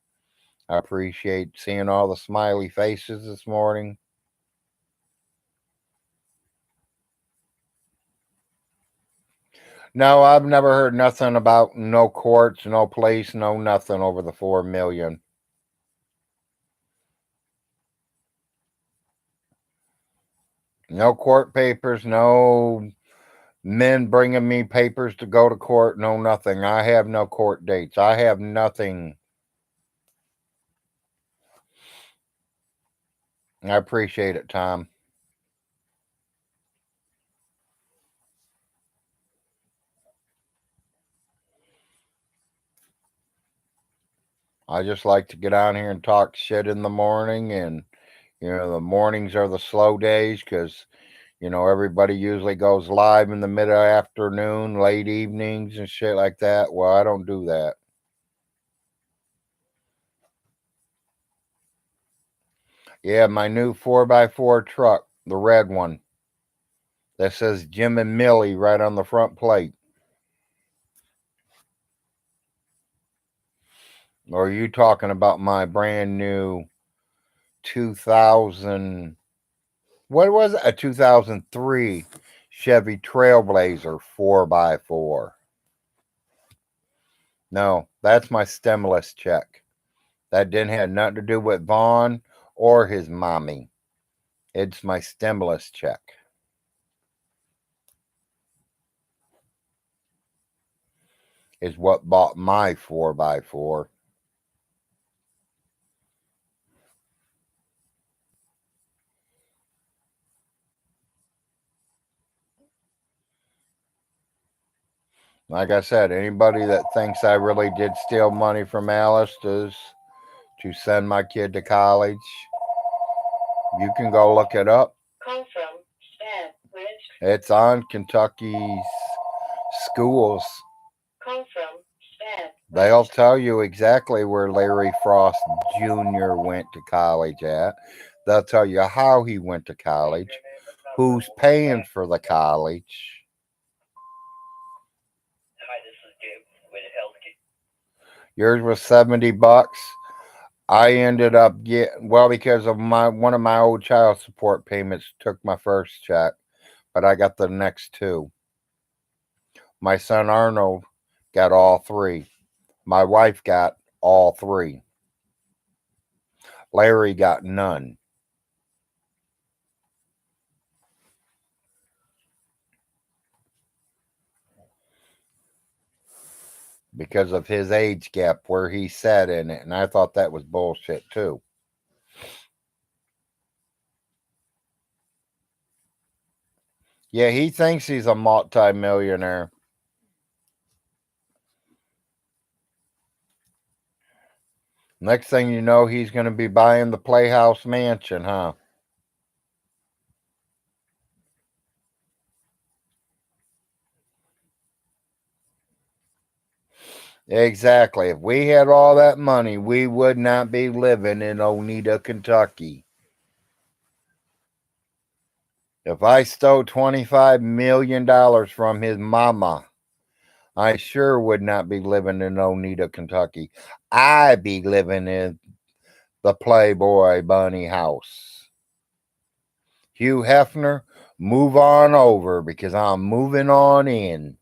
I appreciate seeing all the smiley faces this morning. No, I've never heard nothing about no courts, no police, no nothing over the 4 million. No court papers, no men bringing me papers to go to court, no nothing. I have no court dates. I have nothing. I appreciate it, Tom. I just like to get on here and talk shit in the morning, and the mornings are the slow days because everybody usually goes live in the mid afternoon, late evenings, and shit like that. Well, I don't do that. Yeah, my new 4x4 truck, the red one, that says Jim and Millie right on the front plate. Or are you talking about my brand new 2000, what was it? A 2003 Chevy Trailblazer 4x4. No, that's my stimulus check. That didn't have nothing to do with Vaughn or his mommy. It's my stimulus check. Is what bought my 4x4. Like I said, anybody that thinks I really did steal money from Alice to send my kid to college, you can go look it up. Call from Stanbridge. It's on Kentucky's schools. Call from Stanbridge. They'll tell you exactly where Larry Frost Jr. went to college at. They'll tell you how he went to college, who's paying for the college. Hi, this is Gabe with Healthcare. Yours was $70. I ended up because of one of my old child support payments took my first check, but I got the next two. My son Arnold got all three. My wife got all three. Larry got none. Because of his age gap where he sat in it, and I thought that was bullshit too. Yeah, he thinks he's a multi-millionaire. Next thing you know, he's going to be buying the Playhouse Mansion, huh? Exactly. If we had all that money, we would not be living in Oneida, Kentucky. If I stole $25 million from his mama, I sure would not be living in Oneida, Kentucky. I'd be living in the Playboy Bunny house. Hugh Hefner, move on over because I'm moving on in.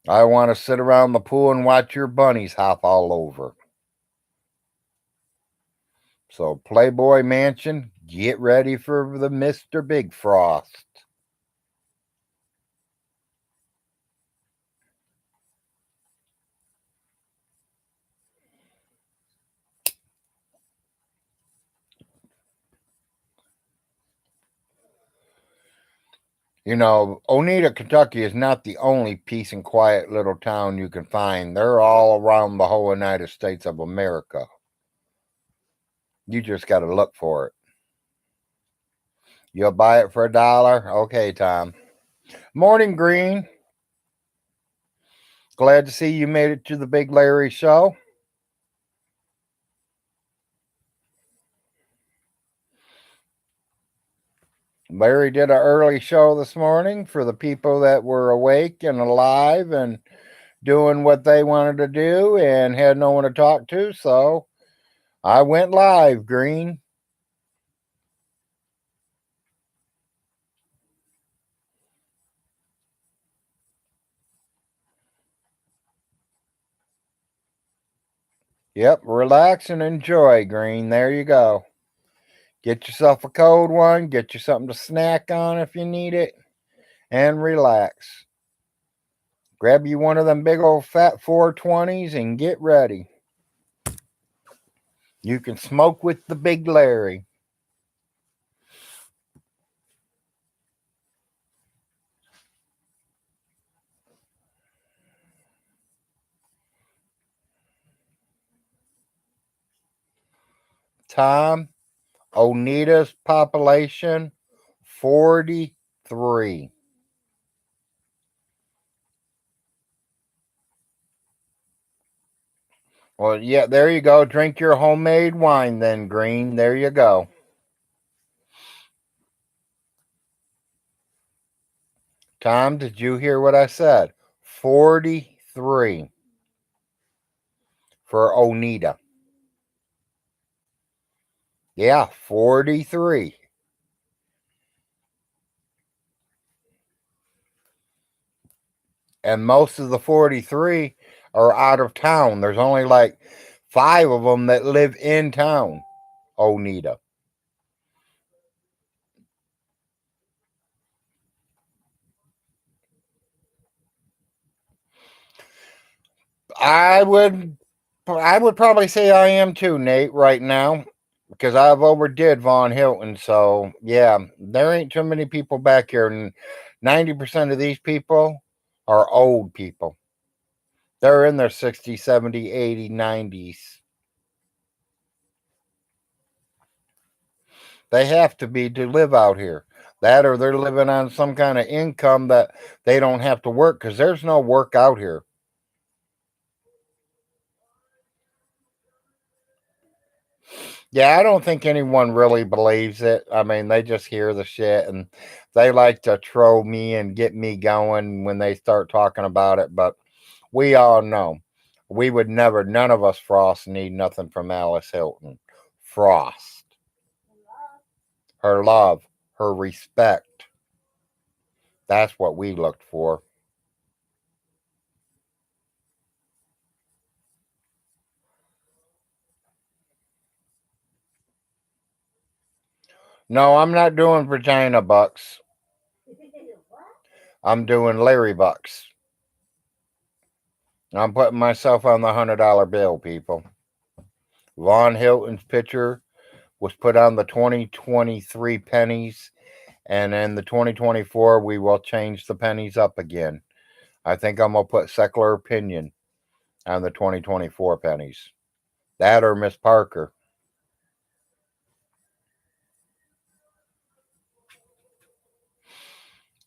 I want to sit around the pool and watch your bunnies hop all over. So, Playboy Mansion, get ready for the Mr. Big Frost. Oneida, Kentucky is not the only peace and quiet little town you can find. They're all around the whole United States of America. You just got to look for it. You'll buy it for $1? Okay, Tom. Morning, Green. Glad to see you made it to the Big Larry show. Larry did an early show this morning for the people that were awake and alive and doing what they wanted to do and had no one to talk to, so I went live, Green. Yep, relax and enjoy, Green. There you go. Get yourself a cold one, get you something to snack on if you need it, and relax. Grab you one of them big old fat 420s and get ready. You can smoke with the big Larry. Tom, Oneida's population 43. Well, yeah, there you go. Drink your homemade wine then, Green. There you go. Tom, did you hear what I said? 43 for Oneida. Yeah, 43. And most of the 43 are out of town. There's only like 5 of them that live in town, Oneida. I would probably say I am too, Nate, right now, because I've overdid Von Hilton. So yeah, there ain't too many people back here, and 90% of these people are old people. They're in their 60, 70, 80, 90s. They have to be to live out here. That or they're living on some kind of income that they don't have to work because there's no work out here. Yeah, I don't think anyone really believes it. I mean, they just hear the shit and they like to troll me and get me going when they start talking about it. But we all know we would never, none of us Frost need nothing from Alice Hilton. Frost, her love, her respect. That's what we looked for. No, I'm not doing vagina bucks. I'm doing Larry bucks. I'm putting myself on the $100 bill, people. Von Hilton's picture was put on the 2023 pennies, and in the 2024 we will change the pennies up again. I think I'm gonna put secular opinion on the 2024 pennies. That or Miss Parker.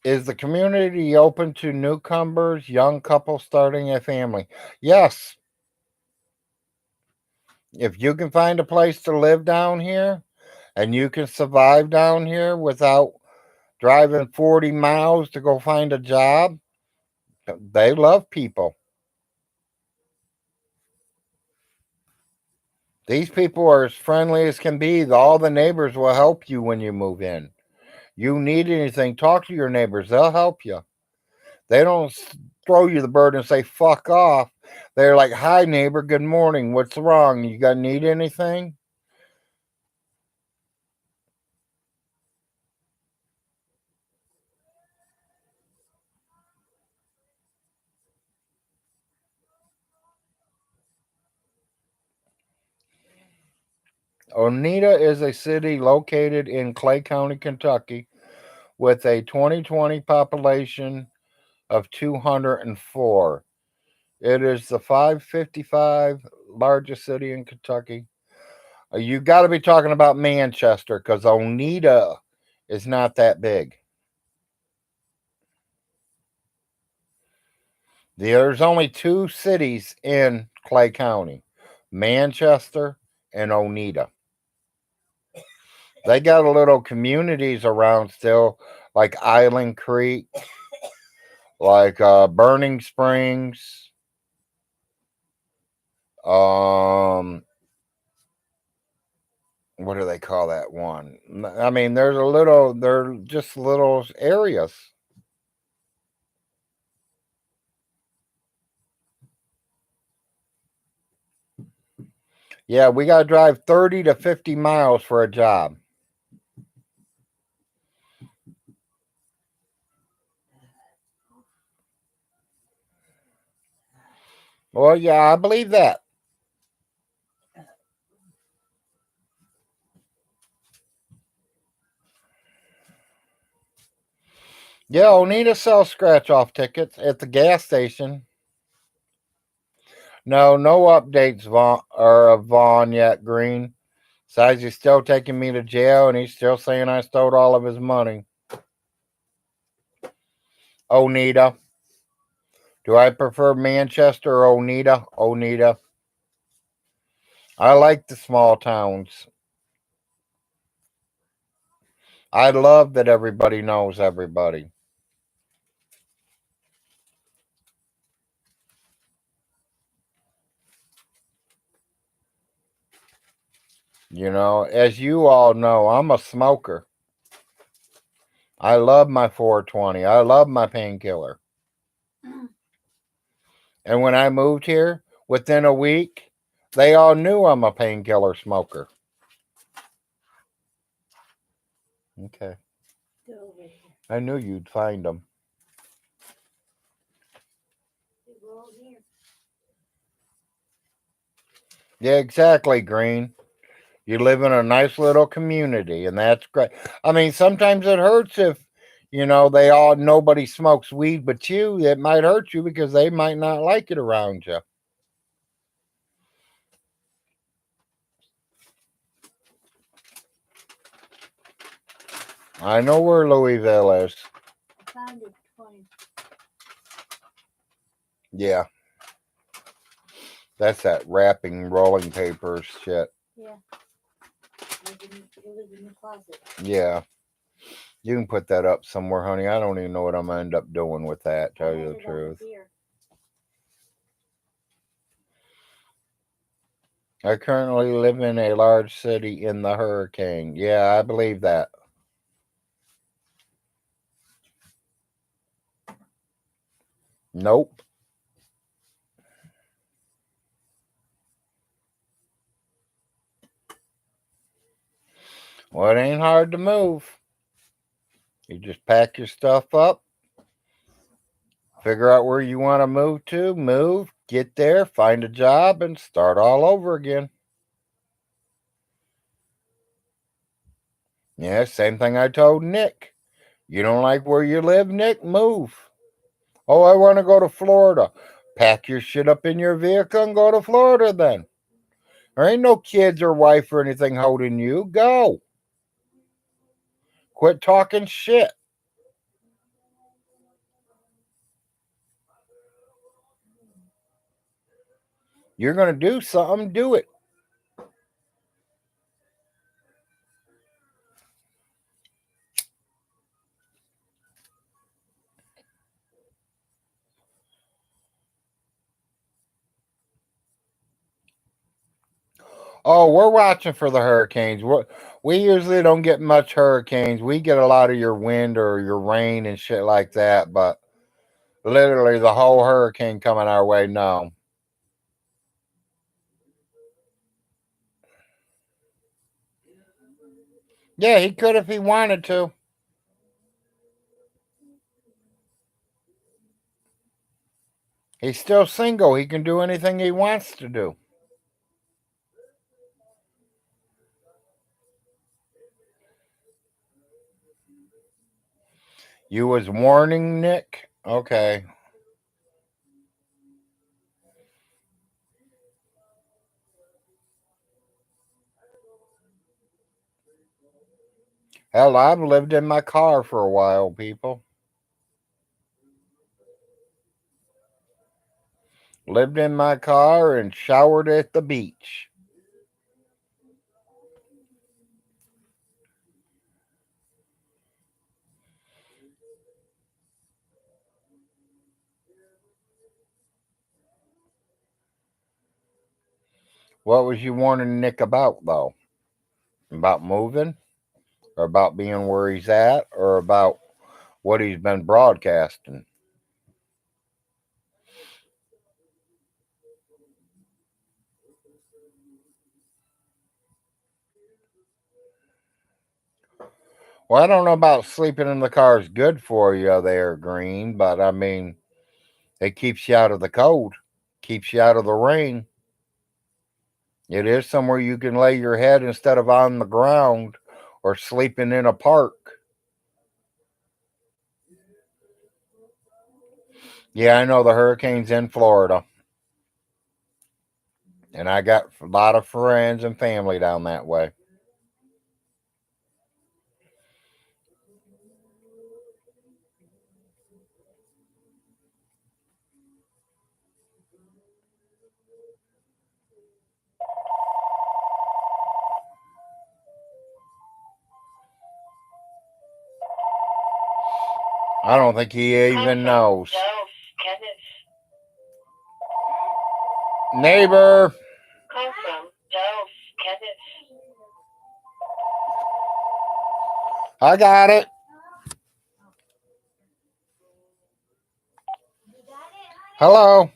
Is the community open to newcomers, young couples starting a family? Yes. If you can find a place to live down here and you can survive down here without driving 40 miles to go find a job, they love people. These people are as friendly as can be. All the neighbors will help you when you move in. You need anything, talk to your neighbors. They'll help you. They don't throw you the bird and say, fuck off. They're like, hi, neighbor. Good morning. What's wrong? You got need anything? Oneida is a city located in Clay County, Kentucky, with a 2020 population of 204. It is the 555 largest city in Kentucky. You got to be talking about Manchester because Oneida is not that big. There's only 2 cities in Clay County, Manchester and Oneida. They got a little communities around still, like Island Creek, like Burning Springs. What do they call that one? I mean, they're just little areas. Yeah, we got to drive 30 to 50 miles for a job. Well, yeah, I believe that. Yeah, Oneida sells scratch off tickets at the gas station. No updates, Vaughn yet, Green. Besides, he's still taking me to jail, and he's still saying I stole all of his money. Oneida. Do I prefer Manchester or Oneida? Oneida. I like the small towns. I love that everybody knows everybody. You know, as you all know, I'm a smoker. I love my 420. I love my painkiller. And when I moved here, within a week, they all knew I'm a painkiller smoker. Okay. Go over here. I knew you'd find them. Go over here. Yeah, exactly, Green. You live in a nice little community, and that's great. I mean, sometimes it hurts if, nobody smokes weed but you. It might hurt you because they might not like it around you. I know where Louisville is. I found it 20. Yeah. That's that wrapping rolling papers shit. Yeah. It was in the closet. Yeah. You can put that up somewhere, honey. I don't even know what I'm gonna end up doing with that, tell you the truth. I currently live in a large city in the hurricane. Yeah, I believe that. Nope. Well, it ain't hard to move. You just pack your stuff up, figure out where you want to move, get there, find a job, and start all over again. Yeah, same thing I told Nick. You don't like where you live, Nick? Move. Oh, I want to go to Florida. Pack your shit up in your vehicle and go to Florida then. There ain't no kids or wife or anything holding you. Go. Quit talking shit. You're going to do something, do it. Oh, we're watching for the hurricanes. We usually don't get much hurricanes. We get a lot of your wind or your rain and shit like that, but literally the whole hurricane coming our way, no. Yeah, he could if he wanted to. He's still single. He can do anything he wants to do. You was warning Nick? Okay. Hell, I've lived in my car for a while, people. Lived in my car and showered at the beach. What was you warning Nick about, though? About moving? Or about being where he's at? Or about what he's been broadcasting? Well, I don't know about sleeping in the car is good for you there, Green, but I mean, it keeps you out of the cold, keeps you out of the rain. It is somewhere you can lay your head instead of on the ground or sleeping in a park. Yeah, I know the hurricane's in Florida, and I got a lot of friends and family down that way. I don't think he even knows. Dallas, Kenneth. Neighbor, Call from Dallas, Kenneth. I got it. Hello.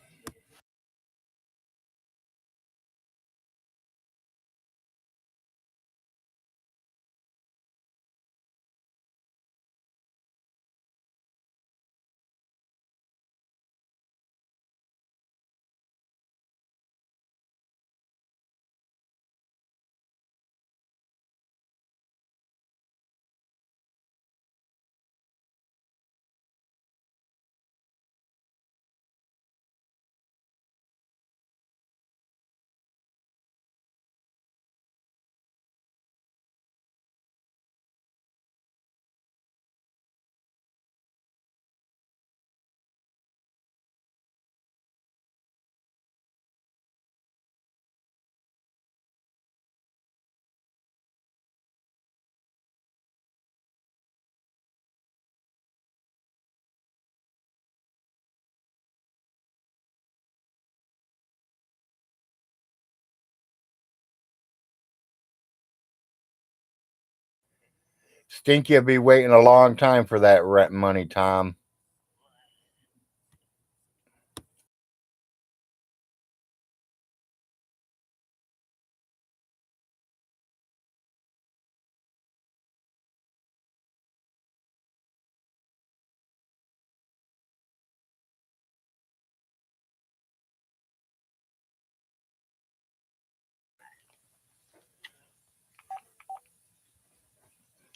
Think you'll be waiting a long time for that rent money, Tom.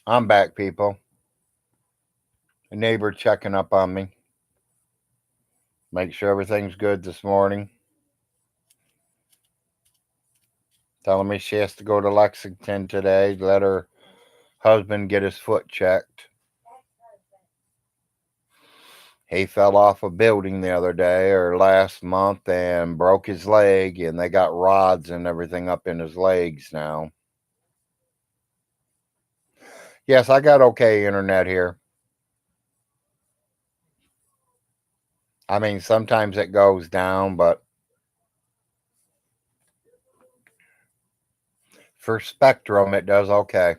I'm back, people. A neighbor checking up on me. Make sure everything's good this morning. Telling me she has to go to Lexington today, let her husband get his foot checked. He fell off a building the other day or last month and broke his leg, and they got rods and everything up in his legs now. Yes, I got okay internet here. I mean, sometimes it goes down, but for Spectrum, it does okay.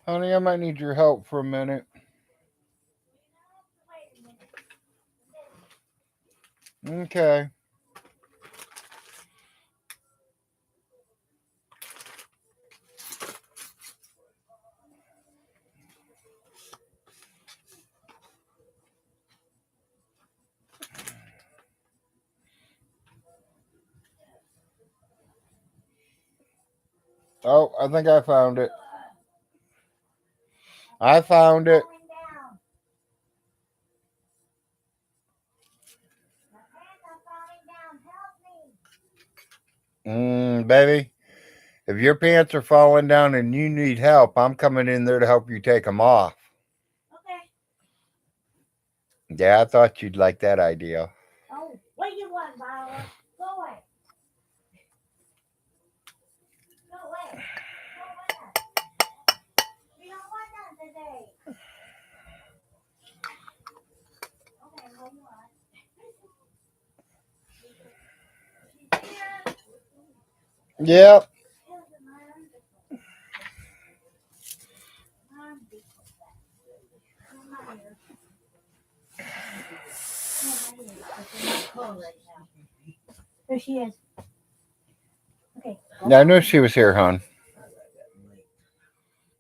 Honey, I might need your help for a minute. Okay. Oh, I think I found it. I found it. Baby, if your pants are falling down and you need help, I'm coming in there to help you take them off. Okay. Yeah, I thought you'd like that idea. Oh, what do you want, Viola? Go away. Go away. Go away. We don't want that today. Okay, what do you want? She's here. Yep. There she is. Okay. Yeah, I knew she was here, hon.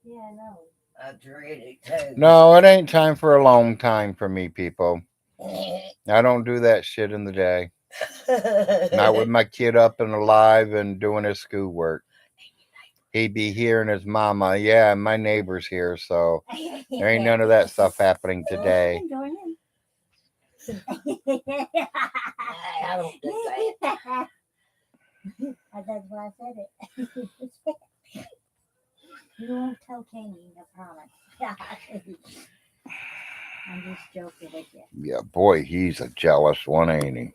Yeah, I know. I dread it too. No, it ain't time for a long time for me, people. I don't do that shit in the day. Not with my kid up and alive and doing his schoolwork. He'd be here and his mama. Yeah, and my neighbor's here, so there ain't none of that stuff happening today. Join in. I don't do that. That's why I said it. You won't tell Kenny, I promise. I'm just joking with you. Yeah, boy, he's a jealous one, ain't he?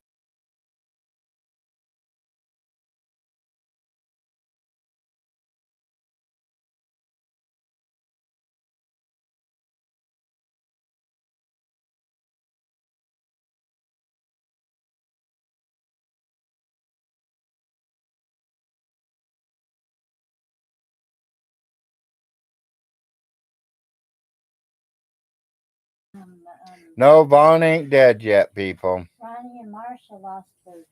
No, Vaughn ain't dead yet, people. Ronnie and Marsha lost their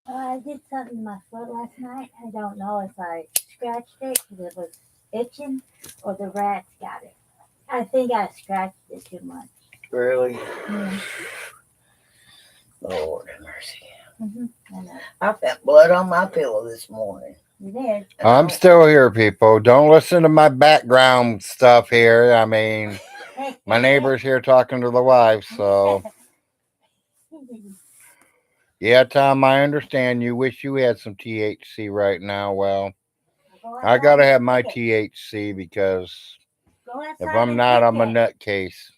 I did something to my foot last night. I don't know if I scratched it because it was itching or the rats got it. I think I scratched it too much. Really? Yeah. Lord have mercy. I know. I found blood on my pillow this morning. You did. I'm still here, people. Don't listen to my background stuff here. I mean, my neighbor's here talking to the wife, so. Yeah, Tom, I understand you wish you had some THC right now. Well, I gotta have my THC because if I'm not, I'm a nutcase.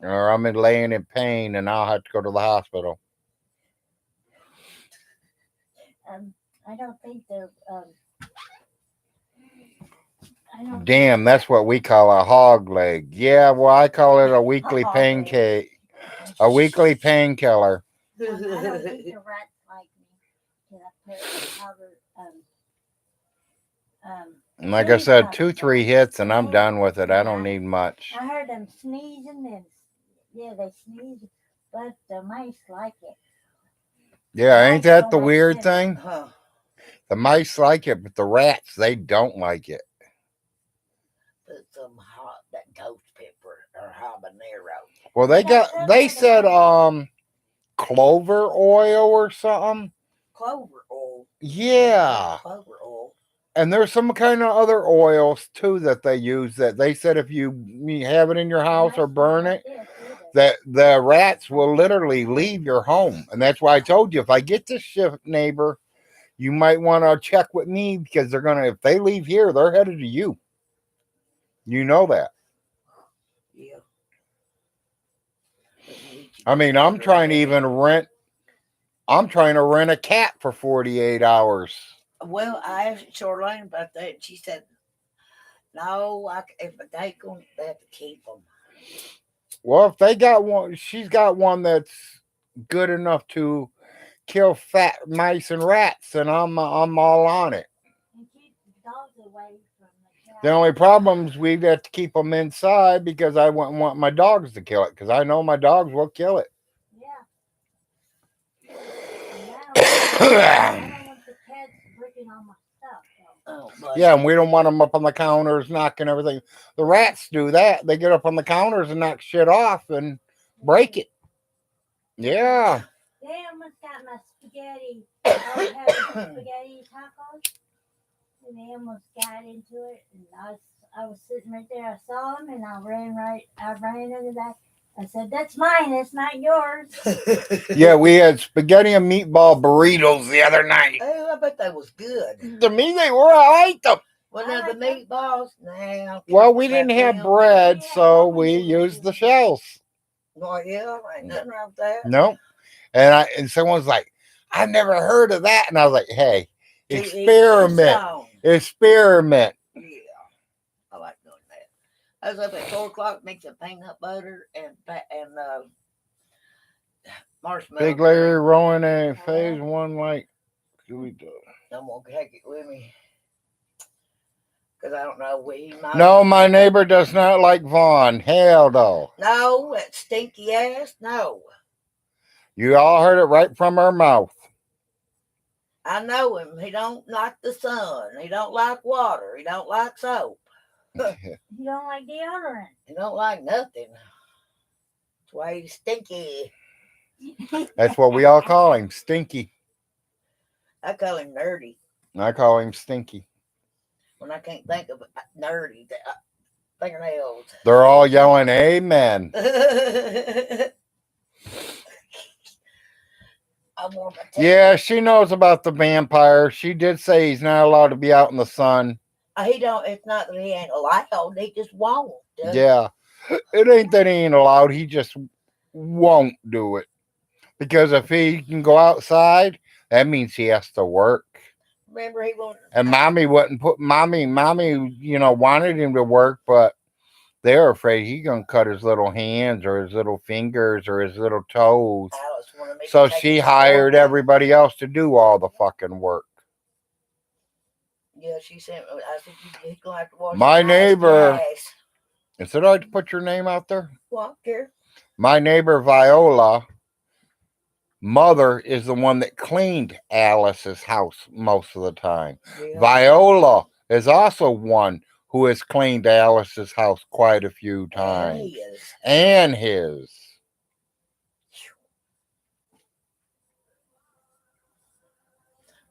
Or I'm laying in pain and I'll have to go to the hospital. I don't think they're. I don't Damn, that's what we call a hog leg. Yeah, well, I call it a weekly pancake. A weekly painkiller. I don't think the rats like me. I put powder. And like I said, 2-3 hits and I'm done with it. I don't need much. I heard them sneezing and yeah, they sneeze, but the mice like it. Yeah, ain't that the weird thing? Huh. The mice like it, but the rats, they don't like it. Put some hot, that ghost pepper or habanero. Well, they said clover oil or something. Clover oil. Yeah. Clover oil. And there's some kind of other oils too that they use that they said if you have it in your house or burn it, that the rats will literally leave your home. And that's why I told you, if I get this shift, neighbor, you might want to check with me because they're going to, if they leave here, they're headed to you. You know that. Yeah. I mean, I'm trying to rent a cat for 48 hours. Well, I asked Charlene about that. She said, no, if they have to keep them. Well, if they got one, she's got one that's good enough to kill fat mice and rats, and I'm all on it. And keep the dogs away from the The cow. only problem is we've got to keep them inside because I wouldn't want my dogs to kill it because I know my dogs will kill it. Yeah. And I don't want the cats breaking on my stuff. So. Oh, but Yeah, and we don't want them up on the counters knocking everything. The rats do that. They get up on the counters and knock shit off and break it. Yeah. They almost got my spaghetti. I was having spaghetti tacos, and they almost got into it. And I was sitting right there. I saw them, and I ran in the back. I said, "That's mine. It's not yours." Yeah, we had spaghetti and meatball burritos the other night. Oh, I bet that was good. To me, they were. I liked them. Well, now the meatballs, now. Well, we didn't have bread, so we used the shells. Well, yeah, ain't nothing wrong with that. Nope. And someone's like, "I've never heard of that," and I was like, "Hey, To each his experiment, own. experiment." Yeah, I like doing that. I was up at 4 o'clock, make some peanut butter and marshmallow. Big Larry rowing a phase one like. I'm gonna take it with me because I don't know he might. No, my neighbor does not like Vaughn. Hell no. No, that stinky ass. No, You all heard it right from her mouth. I know him. He don't like the sun. He don't like water. He don't like soap. You don't like deodorant. He don't like nothing. That's why he's stinky. That's what we all call him, Stinky. I call him nerdy I call him Stinky. when I can't think of nerdy fingernails. They're all yelling, "Amen." I'm more Yeah, she knows about the vampire. She did say he's not allowed to be out in the sun. He don't. It's not that he ain't allowed. He just won't. Yeah, it ain't that he ain't allowed. He just won't do it. Because if he can go outside, that means he has to work. Remember, he won't. And mommy wouldn't put mommy, wanted him to work, but they were afraid he gonna cut his little hands or his little fingers or his little toes. Alice wanted me So to take she him to hired work. everybody else to do all the fucking work. Yeah, she sent me. I said, "He's gonna have to wash My his neighbor- ass." Is it all right to put your name out there? Well, care. My neighbor Viola, mother, is the one that cleaned Alice's house most of the time. Yeah. Viola is also one who has cleaned Alice's house quite a few And times. he is. And his.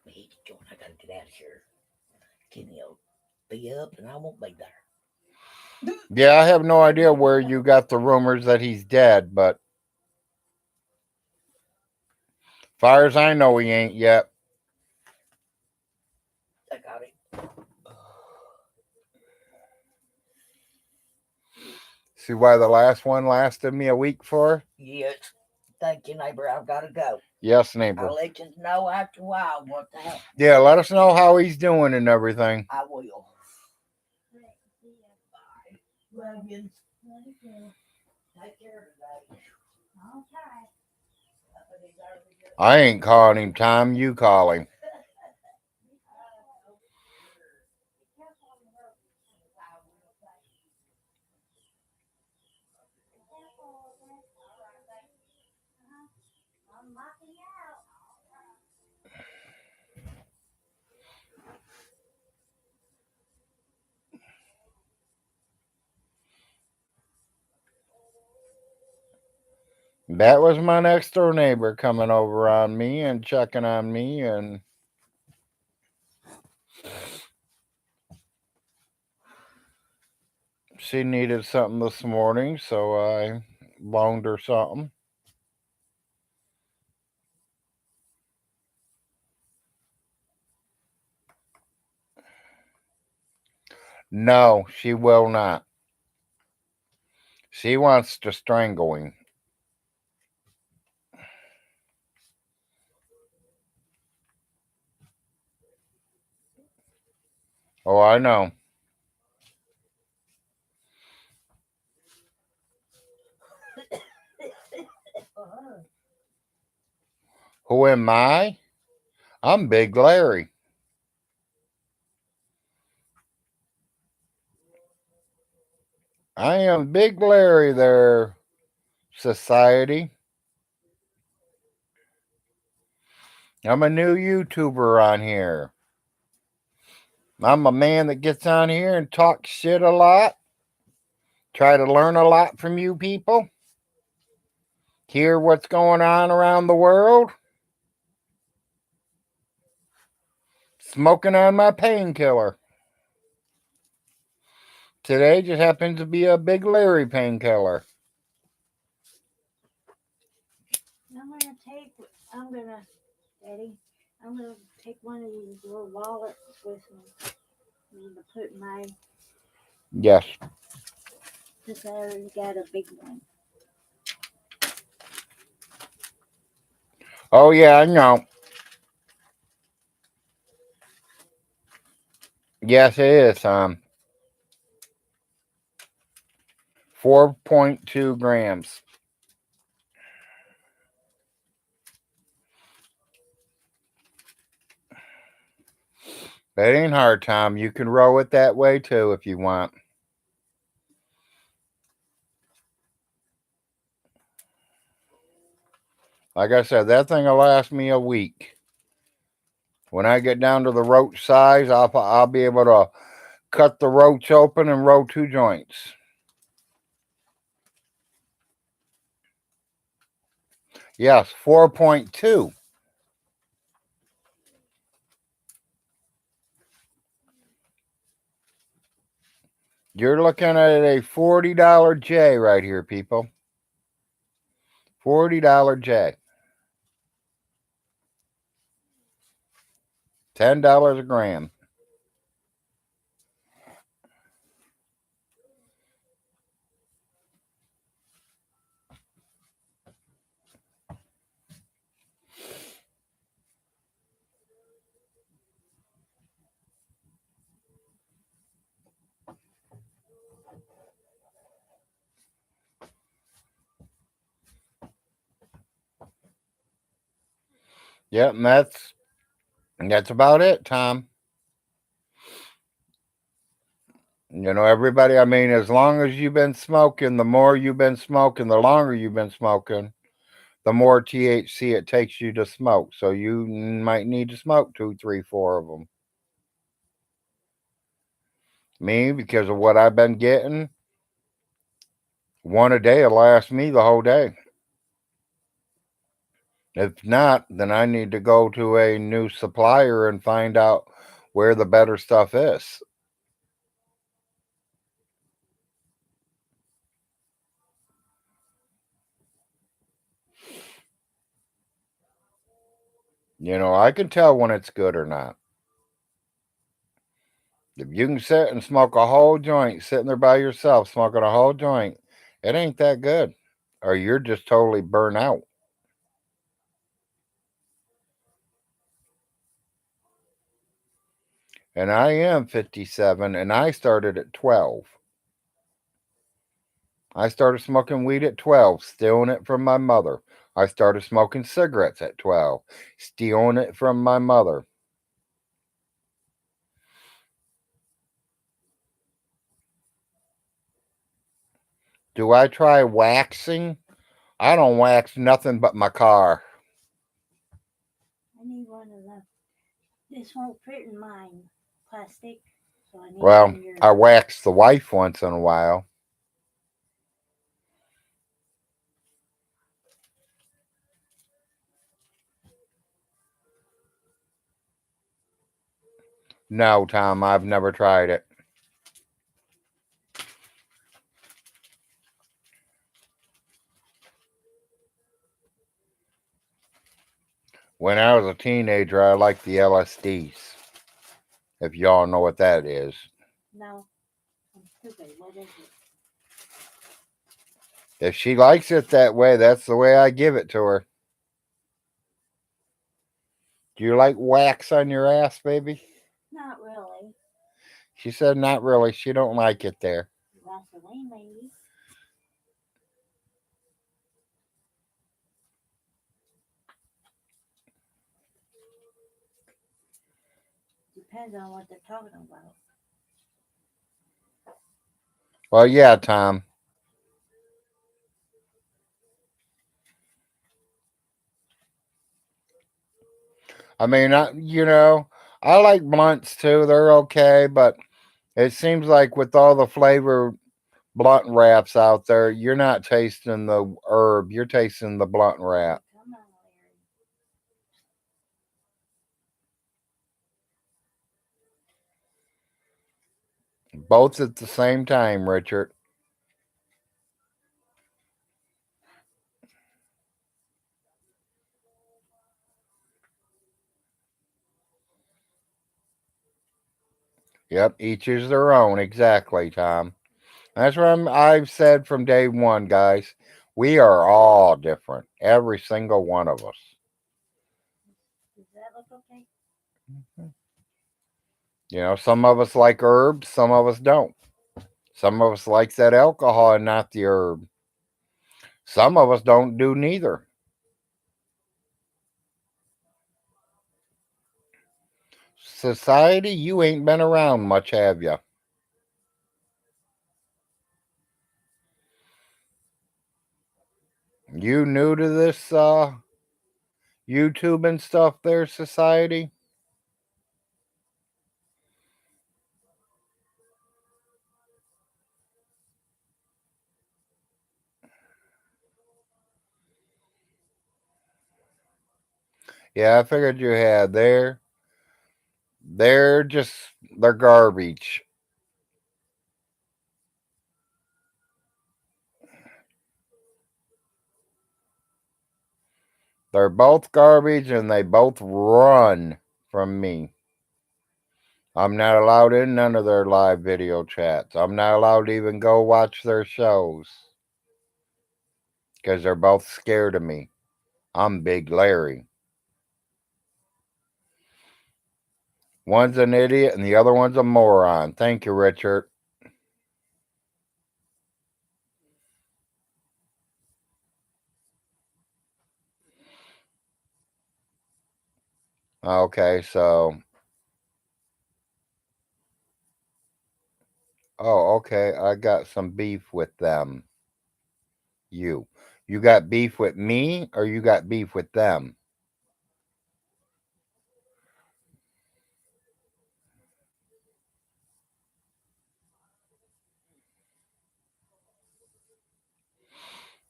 He's going. I gotta get out of here. Kenny will be up, and I won't be there. Yeah, I have no idea where you got the rumors that he's dead, but far as I know, he ain't yet. I got it. See why the last one lasted me a week for? Yes. Thank you, neighbor. I've got to go. Yes, neighbor. I'll let you know after a while what the hell. Yeah, let us know how he's doing and everything. I will. Love you. Take care today. I'll try. I ain't calling him Tom, you call him. I'm knocking you out. That was my next door neighbor coming over on me and checking on me, and she needed something this morning, so I loaned her something. No, she will not. She wants to strangle him. Oh, I know. Who am I? I'm Big Larry. I am Big Larry there, society. I'm a new YouTuber on here. I'm a man that gets on here and talks shit a lot. Try to learn a lot from you people. Hear what's going on around the world. Smoking on my painkiller. Today just happens to be a Big Larry painkiller. Eddie, I'm gonna take one of these little wallets with me. I'm gonna put my, Yes. since I already got a big one. Oh, yeah, I know. Yes, it is, 4.2 grams. That ain't hard, Tom. You can roll it that way too if you want. Like I said, that thing will last me a week. When I get down to the roach size, I'll be able to cut the roach open and roll 2 joints. Yes, 4.2. You're looking at a $40 J right here, people. $40 J. $10 a gram. Yep, and that's about it, Tom. You know, everybody, I mean, as long as you've been smoking, the more you've been smoking, the longer you've been smoking, the more THC it takes you to smoke. So you might need to smoke 2, 3, 4 of them. Me, because of what I've been getting, one a day will last me the whole day. If not, then I need to go to a new supplier and find out where the better stuff is. You know, I can tell when it's good or not. If you can sit and smoke a whole joint, sitting there by yourself, smoking a whole joint, it ain't that good. Or you're just totally burnt out. And I am 57 and I started at 12. I started smoking weed at 12, stealing it from my mother. I started smoking cigarettes at 12, stealing it from my mother. Do I try waxing? I don't wax nothing but my car. I need one of them. This won't fit in mine. Plastic. So I need Well, one of yours. I wax the wife once in a while. No, Tom, I've never tried it. When I was a teenager, I liked the LSDs. If y'all know what that is. No. I'm stupid. What is it? If she likes it that way, that's the way I give it to her. Do you like wax on your ass, baby? Not really. She said not really. She don't like it there. Vaseline, maybe. depends on what they're talking about. Well, yeah, Tom. I mean, I like blunts too. They're okay, but it seems like with all the flavor blunt wraps out there, you're not tasting the herb. You're tasting the blunt wrap. Come on, Both at the same time, Richard. Yep, each is their own. Exactly, Tom. That's what I've said from day one, guys. We are all different. Every single one of us. Does that look okay? Some of us like herbs, some of us don't. Some of us like that alcohol and not the herb. Some of us don't do neither. Society, you ain't been around much, have you? You new to this YouTube and stuff there, Society? Yeah, I figured you had. They're garbage. They're both garbage and they both run from me. I'm not allowed in none of their live video chats. I'm not allowed to even go watch their shows because they're both scared of me. I'm Big Larry. One's an idiot and the other one's a moron. Thank you, Richard. Okay, so. Oh, okay. I got some beef with them. You. You got beef with me or you got beef with them?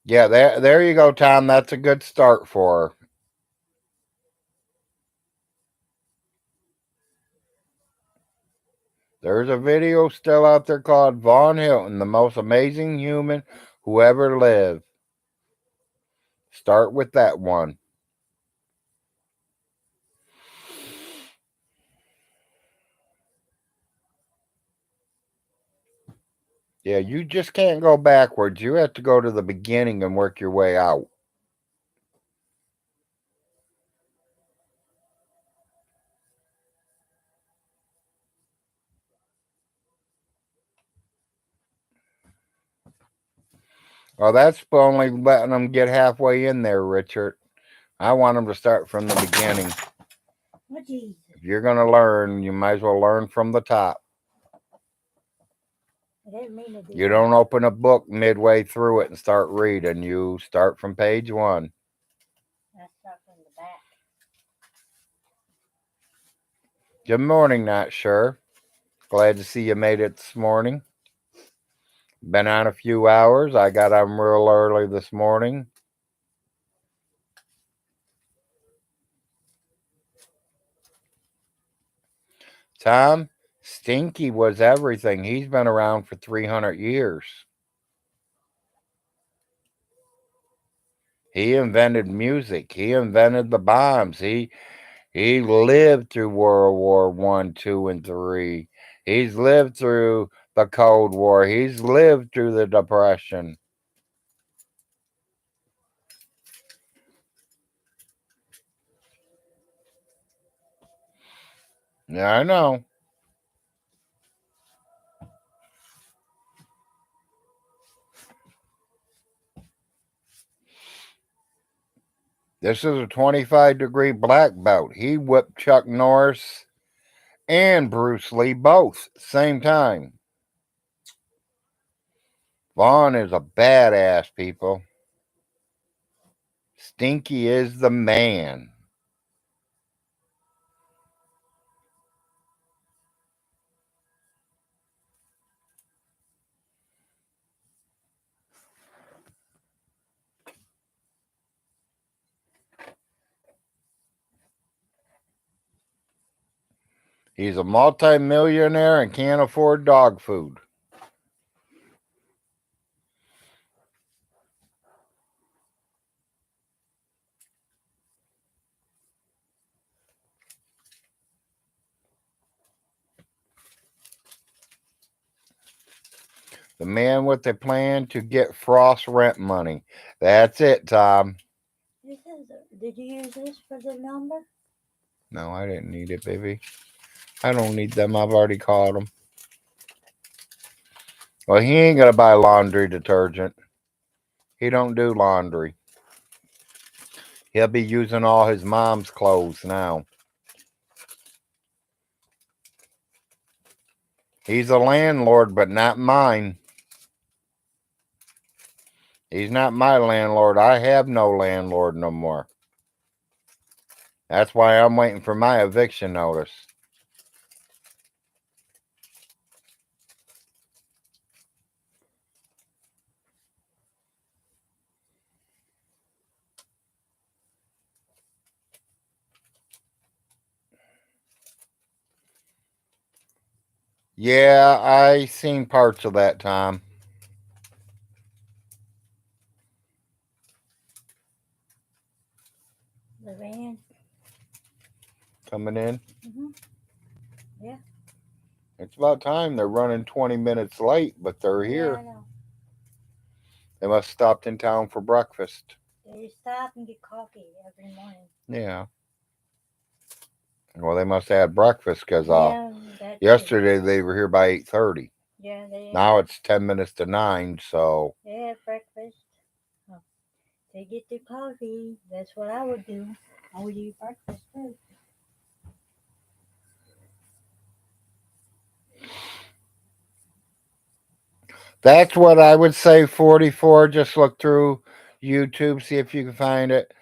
Yeah, there you go, Tom. That's a good start for her. There's a video still out there called Vaughn Hilton, the most amazing human who ever lived. Start with that one. Yeah, you just can't go backwards. You have to go to the beginning and work your way out. Well, that's only letting them get halfway in there, Richard. I want them to start from the beginning. Oh, Jesus. If you're going to learn, you might as well learn from the top. I didn't mean to do You that. don't open a book midway through it and start reading. You start from page 1. Let's start from the back. Good morning, Not Sure. Glad to see you made it this morning. Been on a few hours. I got on real early this morning. Tom, Stinky was everything. He's been around for 300 years. He invented music. He invented the bombs. He lived through World War One, Two, and Three. He's lived through the Cold War. He's lived through the Depression. Yeah, I know. This is a 25-degree black belt. He whipped Chuck Norris and Bruce Lee both same time. Vaughn is a badass, people. Stinky is the man. He's a multi-millionaire and can't afford dog food. The man with a plan to get Frost rent money. That's it, Tom. Did you use this for the number? No, I didn't need it, baby. I don't need them. I've already called them. Well, he ain't gonna buy laundry detergent. He don't do laundry. He'll be using all his mom's clothes now. He's a landlord, but not mine. He's not my landlord. I have no landlord no more. That's why I'm waiting for my eviction notice. Yeah, I seen parts of that, Tom. The van. Coming in. Mm-hmm. Yeah. It's about time. They're running 20 minutes late, but they're Yeah, here. I know. They must have stopped in town for breakfast. They stop and get coffee every morning. Yeah. Well, they must have had breakfast because Yeah, that too. yesterday they were here by 8:30. Yeah, they Now it's 10 minutes to 9, so have breakfast. Oh, they get their coffee. That's what I would do. I would eat breakfast too. that's what I would say. 44. Just look through YouTube, see if you can find it.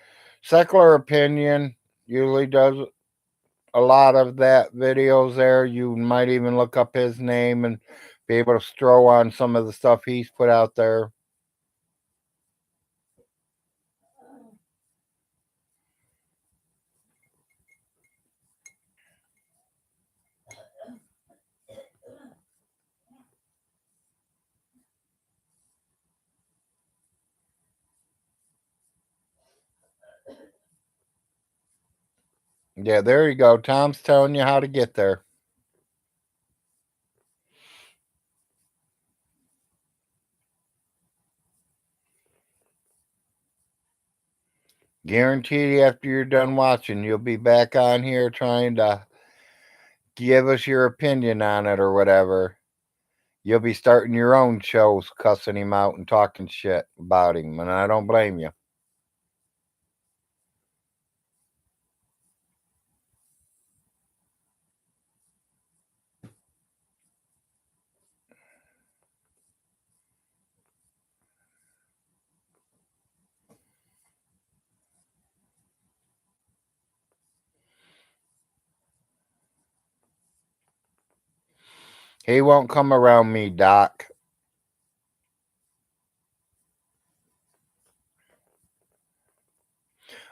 Secular Opinion usually does a lot of that videos there. You might even look up his name and be able to throw on some of the stuff he's put out there. Yeah, there you go. Tom's telling you how to get there. Guaranteed after you're done watching, you'll be back on here trying to give us your opinion on it or whatever. You'll be starting your own shows cussing him out and talking shit about him, and I don't blame you. He won't come around me, Doc.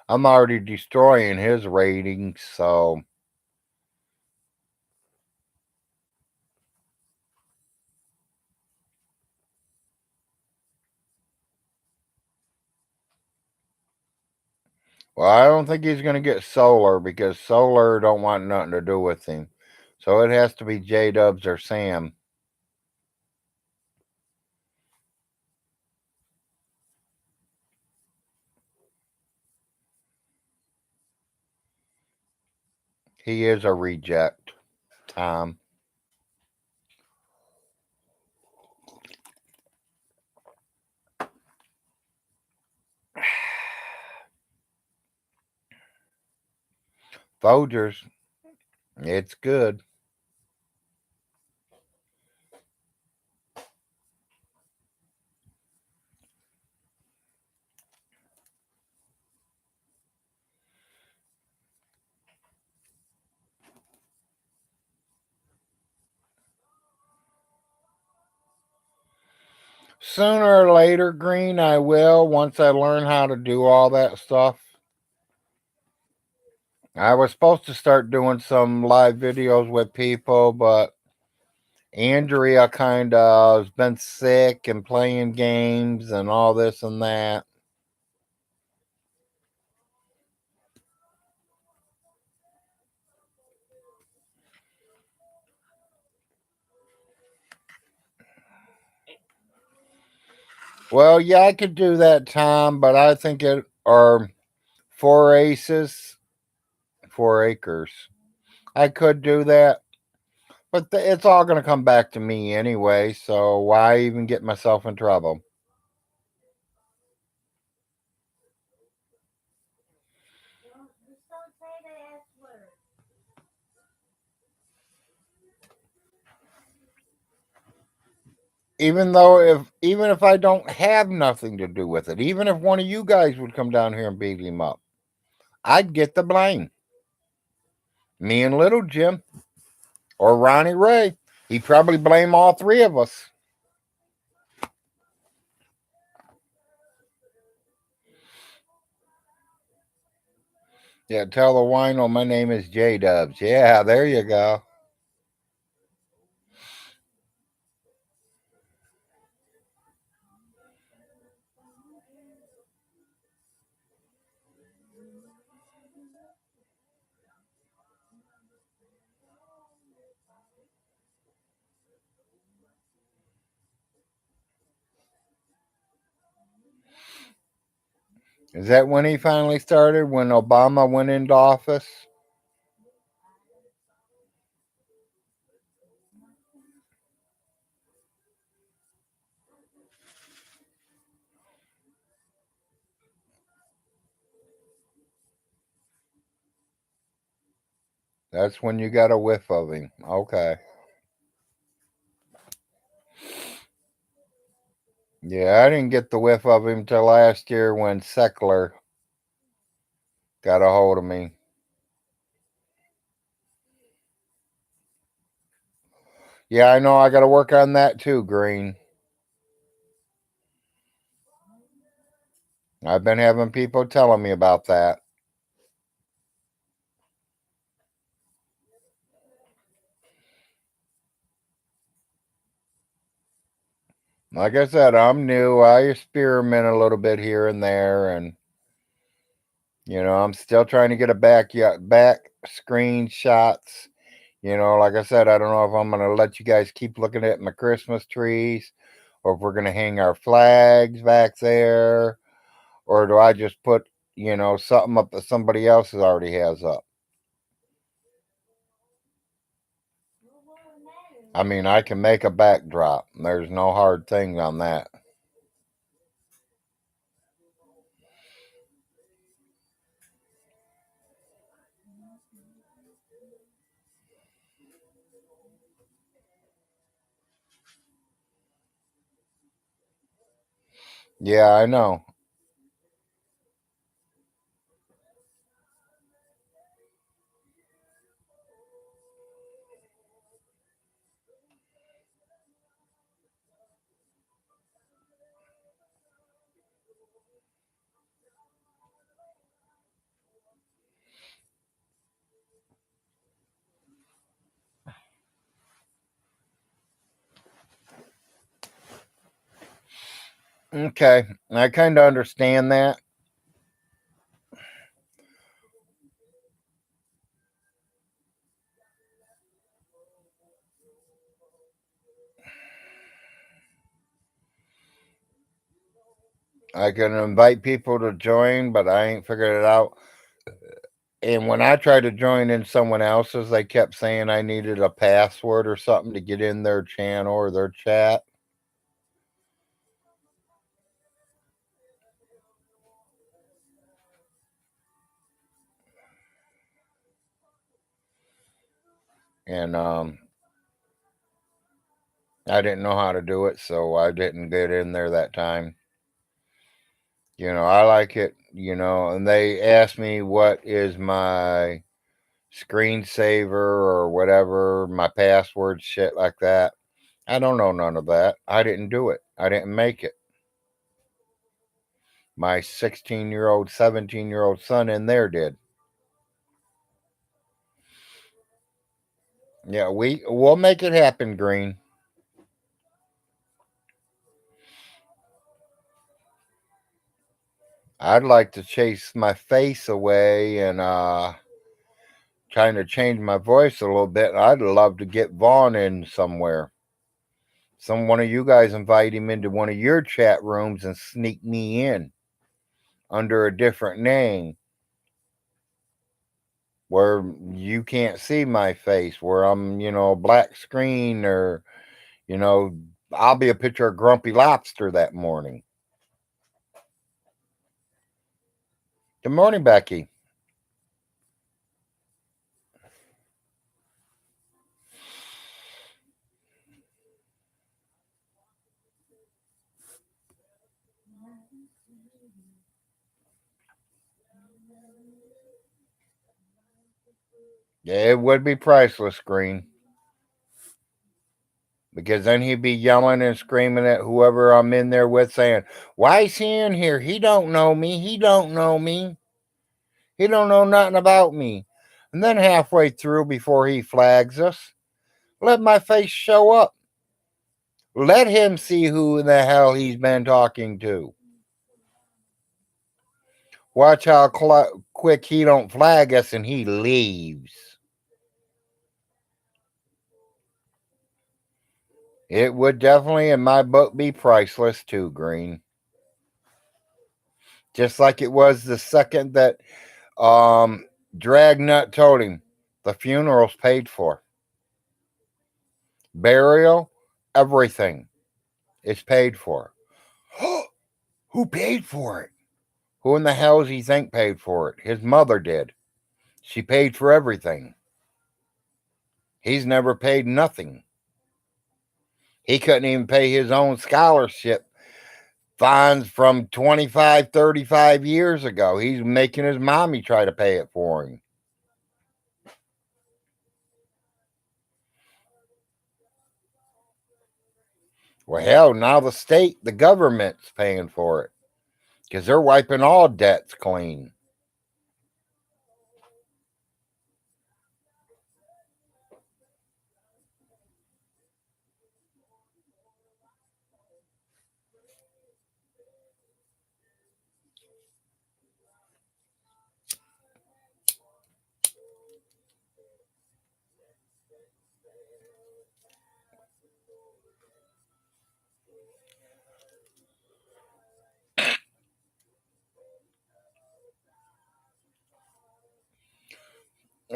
I'm already destroying his ratings, so well, I don't think he's gonna get Solar because Solar don't want nothing to do with him. So it has to be J Dubs or Sam. He is a reject, Tom. Folgers, it's good. Sooner or later, Green, I will once I learn how to do all that stuff. I was supposed to start doing some live videos with people, but Andrea kind of has been sick and playing games and all this and that. Well, yeah, I could do that, Tom, but I think it are 4 acres. I could do that, but it's all going to come back to me anyway, so why even get myself in trouble? Just don't say the S word. Even if I don't have nothing to do with it, even if one of you guys would come down here and beat him up, I'd get the blame. Me and Little Jim or Ronnie Ray. He'd probably blame all three of us. Yeah, tell the wino my name is J Dubs. Yeah, there you go. Is that when he finally started? When Obama went into office? That's when you got a whiff of him. Okay. Yeah, I didn't get the whiff of him till last year when Seckler got a hold of me. Yeah, I know I got to work on that too, Green. I've been having people telling me about that. Like I said, I'm new. I experiment a little bit here and there, and I'm still trying to get a back screenshots. Like I said, I don't know if I'm gonna let you guys keep looking at my Christmas trees, or if we're gonna hang our flags back there, or do I just put something up that somebody else already has up? What will it matter? I mean, I can make a backdrop. There's no hard thing on that. Yeah, I know. Okay, I kind of understand that. I can invite people to join, but I ain't figured it out. And when I tried to join in someone else's, they kept saying I needed a password or something to get in their channel or their chat. And I didn't know how to do it, so I didn't get in there that time. I like it, and they asked me what is my screensaver or whatever, my password, shit like that. I don't know none of that. I didn't do it. I didn't make it. My 16-year-old, 17-year-old son in there did. Yeah, we'll make it happen, Green. I'd like to chase my face away and trying to change my voice a little bit. I'd love to get Vaughn in somewhere. One of you guys invite him into one of your chat rooms and sneak me in under a different name where you can't see my face, where I'm, black screen or, you know, I'll be a picture of Grumpy Lobster that morning. Good morning, Becky. Yeah, it would be priceless, Green. Because then he'd be yelling and screaming at whoever I'm in there with, saying, "Why is he in here? He don't know me. He don't know me. He don't know nothing about me." And then halfway through, before he flags us, let my face show up. Let him see who the hell he's been talking to. Watch how quick he don't flag us and he leaves. It would definitely, in my book, be priceless too, Green. Just like it was the second that Dragnut told him the funeral's paid for. Burial, everything is paid for. Who paid for it? Who in the hell does he think paid for it? His mother did. She paid for everything. He's never paid nothing. He couldn't even pay his own scholarship fines from 25, 35 years ago. He's making his mommy try to pay it for him. Well, hell, now the state, the government's paying for it because they're wiping all debts clean.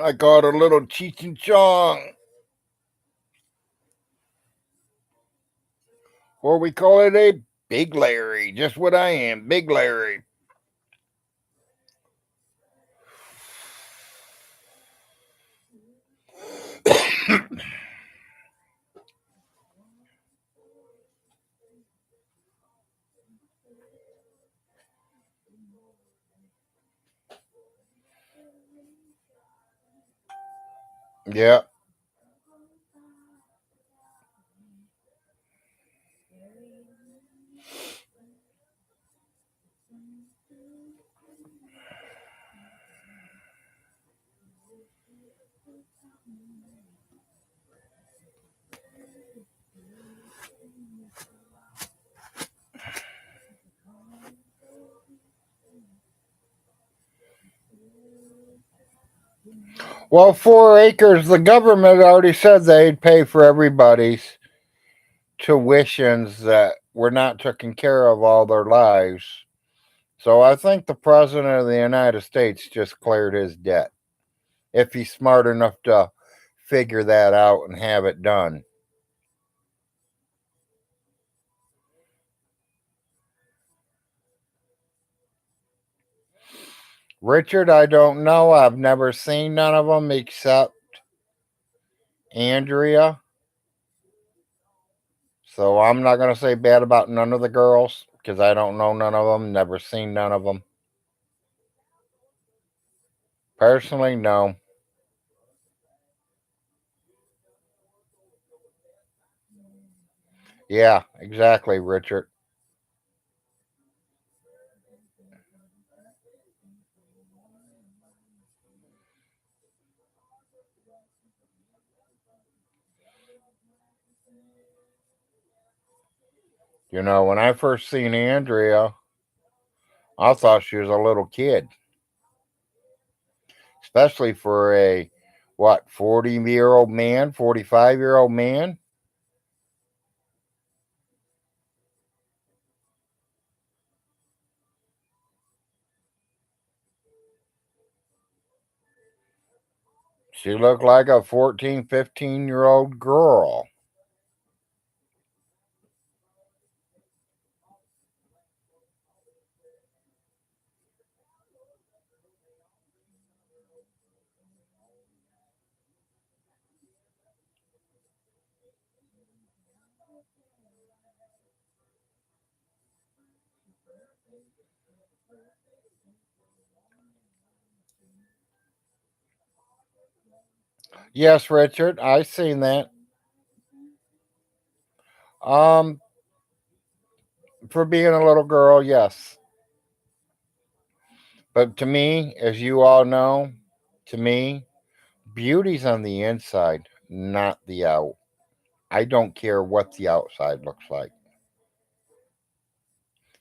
I got a little Cheech and Chong. Or we call it a Big Larry. Just what I am, Big Larry. Yeah. Well, 4 acres, the government already said they'd pay for everybody's tuitions that were not taken care of all their lives. So I think the president of the United States just cleared his debt. If he's smart enough to figure that out and have it done. Richard, I don't know. I've never seen none of them except Andrea. So I'm not going to say bad about none of the girls because I don't know none of them, never seen none of them. Personally, no. Yeah, exactly, Richard. You know, when I first seen Andrea, I thought she was a little kid, especially for a, what, 40-year-old man, 45-year-old man. She looked like a 14, 15-year-old girl. Yes, Richard, I seen that. Um, for being a little girl, yes. But to me, as you all know, to me, beauty's on the inside, not the out. I don't care what the outside looks like.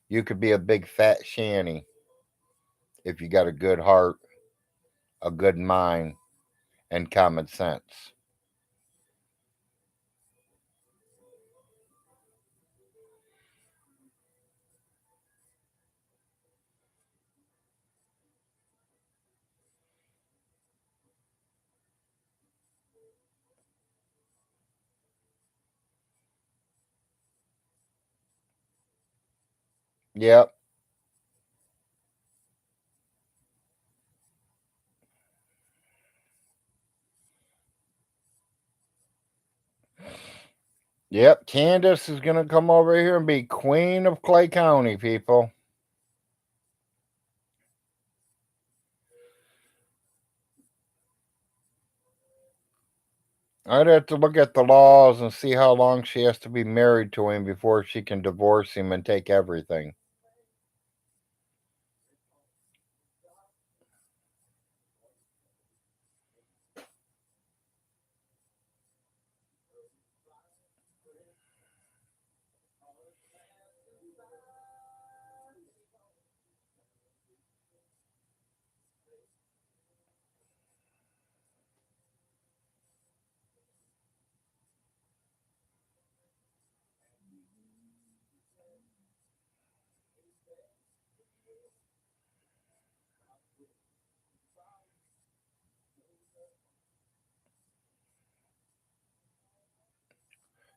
You could be a big fat shanty if you got a good heart, a good mind, and common sense. Yep. Yep. Candace is going to come over here and be queen of Clay County, people. I'd have to look at the laws and see how long she has to be married to him before she can divorce him and take everything.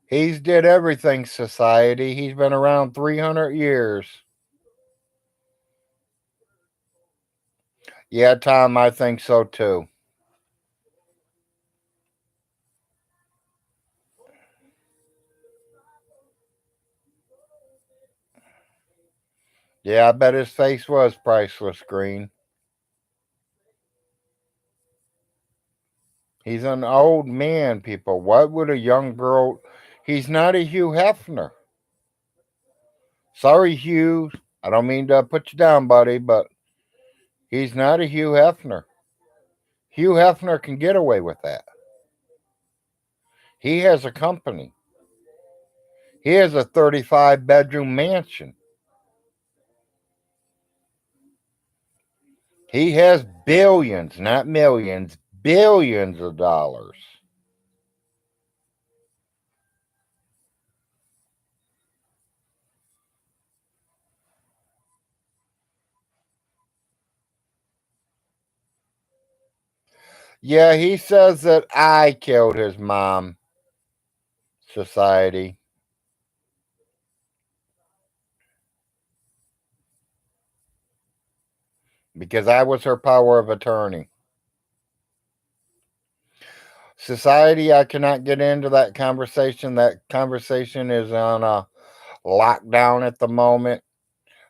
He's did everything, society. He's been around 300 years. Yeah, Tom, I think so too. Yeah, I bet his face was priceless green. He's an old man, people. What would a young girl? He's not a Hugh Hefner. Sorry, Hugh. I don't mean to put you down, buddy, but he's not a Hugh Hefner. Hugh Hefner can get away with that. He has a company. He has a 35-bedroom mansion. He has billions, not millions, billions of dollars. Yeah, he says that I killed his mom, society, because I was her power of attorney. Society, I cannot get into that conversation. That conversation is on a lockdown at the moment.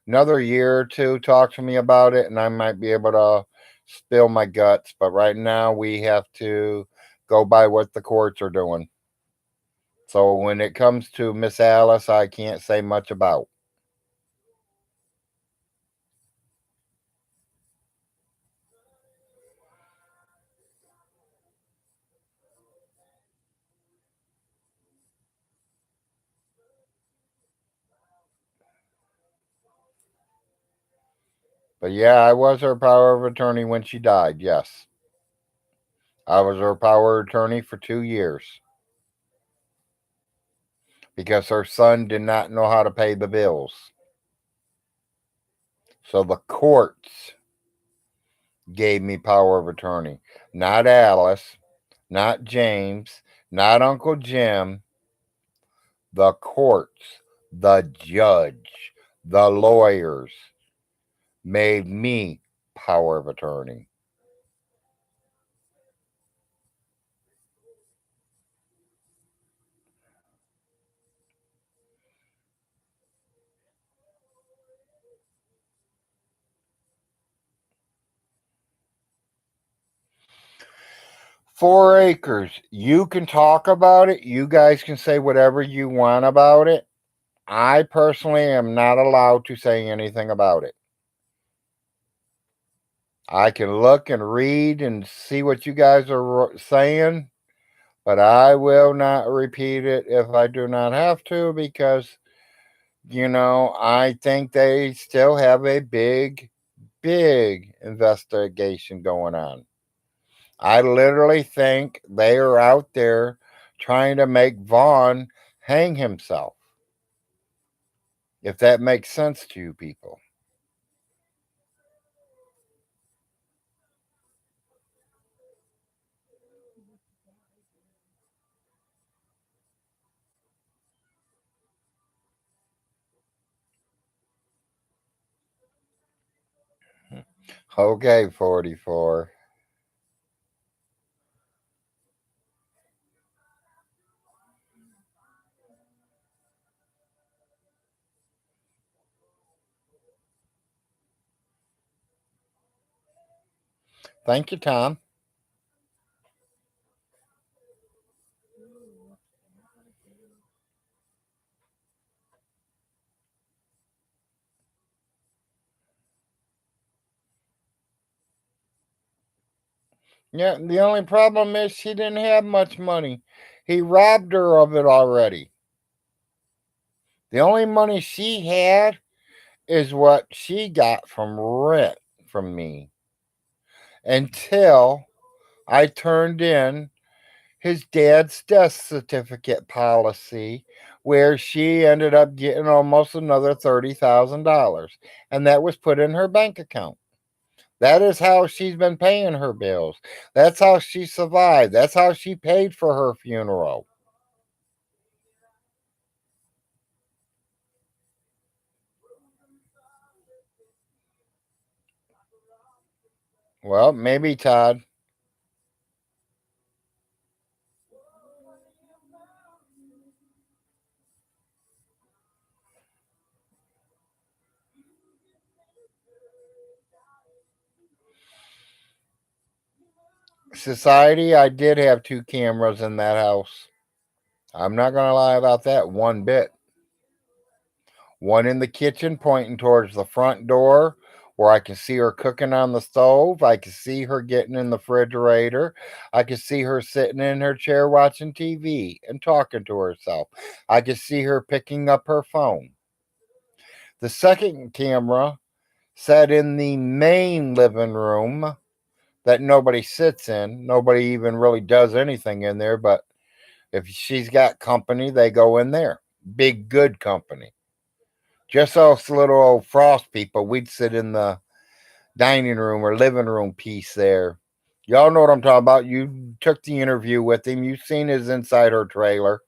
Another year or two, talk to me about it, and I might be able to spill my guts. But right now, we have to go by what the courts are doing. So when it comes to Miss Alice, I can't say much about. But yeah, I was her power of attorney when she died. Yes. I was her power of attorney for 2 years because her son did not know how to pay the bills. So the courts gave me power of attorney. Not Alice, not James, not Uncle Jim. The courts, the judge, the lawyers made me power of attorney. Four acres. You can talk about it. You guys can say whatever you want about it. I personally am not allowed to say anything about it. I can look and read and see what you guys are saying, but I will not repeat it if I do not have to because, I think they still have a big, big investigation going on. I literally think they are out there trying to make Vaughn hang himself. If that makes sense to you people. Okay, 44. Thank you, Tom. Yeah, the only problem is she didn't have much money. He robbed her of it already. The only money she had is what she got from rent from me until I turned in his dad's death certificate policy, where she ended up getting almost another $30,000, and that was put in her bank account. That is how she's been paying her bills. That's how she survived. That's how she paid for her funeral. Well, maybe Todd. Society, I did have two cameras in that house. I'm not going to lie about that one bit. One in the kitchen pointing towards the front door where I can see her cooking on the stove. I can see her getting in the refrigerator. I can see her sitting in her chair watching TV and talking to herself. I can see her picking up her phone. The second camera sat in the main living room that nobody sits in. Nobody even really does anything in there, but if she's got company, they go in there. Big, good company. Just us little old Frost people, we'd sit in the dining room or living room piece there. Y'all know what I'm talking about. You took the interview with him. You've seen his Insider trailer.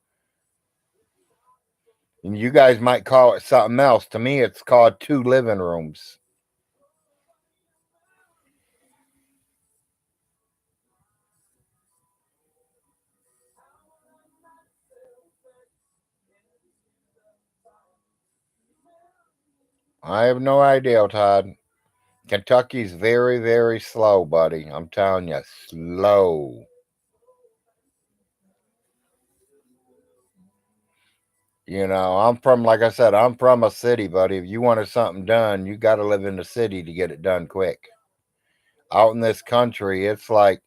And you guys might call it something else. To me, it's called two living rooms. I have no idea, Todd. Kentucky's very, very slow, buddy. I'm telling you, slow. You know, I'm from, like I said, I'm from a city, buddy. If you wanted something done, you got to live in the city to get it done quick. Out in this country, it's like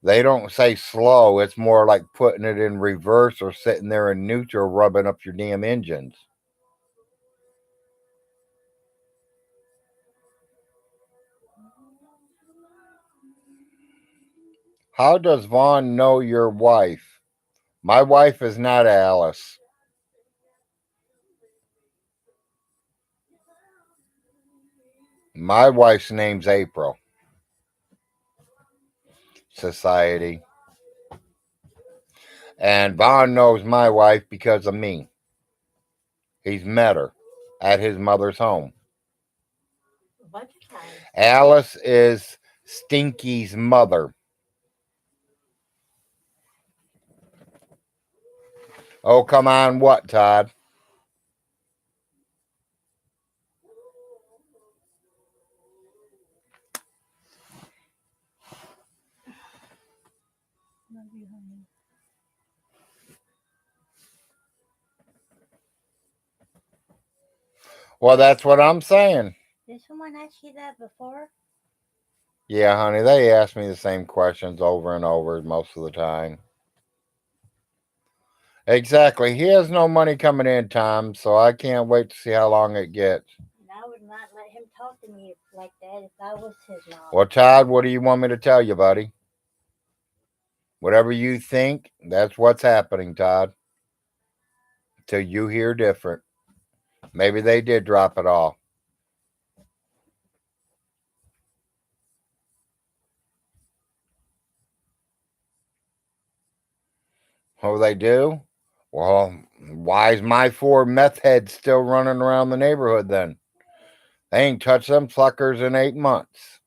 they don't say slow. It's more like putting it in reverse or sitting there in neutral, rubbing up your damn engines. How does Vaughn know your wife? My wife is not Alice. My wife's name's April. Society. And Vaughn knows my wife because of me. He's met her at his mother's home. A bunch of times. Alice is Stinky's mother. Oh, come on, what, Todd? Love you, honey. Well, that's what I'm saying. Did someone ask you that before? Yeah, honey, they ask me the same questions over and over most of the time. Exactly. He has no money coming in, Tom, so I can't wait to see how long it gets. And I would not let him talk to me like that if I was his mom. Well, Todd, what do you want me to tell you, buddy? Whatever you think, that's what's happening, Todd. Till you hear different. Maybe they did drop it all. Oh, they do? Well, why is my four meth heads still running around the neighborhood then? They ain't touched them fuckers in 8 months.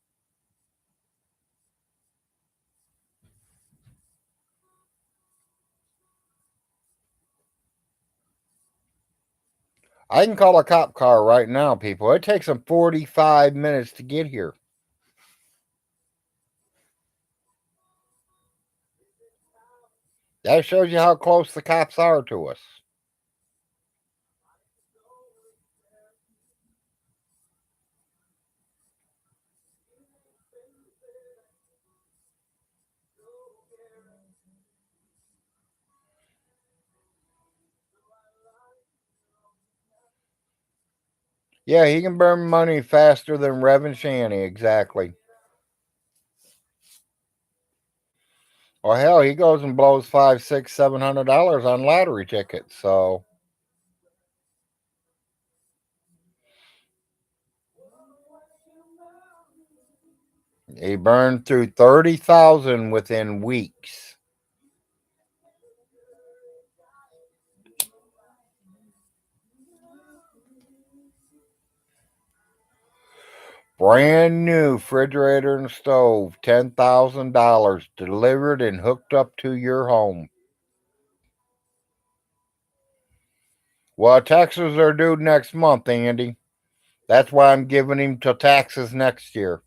I can call a cop car right now, people. It takes them 45 minutes to get here. That shows you how close the cops are to us. Yeah, he can burn money faster than Rev and Shanny, exactly. Well, hell, he goes and blows $500, $600, $700 on lottery tickets. So he burned through 30,000 within weeks. Brand new refrigerator and stove, $10,000 delivered and hooked up to your home. Well, taxes are due next month, Andy. That's why I'm giving him till taxes next year.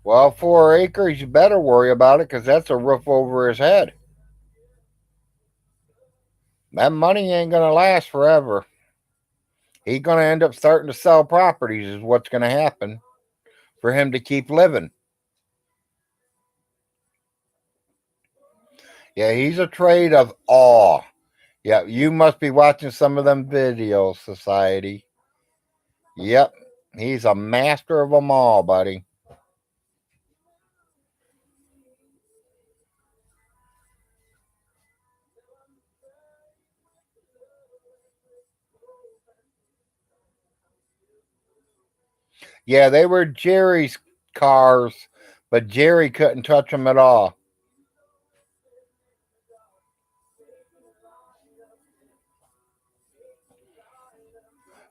Well, 4 acres, you better worry about it because that's a roof over his head. That money ain't going to last forever. He's going to end up starting to sell properties, is what's going to happen for him to keep living. Yeah, he's a trade of awe. Yeah, you must be watching some of them videos, Society. Yep, he's a master of them all, buddy. Yeah, they were Jerry's cars, but Jerry couldn't touch them at all.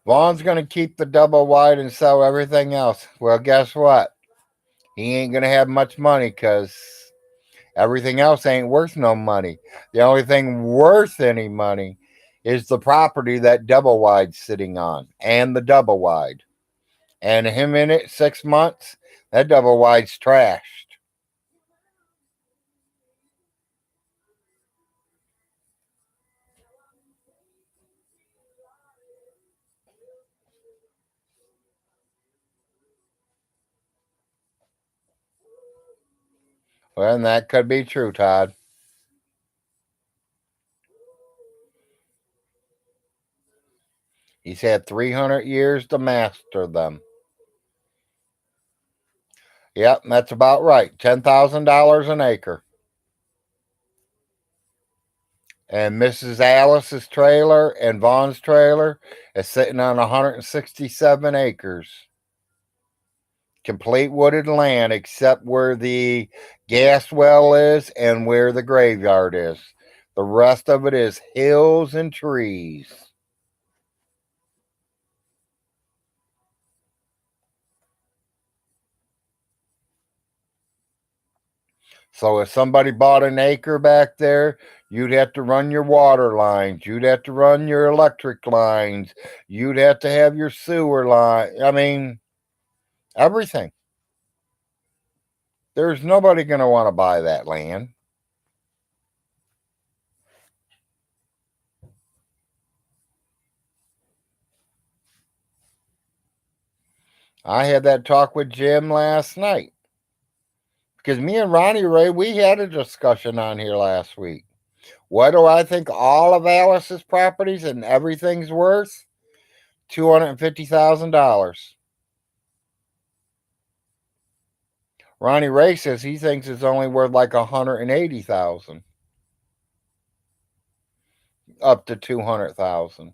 Vaughn's going to keep the double wide and sell everything else. Well, guess what? He ain't going to have much money because Everything else ain't worth no money. The only thing worth any money is the property that Double Wide's sitting on and the Double Wide. And him in it 6 months, that Double Wide's trashed. Well, and that could be true, Todd. He's had 300 years to master them. Yep, that's about right. $10,000 an acre. And Mrs. Alice's trailer and Vaughn's trailer is sitting on 167 acres. Complete wooded land except where the gas well is and where the graveyard is. The rest of it is hills and trees. So if somebody bought an acre back there, you'd have to run your water lines. You'd have to run your electric lines. You'd have to have your sewer line. I mean, everything. There's nobody going to want to buy that land. I had that talk with Jim last night. Because me and Ronnie Ray, we had a discussion on here last week. What do I think all of Alice's properties and everything's worth? $250,000. Ronnie Ray says he thinks it's only worth like $180,000. Up to $200,000.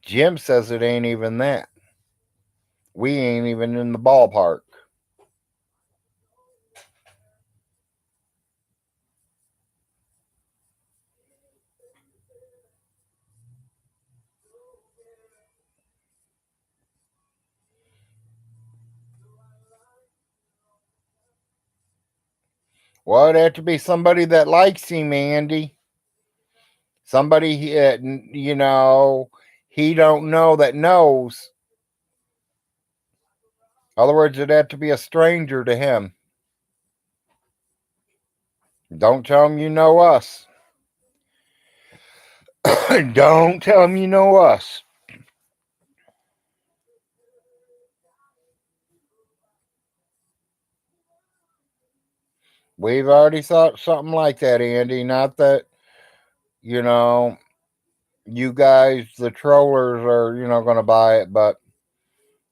Jim says it ain't even that. We ain't even in the ballpark. Well, it'd have to be somebody that likes him, Andy. Somebody, you know, he don't know that knows. In other words, it'd have to be a stranger to him. Don't tell him you know us. Don't tell him you know us. We've already thought something like that, Andy. Not that, you know, you guys, the trollers, are, going to buy it, but,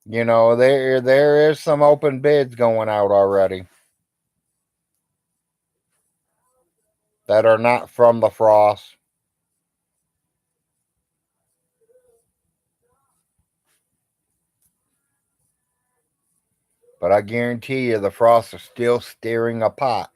there is some open bids going out already that are not from the Frost. But I guarantee you the Frosts are still stirring a pot.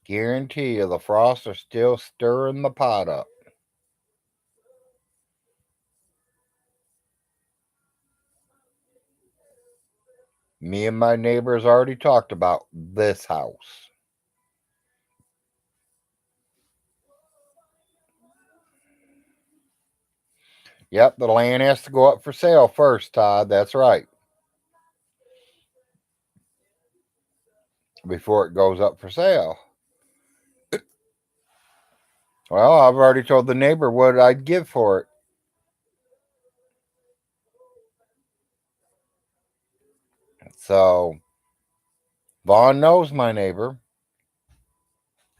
Guarantee you the Frosts are still stirring the pot up. Me and my neighbors already talked about this house. Yep, the land has to go up for sale first, Todd. That's right. Before it goes up for sale. Well, I've already told the neighbor what I'd give for it. So, Vaughn knows my neighbor.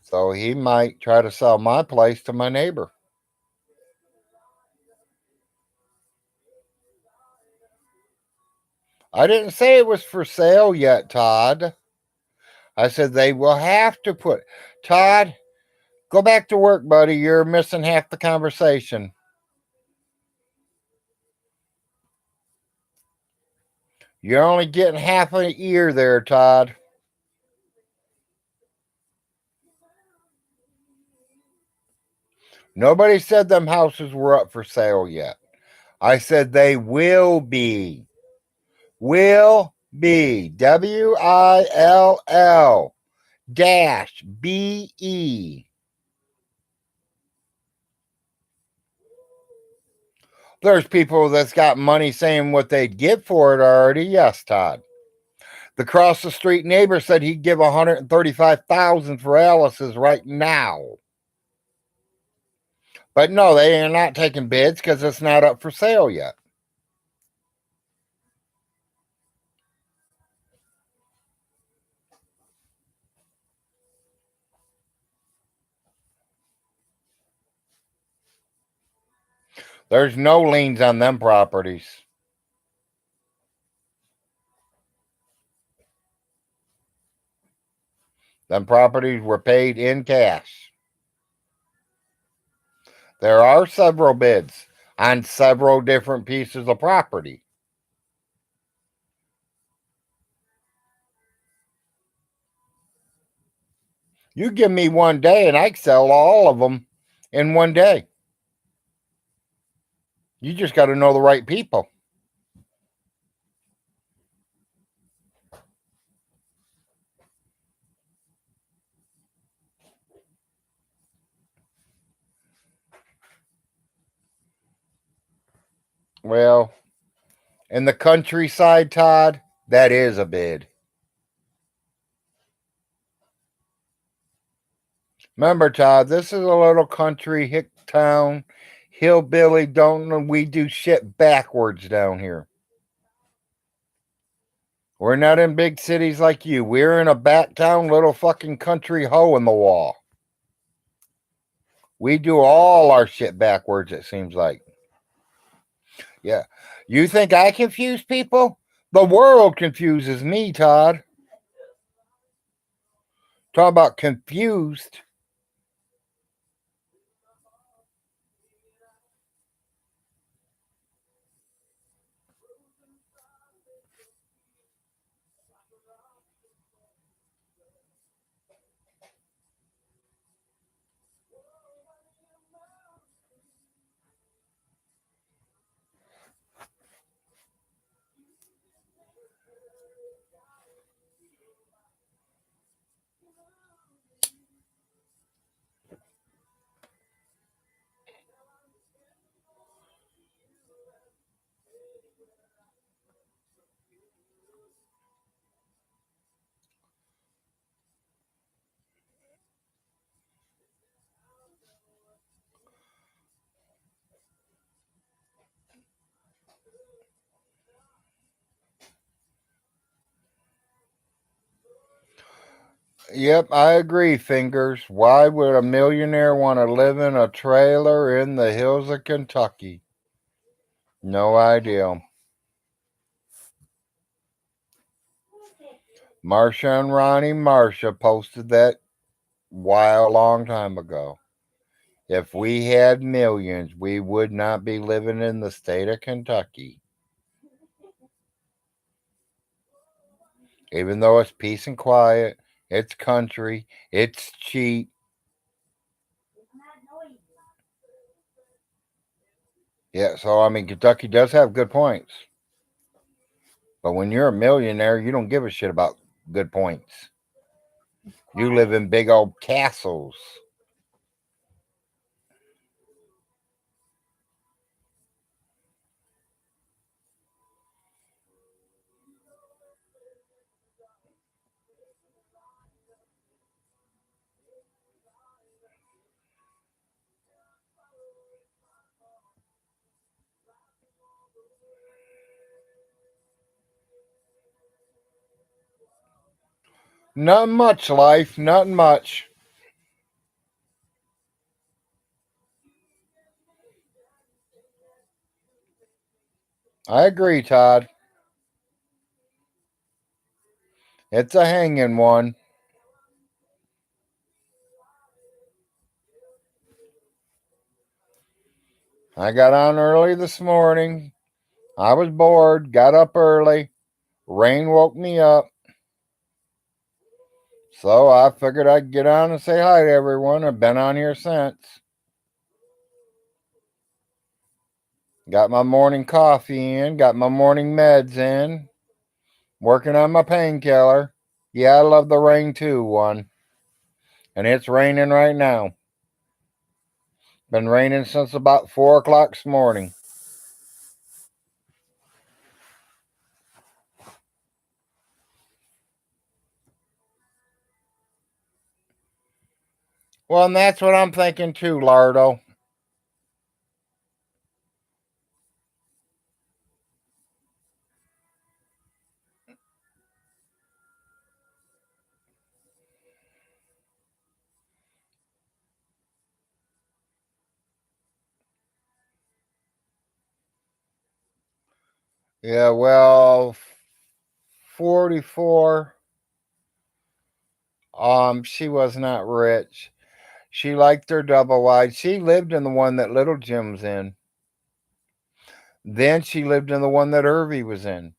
So he might try to sell my place to my neighbor. I didn't say it was for sale yet, Todd. I said they will have to put. Todd, go back to work, buddy. You're missing half the conversation. You're only getting half an ear there, Todd. Nobody said them houses were up for sale yet. I said they will be. Will be. WILL dash BE. There's people that's got money saying what they'd give for it already. Yes, Todd. The cross the street neighbor said he'd give $135,000 for Alice's right now. But no, they are not taking bids because it's not up for sale yet. There's no liens on them properties. Them properties were paid in cash. There are several bids on several different pieces of property. You give me one day and I can sell all of them in one day. You just got to know the right people. Well, in the countryside, Todd, that is a bid. Remember, Todd, this is a little country hick town. Hillbilly, don't know, we do shit backwards down here. We're not in big cities like you. We're in a back town little fucking country hole in the wall. We do all our shit backwards, it seems like. Yeah. You think I confuse people? The world confuses me, Todd. Talk about confused. Yep, I agree, Fingers. Why would a millionaire want to live in a trailer in the hills of Kentucky? No idea. Marsha and Ronnie Marsha posted that a long time ago. If we had millions, we would not be living in the state of Kentucky. Even though it's peace and quiet, it's country, it's cheap. Yeah, so I mean, Kentucky does have good points. But when you're a millionaire, you don't give a shit about good points. You live in big old castles. Nothing much, life. Nothing much. I agree, Todd. It's a hanging one. I got on early this morning. I was bored, got up early. Rain woke me up. So I figured I'd get on and say hi to everyone. I've been on here since. Got my morning coffee in, got my morning meds in, working on my painkiller. Yeah, I love the rain too, one. And it's raining right now. Been raining since about 4 o'clock this morning. Well, and that's what I'm thinking too, Lardo. Yeah, well, 44. She was not rich. She liked her double wide. She lived in the one that Little Jim's in. Then she lived in the one that Irvy was in.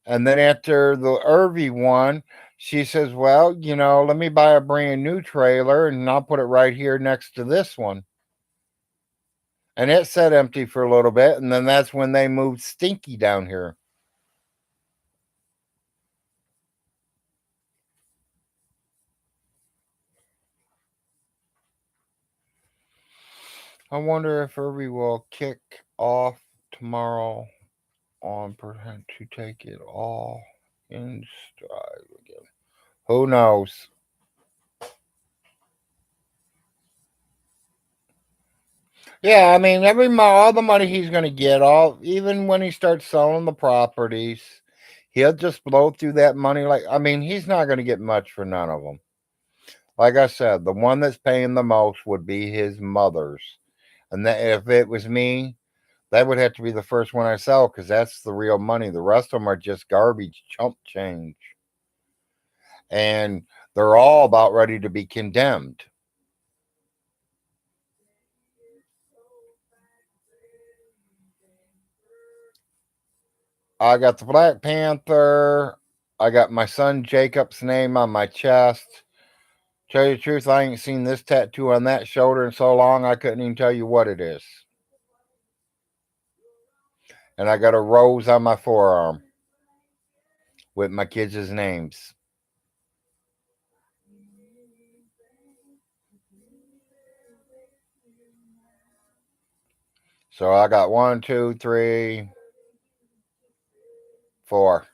And then after the Irvy one, she says, well, let me buy a brand new trailer and I'll put it right here next to this one. And it sat empty for a little bit. And then that's when they moved Stinky down here. I wonder if Irvy will kick off tomorrow on percent to take it all in stride again. Who knows? Yeah, I mean, all the money he's going to get, even when he starts selling the properties, he'll just blow through that money. He's not going to get much for none of them. Like I said, the one that's paying the most would be his mother's, and that if it was me, that would have to be the first one I sell because that's the real money. The rest of them are just garbage, chump change, and they're all about ready to be condemned. I got the Black Panther. I got my son Jacob's name on my chest. Tell you the truth, I ain't seen this tattoo on that shoulder in so long I couldn't even tell you what it is. And I got a rose on my forearm with my kids' names. So I got 1, 2, 3, 4.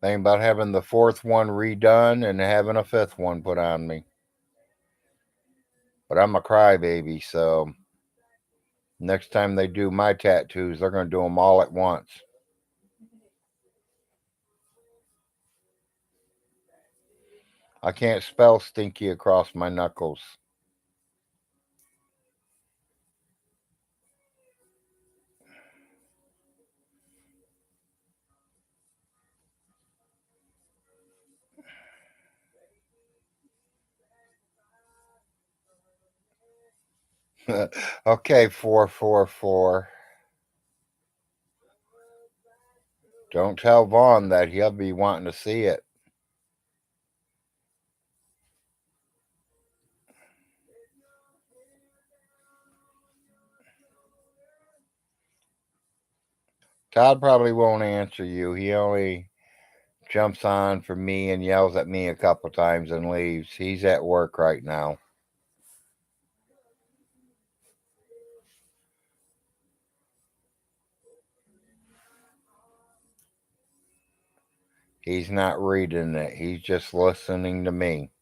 Think about having the fourth one redone and having a fifth one put on me. But I'm a crybaby, so next time they do my tattoos, they're going to do them all at once. I can't spell stinky across my knuckles. Okay, 444. Don't tell Vaughn that he'll be wanting to see it. Todd probably won't answer you. He only jumps on for me and yells at me a couple times and leaves. He's at work right now. He's not reading it. He's just listening to me.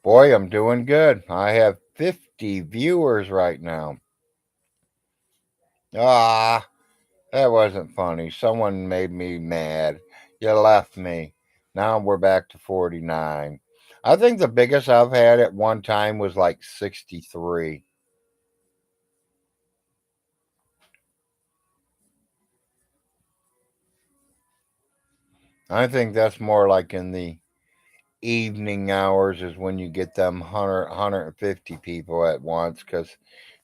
Boy, I'm doing good. I have 50 viewers right now. Ah, that wasn't funny. Someone made me mad. You left me. Now we're back to 49. I think the biggest I've had at one time was like 63. I think that's more like in the evening hours is when you get them 150 people at once because,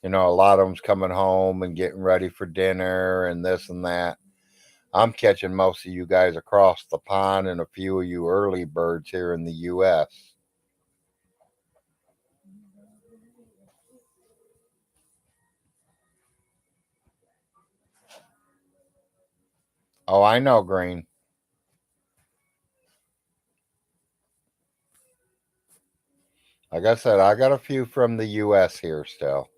a lot of them's coming home and getting ready for dinner and this and that. I'm catching most of you guys across the pond and a few of you early birds here in the U.S. Oh, I know, Green. Like I said, I got a few from the U.S. here still.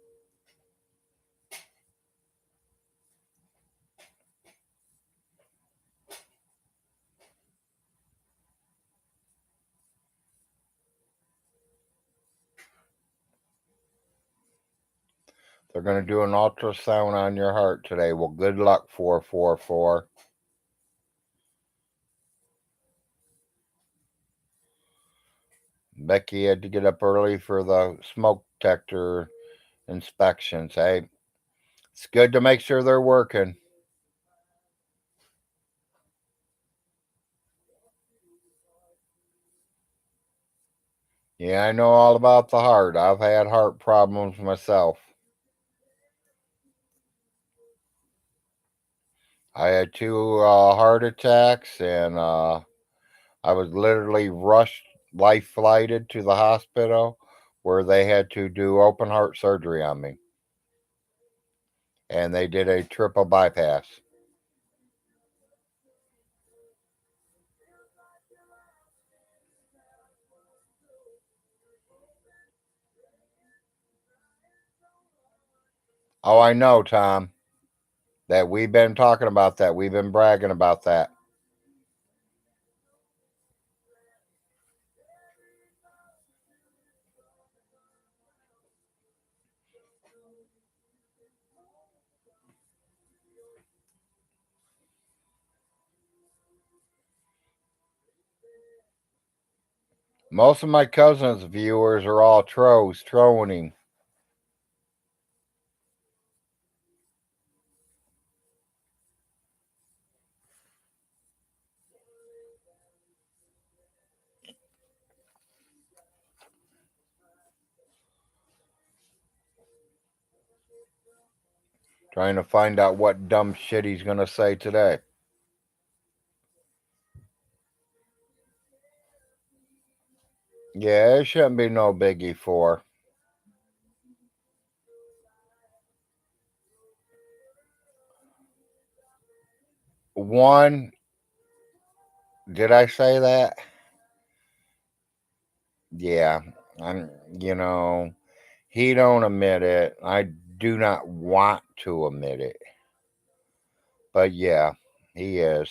They're going to do an ultrasound on your heart today. Well, good luck, 444. Becky had to get up early for the smoke detector inspections. Hey, it's good to make sure they're working. Yeah, I know all about the heart. I've had heart problems myself. I had two heart attacks, and I was literally rushed, life flighted to the hospital where they had to do open heart surgery on me. And they did a triple bypass. Oh, I know, Tom. That we've been talking about that. We've been bragging about that. Most of my cousins' viewers are all trolling. Trying to find out what dumb shit he's going to say today. Yeah, it shouldn't be no biggie for. One, did I say that? Yeah, I'm, he don't admit it. I do not want to admit it. But yeah, he is.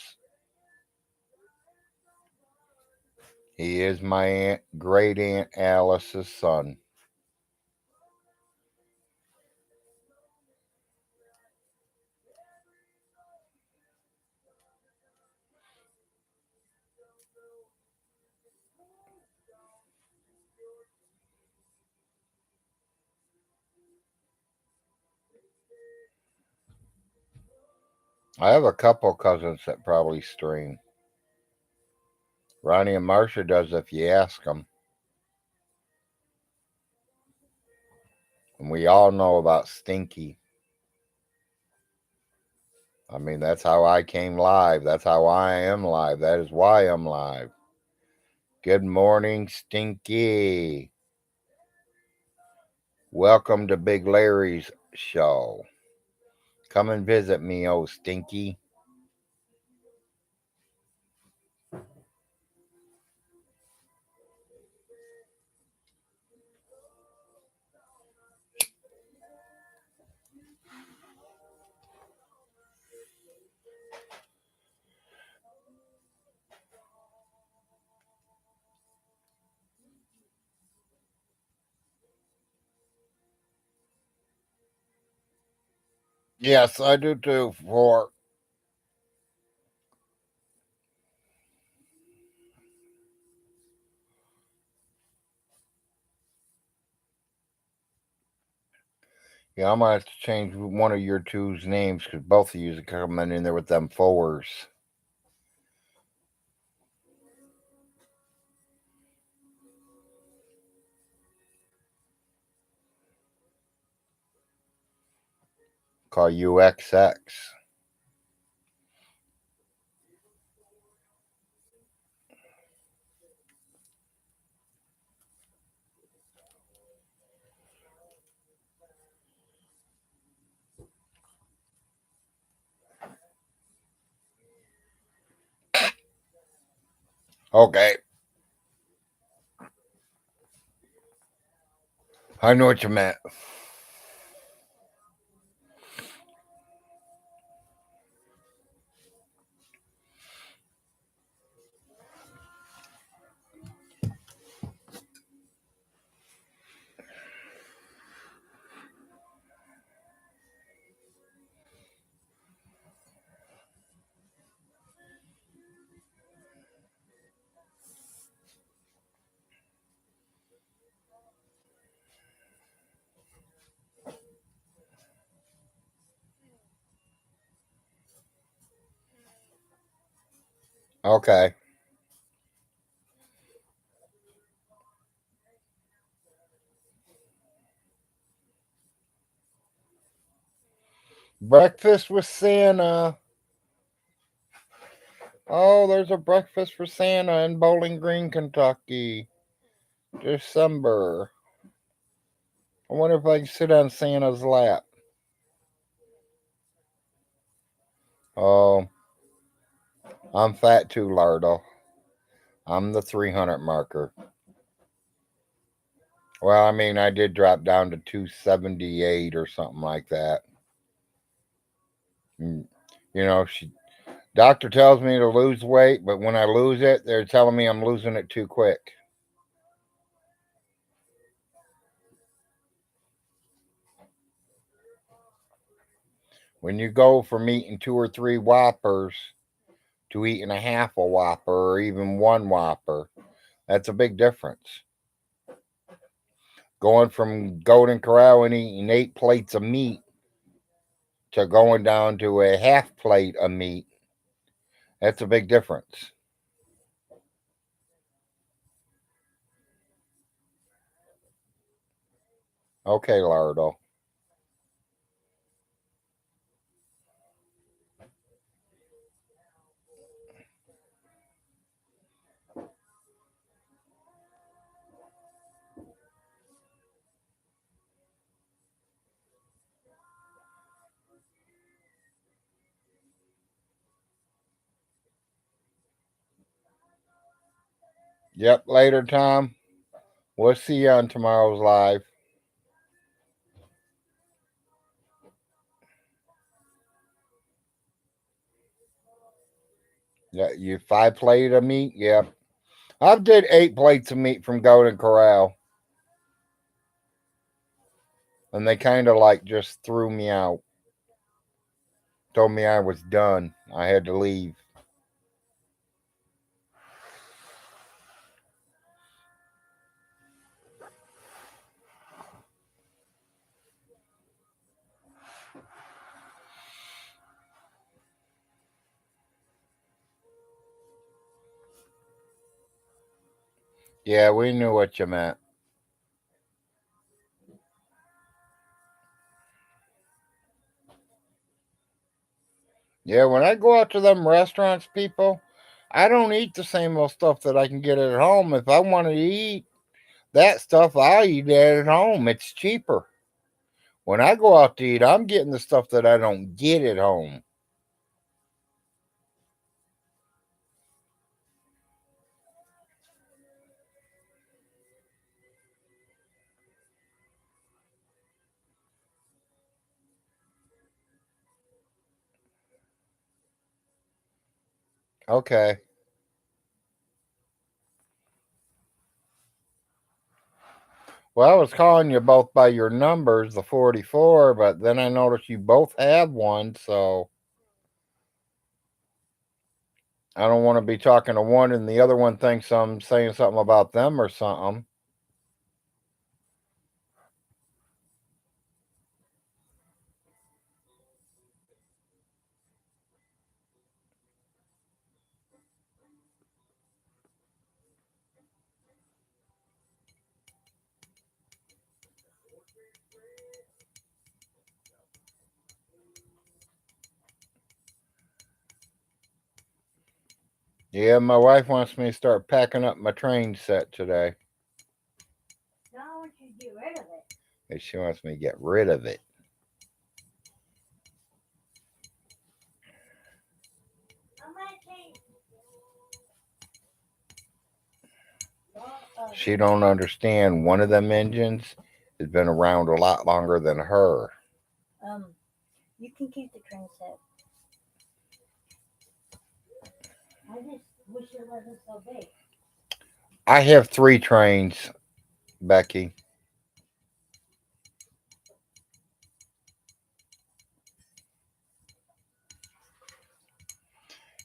He is my great aunt Alice's son. I have a couple cousins that probably stream. Ronnie and Marcia does if you ask them. And we all know about Stinky. I mean, that's how I came live. That's how I am live. That is why I'm live. Good morning, Stinky. Welcome to Big Larry's show. Come and visit me, oh Stinky. Yes, I do too. For yeah, I'm gonna have to change one of your two's names because both of you are coming in there with them fours. call UXX. Okay. I know what you meant. Okay. Breakfast with Santa. Oh, there's a breakfast for Santa in Bowling Green, Kentucky. December. I wonder if I can sit on Santa's lap. Oh, I'm fat too, Lardo. I'm the 300 marker. Well, I mean, I did drop down to 278 or something like that. You know, doctor tells me to lose weight, but when I lose it, they're telling me I'm losing it too quick. When you go from eating 2 or 3 Whoppers to eating a half a Whopper or even 1 Whopper, that's a big difference. Going from Golden Corral and eating 8 plates of meat to going down to a half plate of meat, that's a big difference. Okay, Lardo. Yep, later, Tom. We'll see you on tomorrow's live. Yeah, you 5 plate of meat? Yep. I did 8 plates of meat from Golden Corral. And they kind of like just threw me out. Told me I was done. I had to leave. Yeah, we knew what you meant. Yeah, when I go out to them restaurants, people, I don't eat the same old stuff that I can get at home. If I want to eat that stuff, I'll eat it at home. It's cheaper. When I go out to eat, I'm getting the stuff that I don't get at home. Okay. Well, I was calling you both by your numbers, the 44, but then I noticed you both have one, so I don't want to be talking to one and the other one thinks I'm saying something about them or something. Yeah, my wife wants me to start packing up my train set today. No, I want you to get rid of it. And she wants me to get rid of it. I might change. She don't understand one of them engines has been around a lot longer than her. You can keep the train set. I just wish it wasn't so big. I have 3 trains, Becky.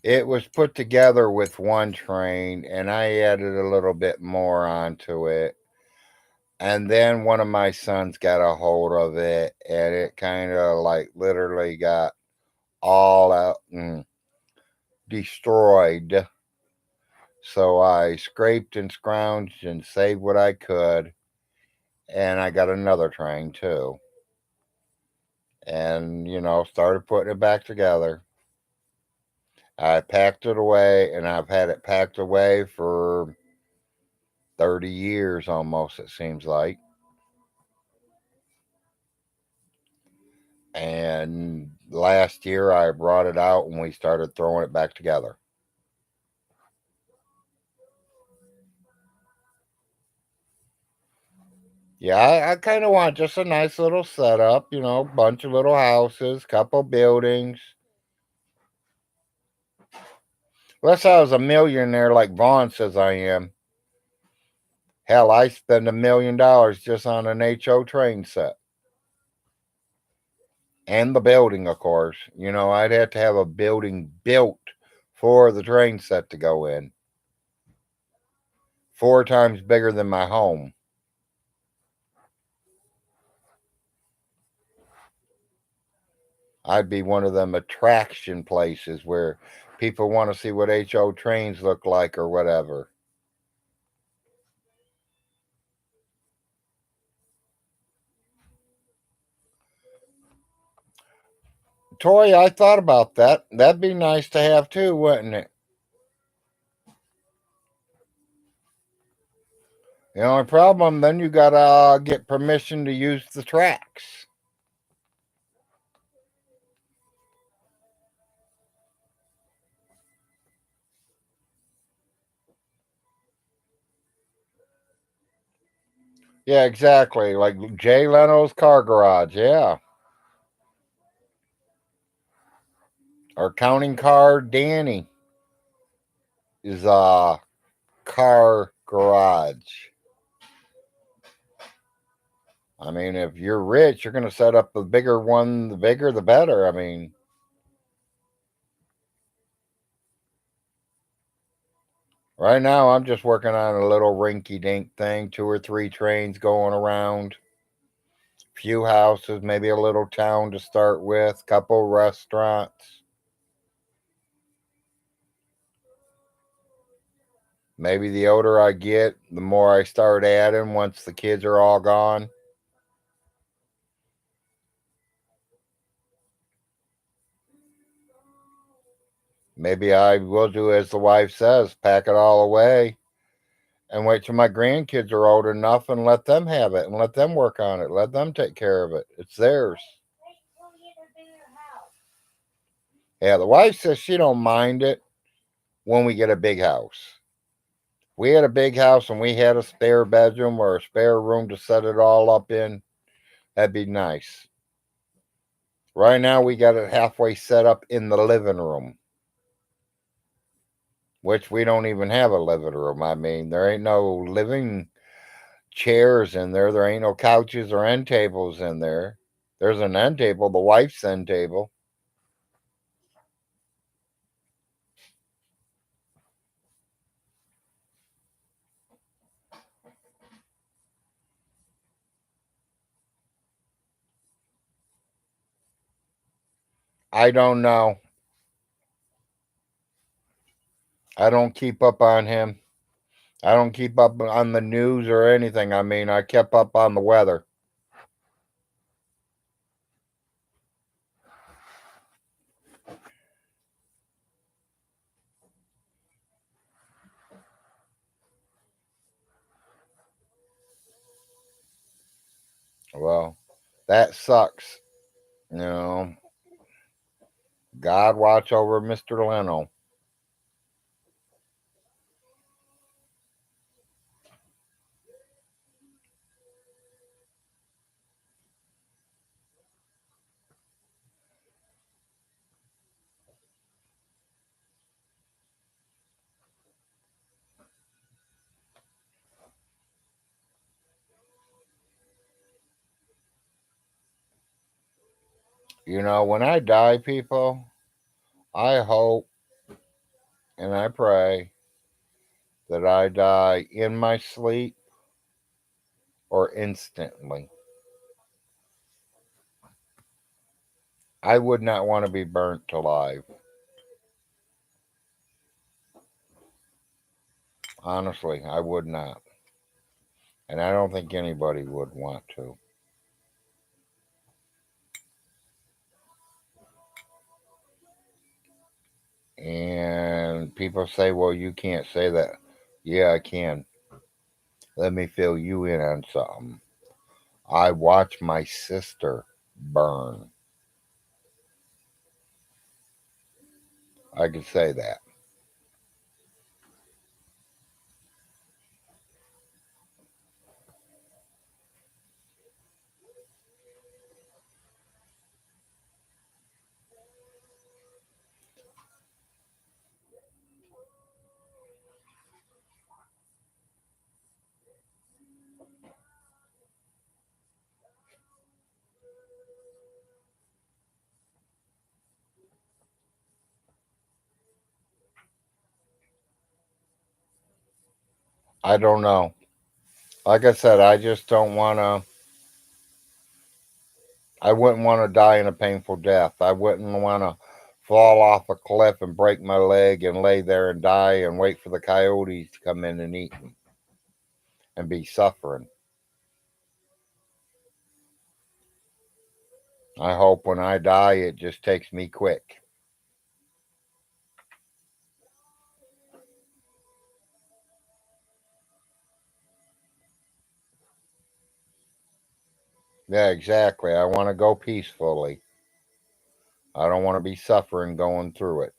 It was put together with one train, and I added a little bit more onto it. And then one of my sons got a hold of it, and it kind of like literally got all out and destroyed. So I scraped and scrounged and saved what I could, and I got another train too. And, started putting it back together. I packed it away, and I've had it packed away for 30 years almost, it seems like. And last year I brought it out and we started throwing it back together. Yeah, I kind of want just a nice little setup, bunch of little houses, couple buildings. Unless I was a millionaire like Vaughn says I am. Hell, I spend $1 million just on an HO train set. And the building, of course. I'd have to have a building built for the train set to go in. 4 times bigger than my home. I'd be one of them attraction places where people want to see what HO trains look like or whatever. Tori, I thought about that. That'd be nice to have too, wouldn't it? The only problem, then you gotta get permission to use the tracks. Yeah, exactly. Like Jay Leno's car garage, yeah. Or counting car Danny is a car garage. I mean, if you're rich, you're gonna set up the bigger one, the bigger the better. I mean, right now, I'm just working on a little rinky dink thing, 2 or 3 trains going around, few houses, maybe a little town to start with, couple restaurants. Maybe the older I get, the more I start adding once the kids are all gone. Maybe I will do as the wife says, pack it all away and wait till my grandkids are old enough and let them have it and let them work on it. Let them take care of it. It's theirs. Wait till we get a bigger house. Yeah, the wife says she don't mind it when we get a big house. We had a big house and we had a spare bedroom or a spare room to set it all up in. That'd be nice. Right now, we got it halfway set up in the living room, which we don't even have a living room. I mean, there ain't no living chairs in there. There ain't no couches or end tables in there. There's an end table, the wife's end table. I don't know. I don't keep up on him. I don't keep up on the news or anything. I mean, I kept up on the weather. Well, that sucks. You know, God watch over Mr. Leno. You know, when I die, people, I hope and I pray that I die in my sleep or instantly. I would not want to be burnt alive. Honestly, I would not. And I don't think anybody would want to. And people say, well, you can't say that. Yeah, I can. Let me fill you in on something. I watched my sister burn. I could say that. I don't know. Like I said, I just don't want to. I wouldn't want to die in a painful death. I wouldn't want to fall off a cliff and break my leg and lay there and die and wait for the coyotes to come in and eat me and be suffering. I hope when I die, it just takes me quick. Yeah, exactly. I want to go peacefully. I don't want to be suffering going through it.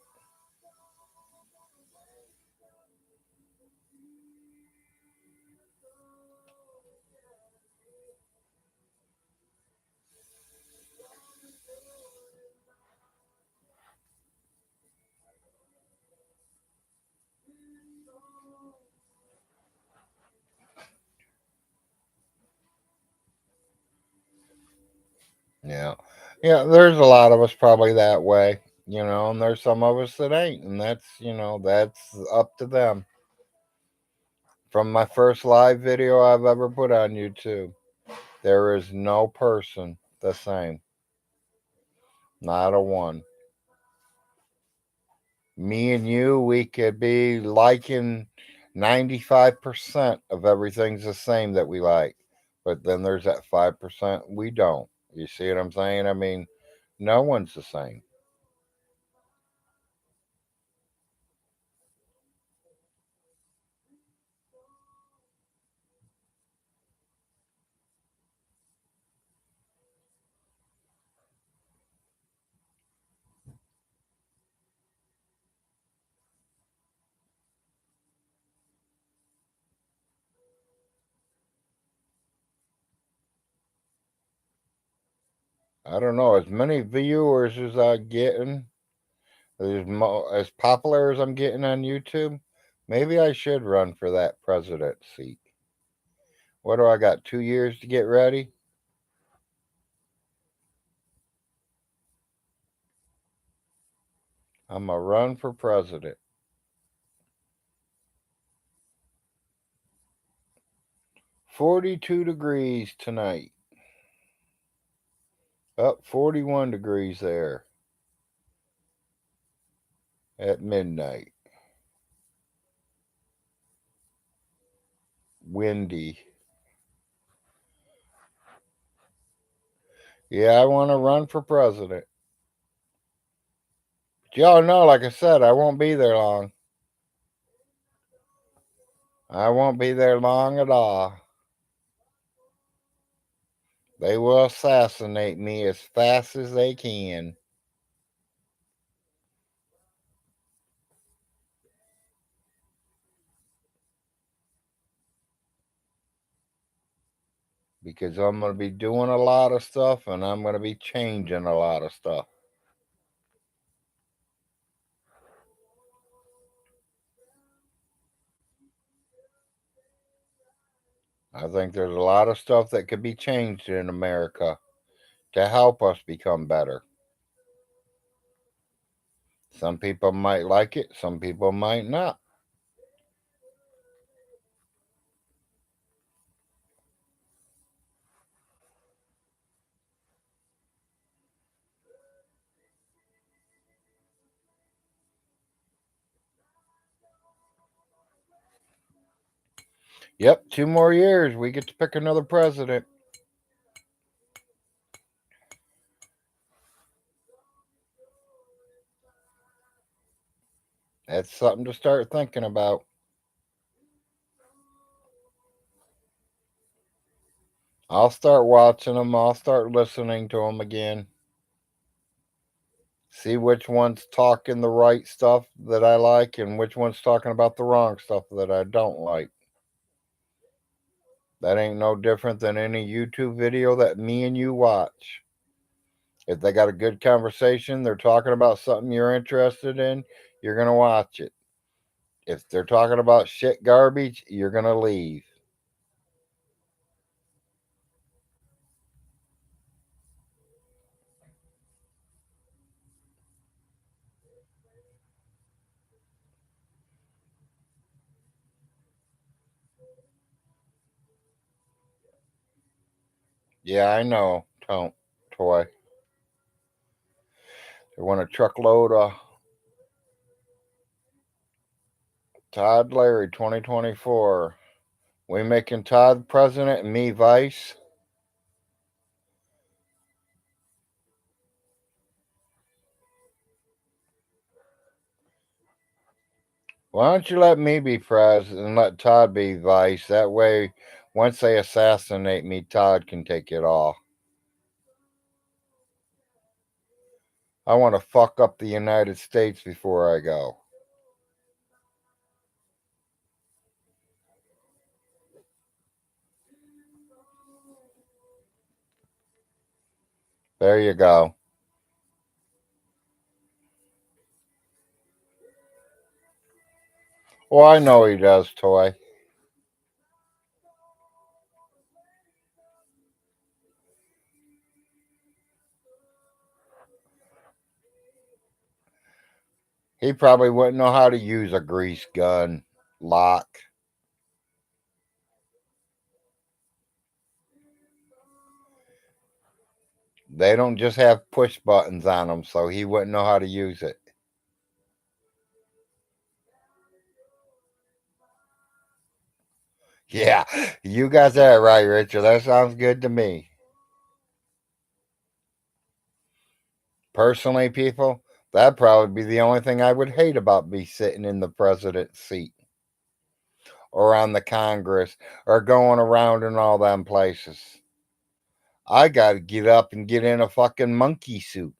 Yeah. Yeah, there's a lot of us probably that way, and there's some of us that ain't, and that's up to them. From my first live video I've ever put on YouTube, there is no person the same. Not a one. Me and you, we could be liking 95% of everything's the same that we like. But then there's that 5% we don't. You see what I'm saying? I mean, no one's the same. I don't know. As many viewers as I'm getting, as popular as I'm getting on YouTube, maybe I should run for that president seat. What do I got? 2 years to get ready? I'm going to run for president. 42 degrees tonight. Up 41 degrees there at midnight. Windy. Yeah, I want to run for president. But y'all know, like I said, I won't be there long. I won't be there long at all. They will assassinate me as fast as they can. Because I'm going to be doing a lot of stuff and I'm going to be changing a lot of stuff. I think there's a lot of stuff that could be changed in America to help us become better. Some people might like it, some people might not. Yep, 2 more years, we get to pick another president. That's something to start thinking about. I'll start watching them. I'll start listening to them again. See which one's talking the right stuff that I like and which one's talking about the wrong stuff that I don't like. That ain't no different than any YouTube video that me and you watch. If they got a good conversation, they're talking about something you're interested in, you're going to watch it. If they're talking about shit garbage, you're going to leave. Yeah, I know, Toy. They want a truckload of Todd Larry 2024. We making Todd president and me vice? Why don't you let me be president and let Todd be vice? That way, once they assassinate me, Todd can take it all. I want to fuck up the United States before I go. There you go. Well, I know he does, Toy. He probably wouldn't know how to use a grease gun lock. They don't just have push buttons on them, so he wouldn't know how to use it. Yeah, you got that right, Richard. That sounds good to me. Personally, people, that'd probably be the only thing I would hate about me sitting in the president's seat or on the Congress or going around in all them places. I got to get up and get in a fucking monkey suit.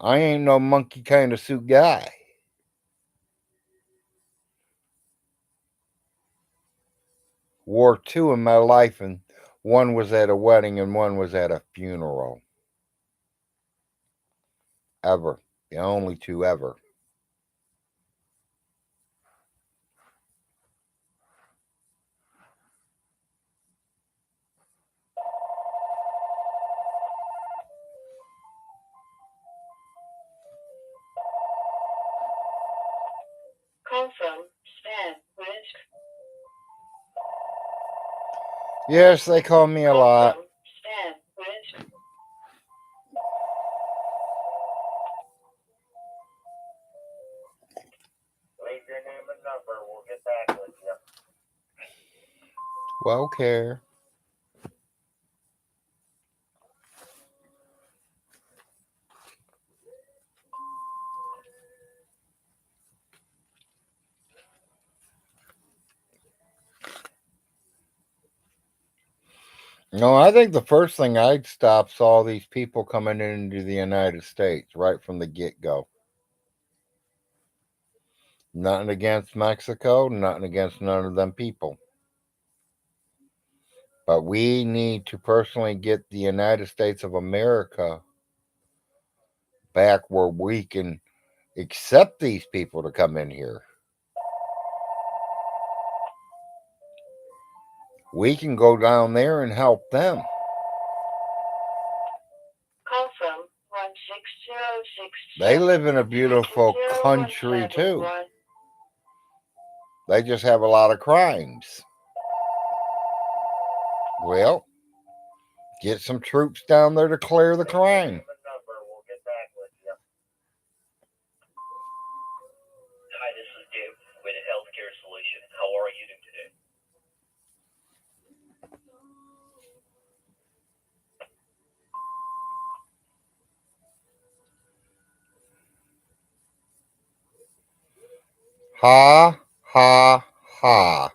I ain't no monkey kind of suit guy. Wore two in my life, and one was at a wedding and one was at a funeral. Ever. The only two ever. Call from Stan Ridge. Yes, they call me a lot. Call from Stan Ridge. Leave your name and number. We'll get back with you. Well, care. No, I think the first thing I'd stop is all these people coming into the United States right from the get go. Nothing against Mexico, nothing against none of them people. But we need to personally get the United States of America back where we can accept these people to come in here. We can go down there and help them. Call from 16066. They live in a beautiful country too. They just have a lot of crimes. Well, get some troops down there to clear the crime. We'll get back with you. Hi, this is Dave with Healthcare Solution. How are you doing today? Ha, ha, ha,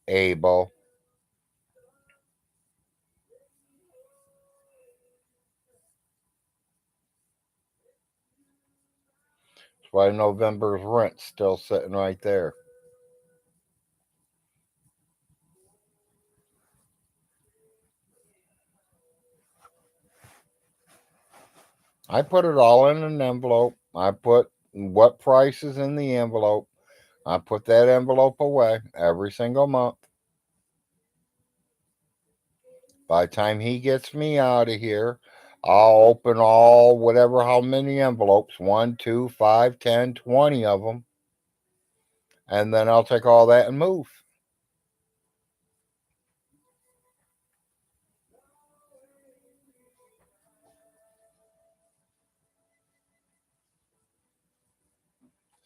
Abel. That's why November's rent's still sitting right there. I put it all in an envelope. I put what price is in the envelope. I put that envelope away every single month. By the time he gets me out of here, I'll open all whatever, how many envelopes, 1, 2, 5, 10, 20 of them. And then I'll take all that and move.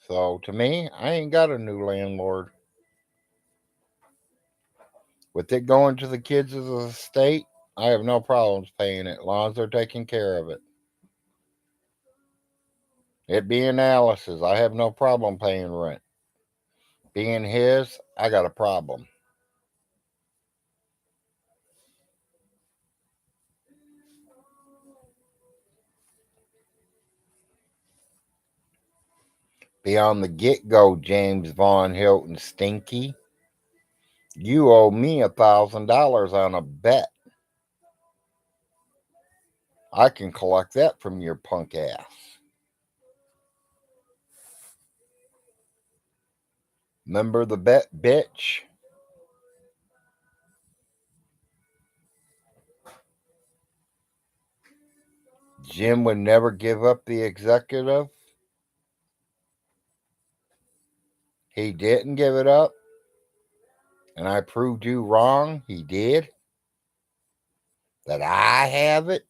So to me, I ain't got a new landlord. With it going to the kids' as a estate, I have no problems paying it as long as they're taking care of it. It being Alice's, I have no problem paying rent. Being his, I got a problem. Beyond the get-go, James Von Hilton Stinky, you owe me $1,000 on a bet. I can collect that from your punk ass. Remember the bet, bitch? Jim would never give up the executive. He didn't give it up. And I proved you wrong. He did. That I have it.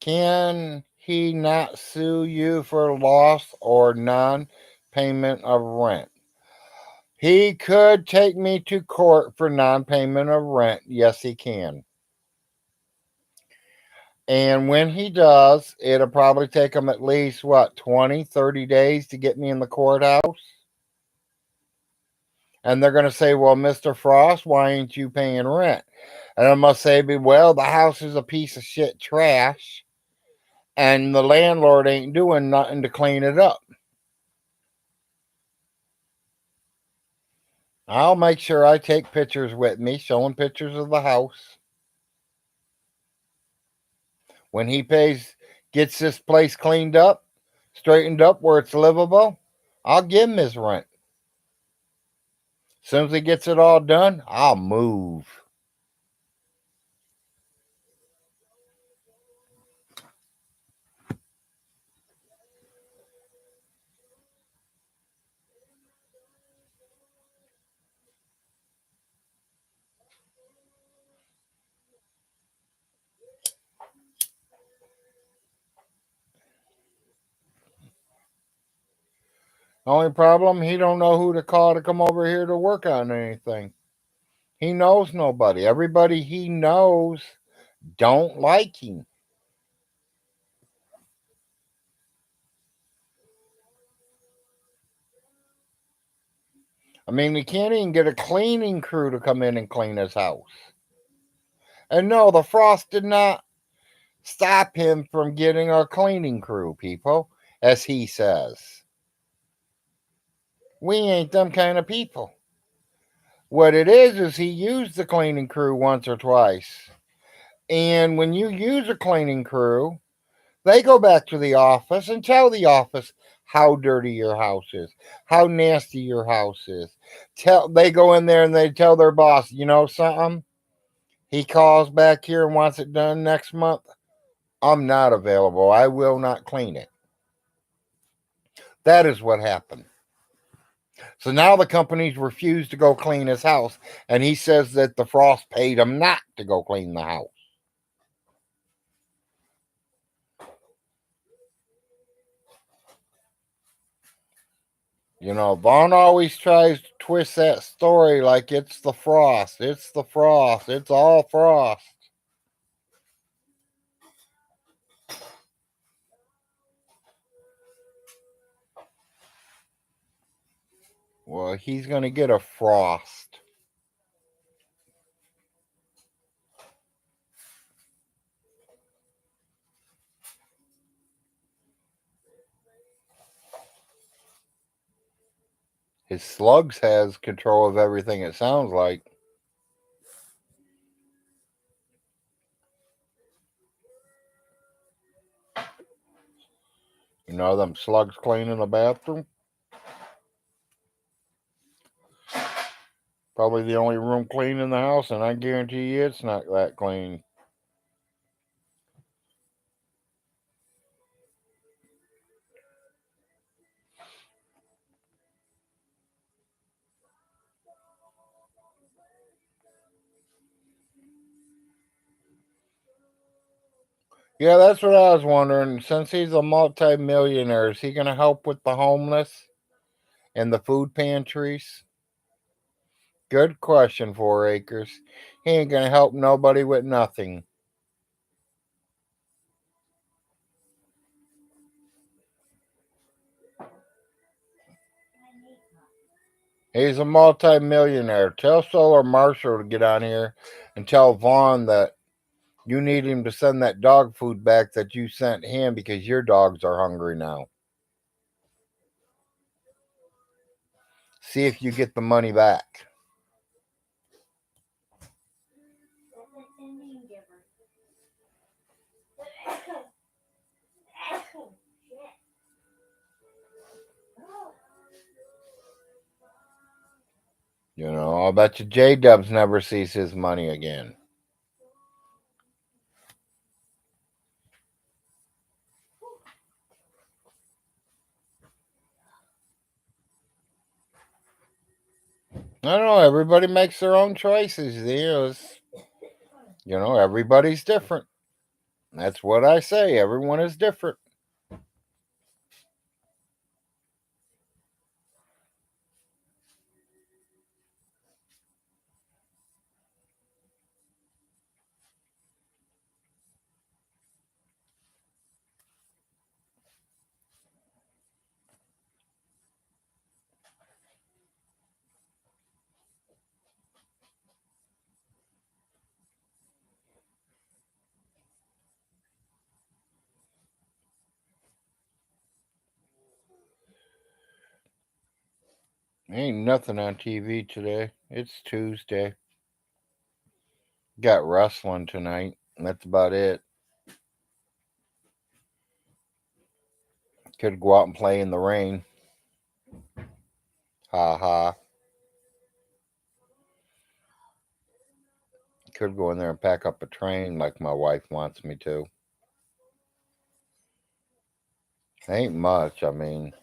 Can he not sue you for loss or non-payment of rent? He could take me to court for non-payment of rent. Yes, he can. And when he does, it'll probably take him at least, 20, 30 days to get me in the courthouse? And they're going to say, well, Mr. Frost, why ain't you paying rent? And I must say, well, the house is a piece of shit trash, and the landlord ain't doing nothing to clean it up. I'll make sure I take pictures with me, showing pictures of the house. When he gets this place cleaned up, straightened up where it's livable, I'll give him his rent. As soon as he gets it all done, I'll move. Only problem, he don't know who to call to come over here to work on anything. He knows nobody. Everybody he knows don't like him. I mean, he can't even get a cleaning crew to come in and clean his house. And no, the frost did not stop him from getting a cleaning crew, people, as he says. We ain't them kind of people. What it is he used the cleaning crew once or twice. And when you use a cleaning crew, they go back to the office and tell the office how dirty your house is, how nasty your house is. They go in there and they tell their boss, you know something? He calls back here and wants it done next month. I'm not available. I will not clean it. That is what happened. So now the companies refuse to go clean his house, and he says that the frost paid him not to go clean the house. You know, Vaughn always tries to twist that story like it's the frost. It's the frost. It's all frost. Well, he's going to get a frost. His slugs has control of everything, it sounds like. You know them slugs cleaning the bathroom? Probably the only room clean in the house, and I guarantee you it's not that clean. Yeah, that's what I was wondering. Since he's a multi-millionaire, is he going to help with the homeless and the food pantries? Good question, 4 Acres. He ain't going to help nobody with nothing. He's a multi-millionaire. Tell Solar Marshall to get on here and tell Vaughn that you need him to send that dog food back that you sent him because your dogs are hungry now. See if you get the money back. You know, I'll bet you J-Dubs never sees his money again. I don't know. Everybody makes their own choices. You know, everybody's different. That's what I say. Everyone is different. Ain't nothing on TV today. It's Tuesday. Got wrestling tonight. That's about it. Could go out and play in the rain. Ha ha. Could go in there and pack up a train like my wife wants me to. Ain't much. I mean,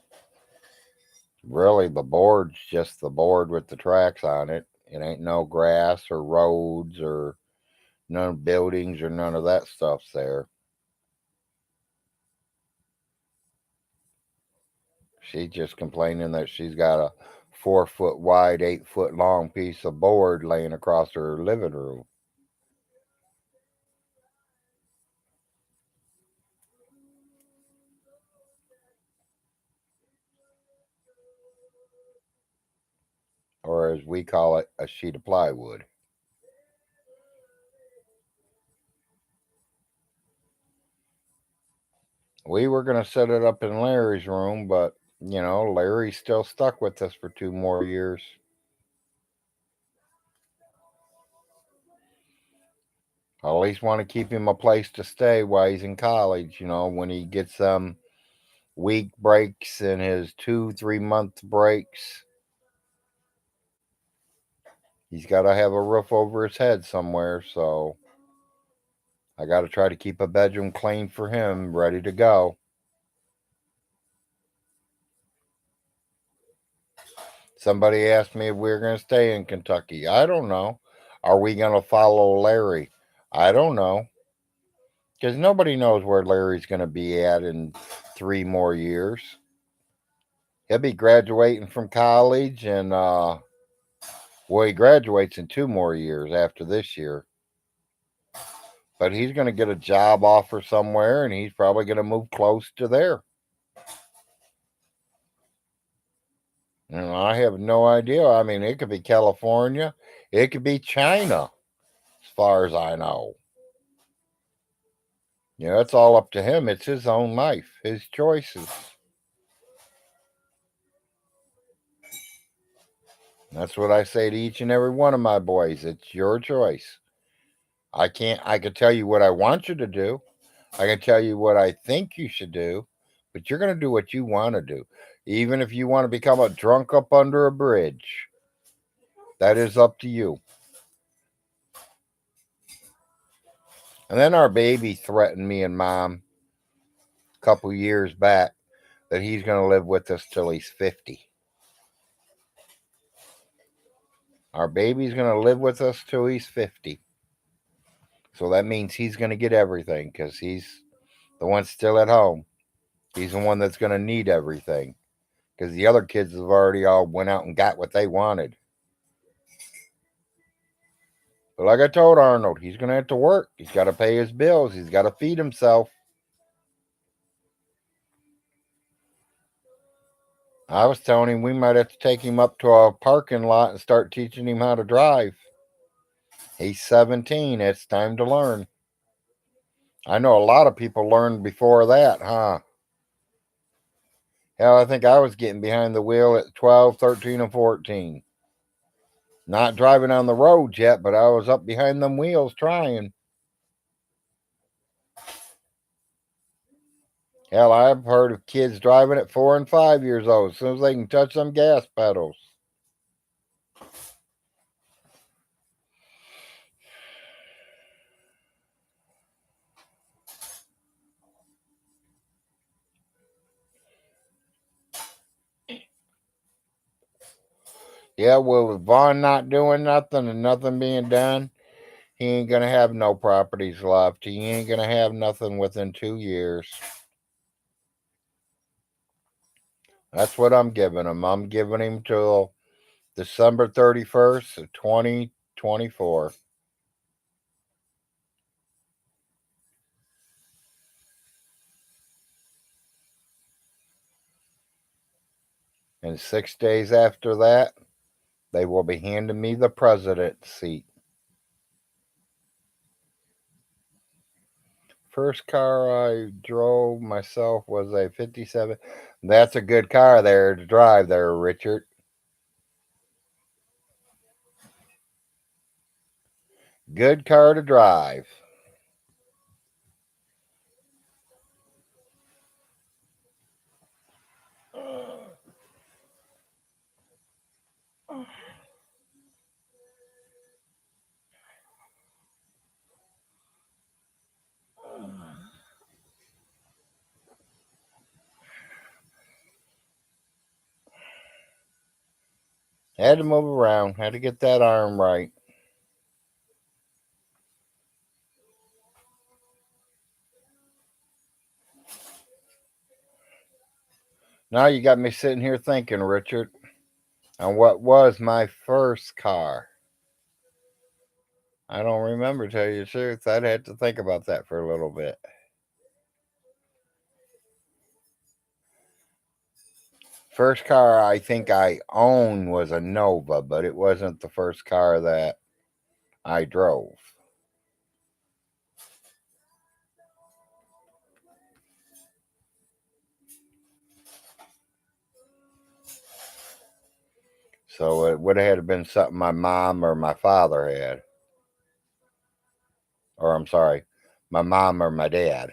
really, the board's just the board with the tracks on it. It ain't no grass or roads or none buildings or none of that stuff's there. She's just complaining that she's got a 4 foot wide, 8 foot long piece of board laying across her living room. or as we call it, a sheet of plywood. We were going to set it up in Larry's room, but, Larry's still stuck with us for 2 more years. I at least want to keep him a place to stay while he's in college, when he gets some week breaks and his 2-3 month breaks. He's got to have a roof over his head somewhere, so I got to try to keep a bedroom clean for him, ready to go. Somebody asked me if we were going to stay in Kentucky. I don't know. Are we going to follow Larry? I don't know. Because nobody knows where Larry's going to be at in 3 more years. He'll be graduating from college, and, he graduates in 2 more years after this year. But he's going to get a job offer somewhere, and he's probably going to move close to there. And I have no idea. I mean, it could be California. It could be China, as far as I know. It's all up to him. It's his own life, his choices. That's what I say to each and every one of my boys. It's your choice. I can tell you what I want you to do. I can tell you what I think you should do, but you're going to do what you want to do. Even if you want to become a drunk up under a bridge, that is up to you. And then our baby threatened me and Mom a couple years back that he's going to live with us till he's 50. Our baby's going to live with us till he's 50. So that means he's going to get everything because he's the one still at home. He's the one that's going to need everything because the other kids have already all went out and got what they wanted. But like I told Arnold, he's going to have to work. He's got to pay his bills. He's got to feed himself. I was telling him we might have to take him up to a parking lot and start teaching him how to drive. He's 17. It's time to learn. I know a lot of people learned before that, huh? Hell, I think I was getting behind the wheel at 12, 13, and 14. Not driving on the road yet, but I was up behind them wheels trying. Hell, I've heard of kids driving at 4 and 5 years old as soon as they can touch them gas pedals. Yeah, well, with Vaughn not doing nothing and nothing being done, he ain't going to have no properties left. He ain't going to have nothing within 2 years. That's what I'm giving him. I'm giving him till December 31st of 2024. And 6 days after that, they will be handing me the president's seat. First car I drove myself was a 57. That's a good car there to drive there, Richard. Good car to drive. Had to move around. Had to get that arm right. Now you got me sitting here thinking, Richard, on what was my first car. I don't remember, tell you the truth. I'd have to think about that for a little bit. First car I think I owned was a Nova, but it wasn't the first car that I drove. So it would have had to been something my mom or my father had. Or I'm sorry, my mom or my dad.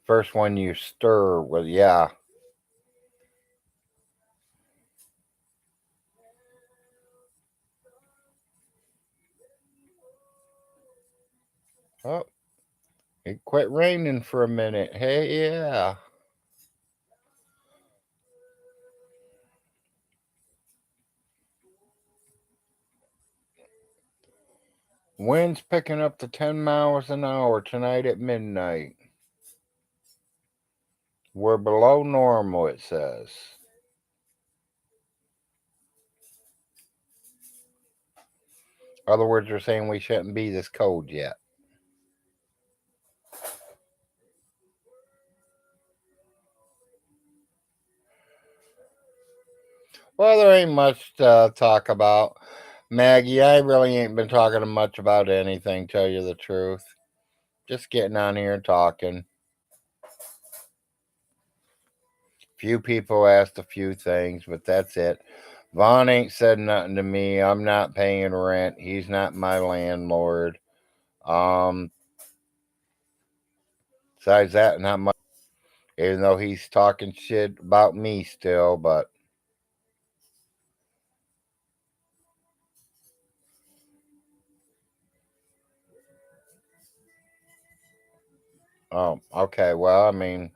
First one you stir with, yeah. Oh, it quit raining for a minute. Hey, yeah. Wind's picking up to 10 miles an hour tonight at midnight. We're below normal, it says. In other words, they're saying we shouldn't be this cold yet. Well, there ain't much to talk about. Maggie, I really ain't been talking much about anything, tell you the truth. Just getting on here and talking. Few people asked a few things, but that's it. Vaughn ain't said nothing to me. I'm not paying rent. He's not my landlord. Besides that, not much. Even though he's talking shit about me still, but oh, okay. Well, I mean,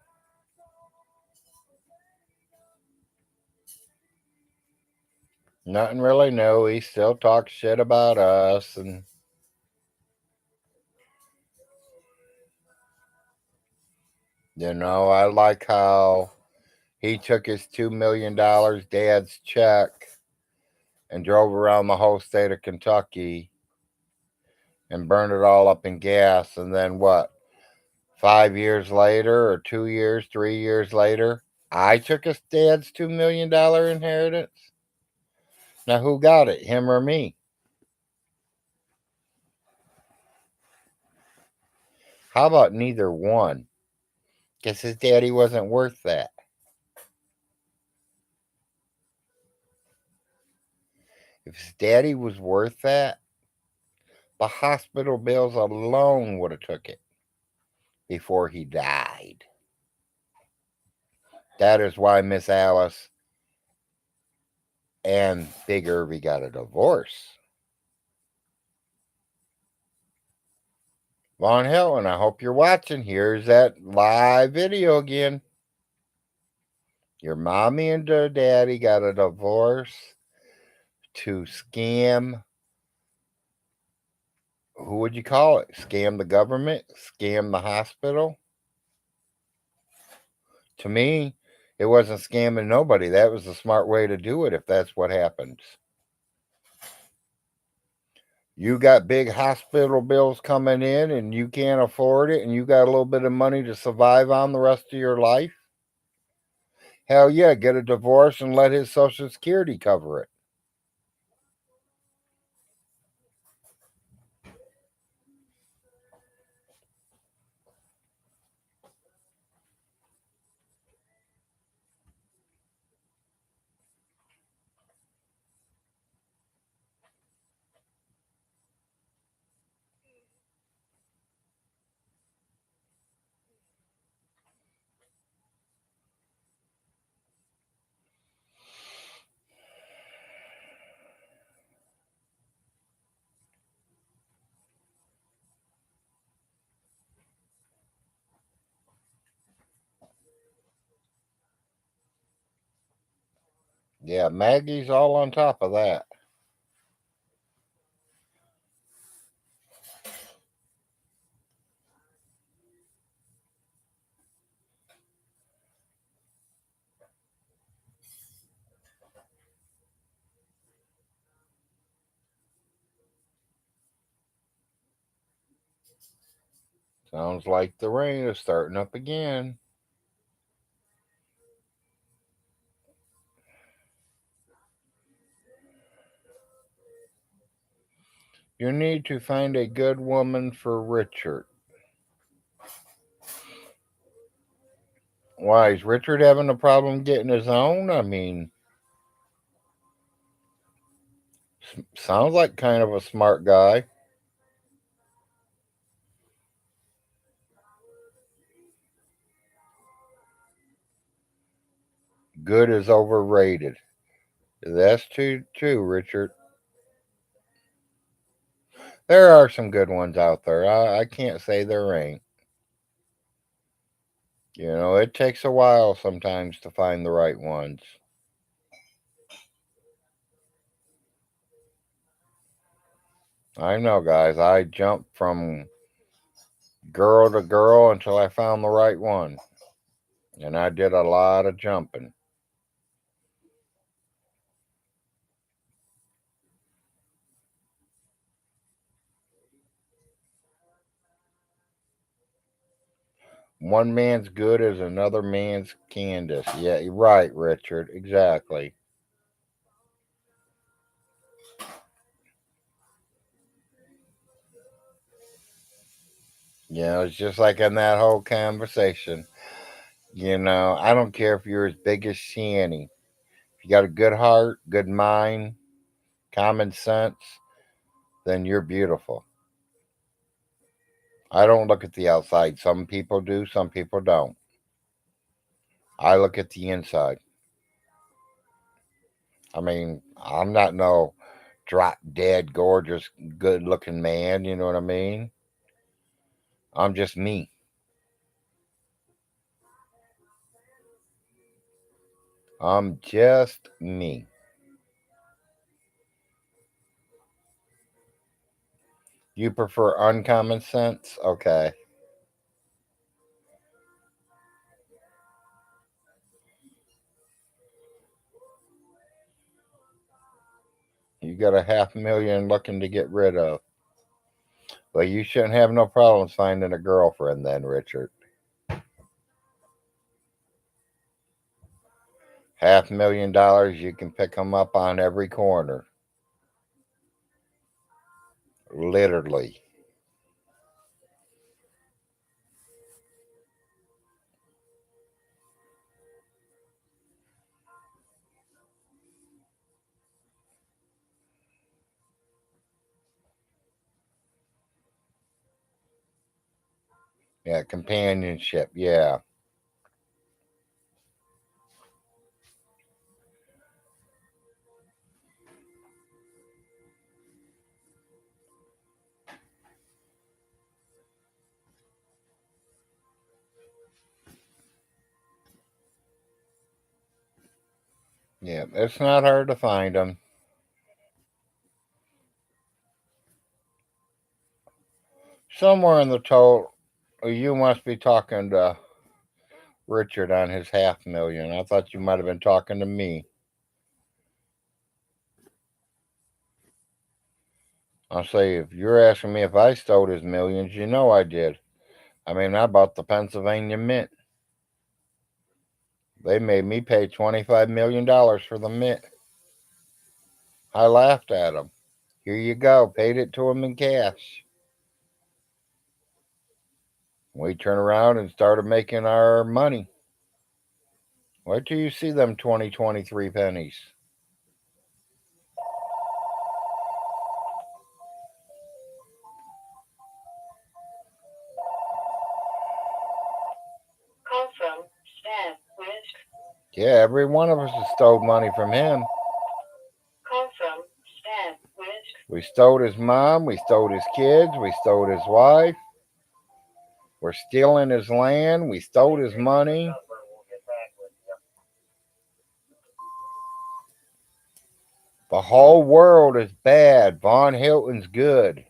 nothing really new. He still talks shit about us, and I like how he took his $2 million dad's check and drove around the whole state of Kentucky and burned it all up in gas. And then what? 5 years later, or 2 years, 3 years later, I took his dad's $2 million inheritance. Now, who got it, him or me? How about neither one? Guess his daddy wasn't worth that. If his daddy was worth that, the hospital bills alone would have took it before he died. That is why Miss Alice and Big Irvy got a divorce. Von Helen, I hope you're watching. Here's that live video again. Your mommy and your daddy got a divorce to scam. Who would you call it? Scam the government? Scam the hospital? To me, it wasn't scamming nobody. That was the smart way to do it if that's what happens. You got big hospital bills coming in and you can't afford it and you got a little bit of money to survive on the rest of your life? Hell yeah, get a divorce and let his Social Security cover it. Yeah, Maggie's all on top of that. Sounds like the rain is starting up again. You need to find a good woman for Richard. Why, is Richard having a problem getting his own? I mean, sounds like kind of a smart guy. Good is overrated. That's true, Richard. There are some good ones out there. I can't say there ain't. You know, it takes a while sometimes to find the right ones. I know, guys. I jumped from girl to girl until I found the right one. And I did a lot of jumping. One man's good is another man's Candace. Yeah, you're right, Richard. Exactly. You know, it's just like in that whole conversation. You know, I don't care if you're as big as Shanny. If you got a good heart, good mind, common sense, then you're beautiful. I don't look at the outside. Some people do, some people don't. I look at the inside. I mean, I'm not no drop dead, gorgeous, good looking man. You know what I mean? I'm just me. I'm just me. You prefer uncommon sense? Okay. You got a 500,000 looking to get rid of. Well, you shouldn't have no problems finding a girlfriend then, Richard. $500,000, you can pick them up on every corner. Literally. Yeah, companionship. Yeah. Yeah, it's not hard to find them. Somewhere in the total, you must be talking to Richard on his 500,000. I thought you might have been talking to me. I'll say, if you're asking me if I stole his millions, you know I did. I mean, I bought the Pennsylvania Mint. They made me pay $25 million for the Mint. I laughed at them. Here you go. Paid it to them in cash. We turned around and started making our money. Wait till you see them 2023 pennies. Call from Stan Risk. Yeah, every one of us has stole money from him. Call from Stan Risk. We stole his mom. We stole his kids. We stole his wife. We're stealing his land. We stole his money. We'll get back with you. The whole world is bad. Von Hilton's good.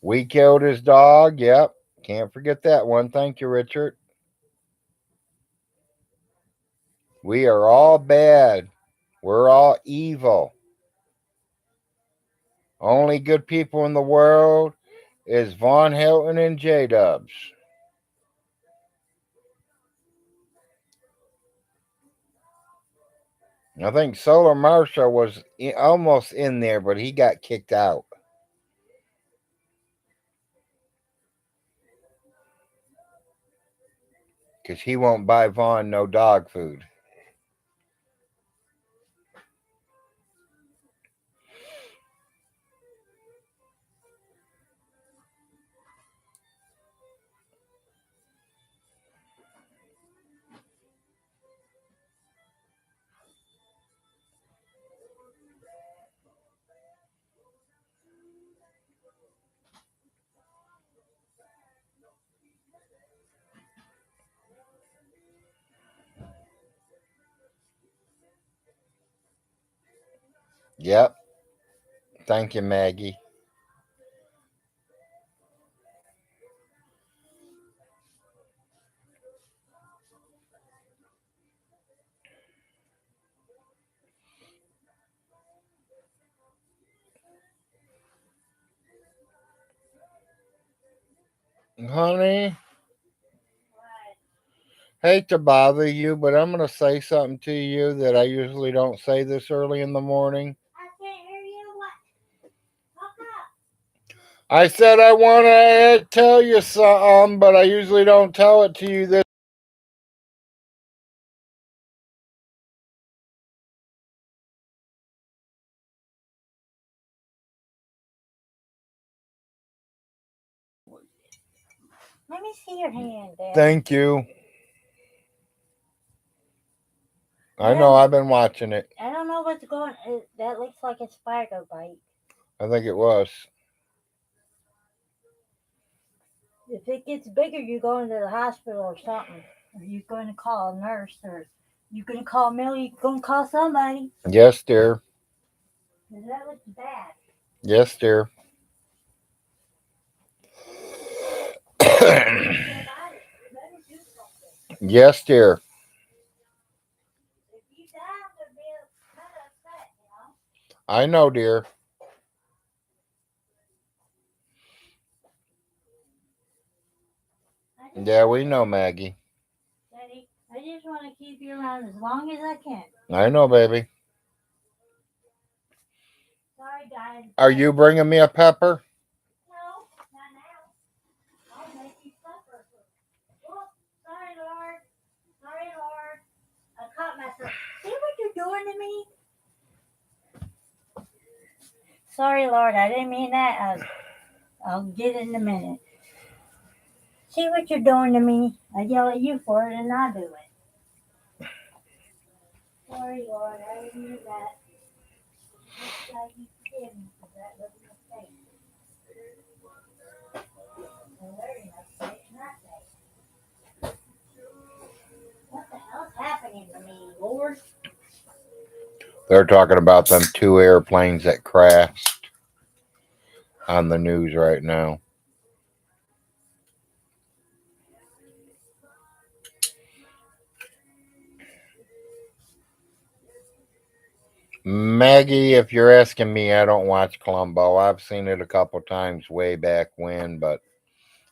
We killed his dog. Yep. Can't forget that one. Thank you, Richard. We are all bad. We're all evil. Only good people in the world is Von Hilton and J Dubs. I think Solar Marshall was almost in there, but he got kicked out. Because he won't buy Vaughn no dog food. Yep. Thank you, Maggie. Honey, hate to bother you, but I'm going to say something to you that I usually don't say this early in the morning. I can't hear you. What? Talk up. I said I want to tell you something, but I usually don't tell it to you this. Let me see your hand, Dad. Thank you. I know, I've been watching it. I don't know what's going on. That looks like a spider bite. I think it was. If it gets bigger, you're going to the hospital or something. Or you're going to call a nurse, or you're going to call Millie. You're going to call somebody. Yes, dear. 'Cause that looks bad. Yes, dear. Yes, dear. If you die, I'm going to be kind of upset, I know, dear. Yeah, we know, Maggie. Daddy, I just want to keep you around as long as I can. I know, baby. Sorry, guys. Are you bringing me a pepper? No, not now. I'll make you supper. Oh, sorry, Lord. Sorry, Lord. I caught myself. See what you're doing to me? Sorry, Lord. I didn't mean that. I'll get it in a minute. See what you're doing to me? I yell at you for it and I do it. Sorry, Lord. I didn't mean that. Just like you forgive me for that little mistake. A very mistake, not that. What the hell's happening to me, Lord? They're talking about them 2 airplanes that crashed on the news right now. Maggie, if you're asking me, I don't watch Columbo. I've seen it a couple times way back when, but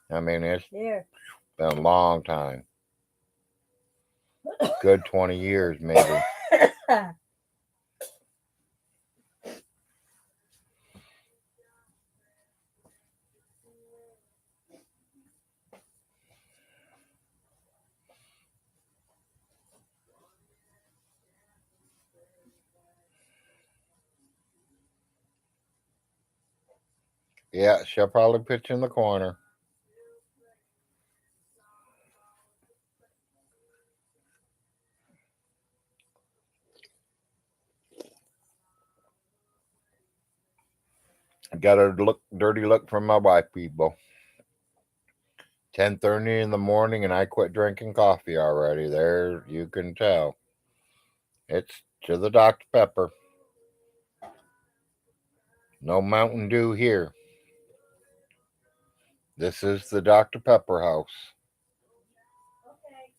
I mean, it's There. been a long time. Good 20 years, maybe. Yeah, she'll probably put you in the corner. Got a dirty look from my wife, people. 10:30 in the morning, and I quit drinking coffee already. There, you can tell. It's to the Dr. Pepper. No Mountain Dew here. This is the Dr. Pepper house. Okay.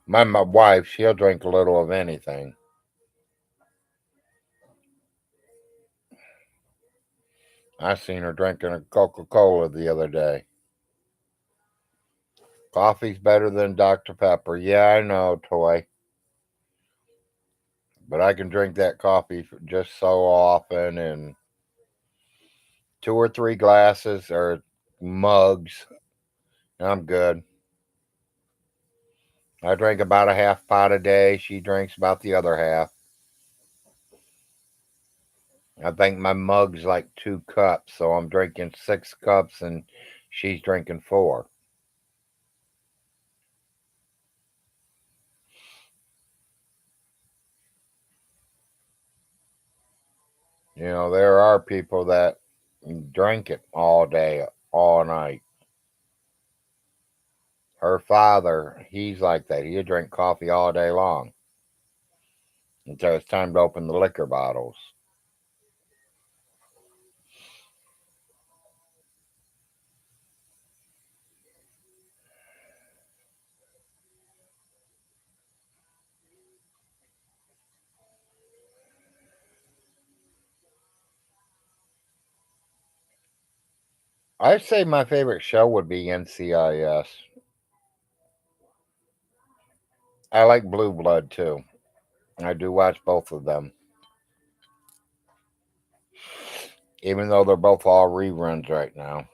My wife, she'll drink a little of anything. I seen her drinking a Coca-Cola the other day. Coffee's better than Dr. Pepper. Yeah, I know, Toy. But I can drink that coffee just so often, and 2 or 3 glasses or mugs, and I'm good. I drink about a half pot a day. She drinks about the other half. I think my mug's like 2 cups, so I'm drinking 6 cups, and she's drinking 4. There are people that drink it all day, all night. Her father, he's like that. He'll drink coffee all day long until it's time to open the liquor bottles. I'd say my favorite show would be NCIS. I like Blue Blood too. I do watch both of them, even though they're both all reruns right now.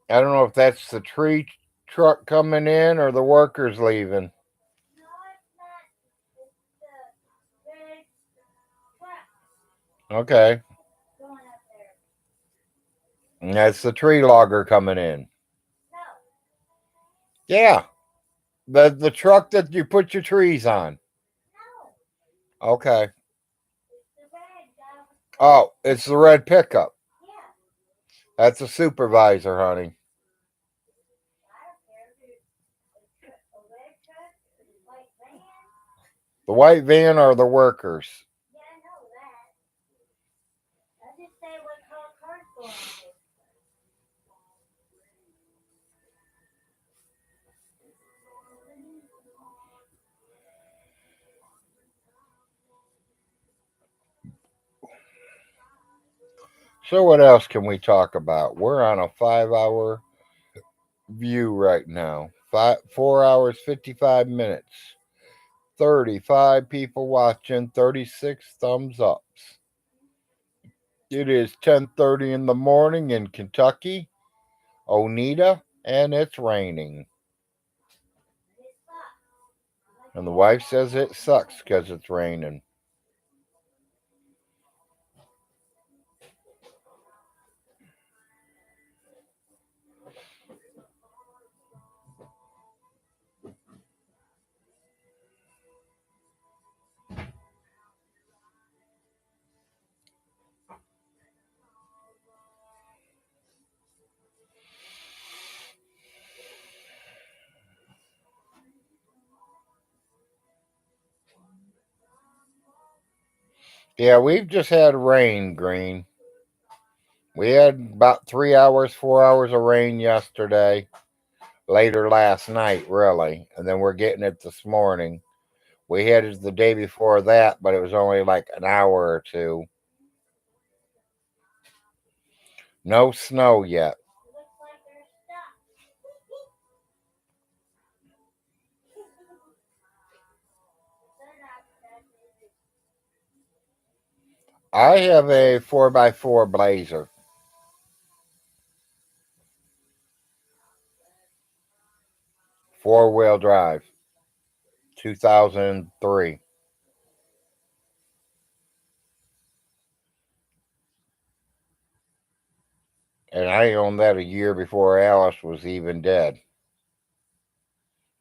I don't know if that's the tree truck coming in or the workers leaving. No, it's not. It's the red truck Okay. going up there. And that's the tree logger coming in. No, Yeah. The truck that you put your trees on. no, Okay. it's the red guy. Oh, it's the red pickup. Yeah, That's a supervisor, honey. I don't care if it's a red truck or the white van. The white van are the workers. Yeah, I know that. I just say what color car's going on this. So what else can we talk about? We're on a 5-hour view right now. 4 hours 55 minutes. 35 people watching. 36 thumbs ups. It is 10:30 in the morning in Kentucky, Oneida, and it's raining. And the wife says it sucks because it's raining. Yeah, we've just had rain, Green. We had about 3 hours, 4 hours of rain yesterday, later last night, really. And then we're getting it this morning. We had it the day before that, but it was only like an hour or two. No snow yet. Looks like they're stuck. They're not stuck. I have a 4x4 Blazer. 4-wheel drive. 2003. And I owned that a year before Alice was even dead.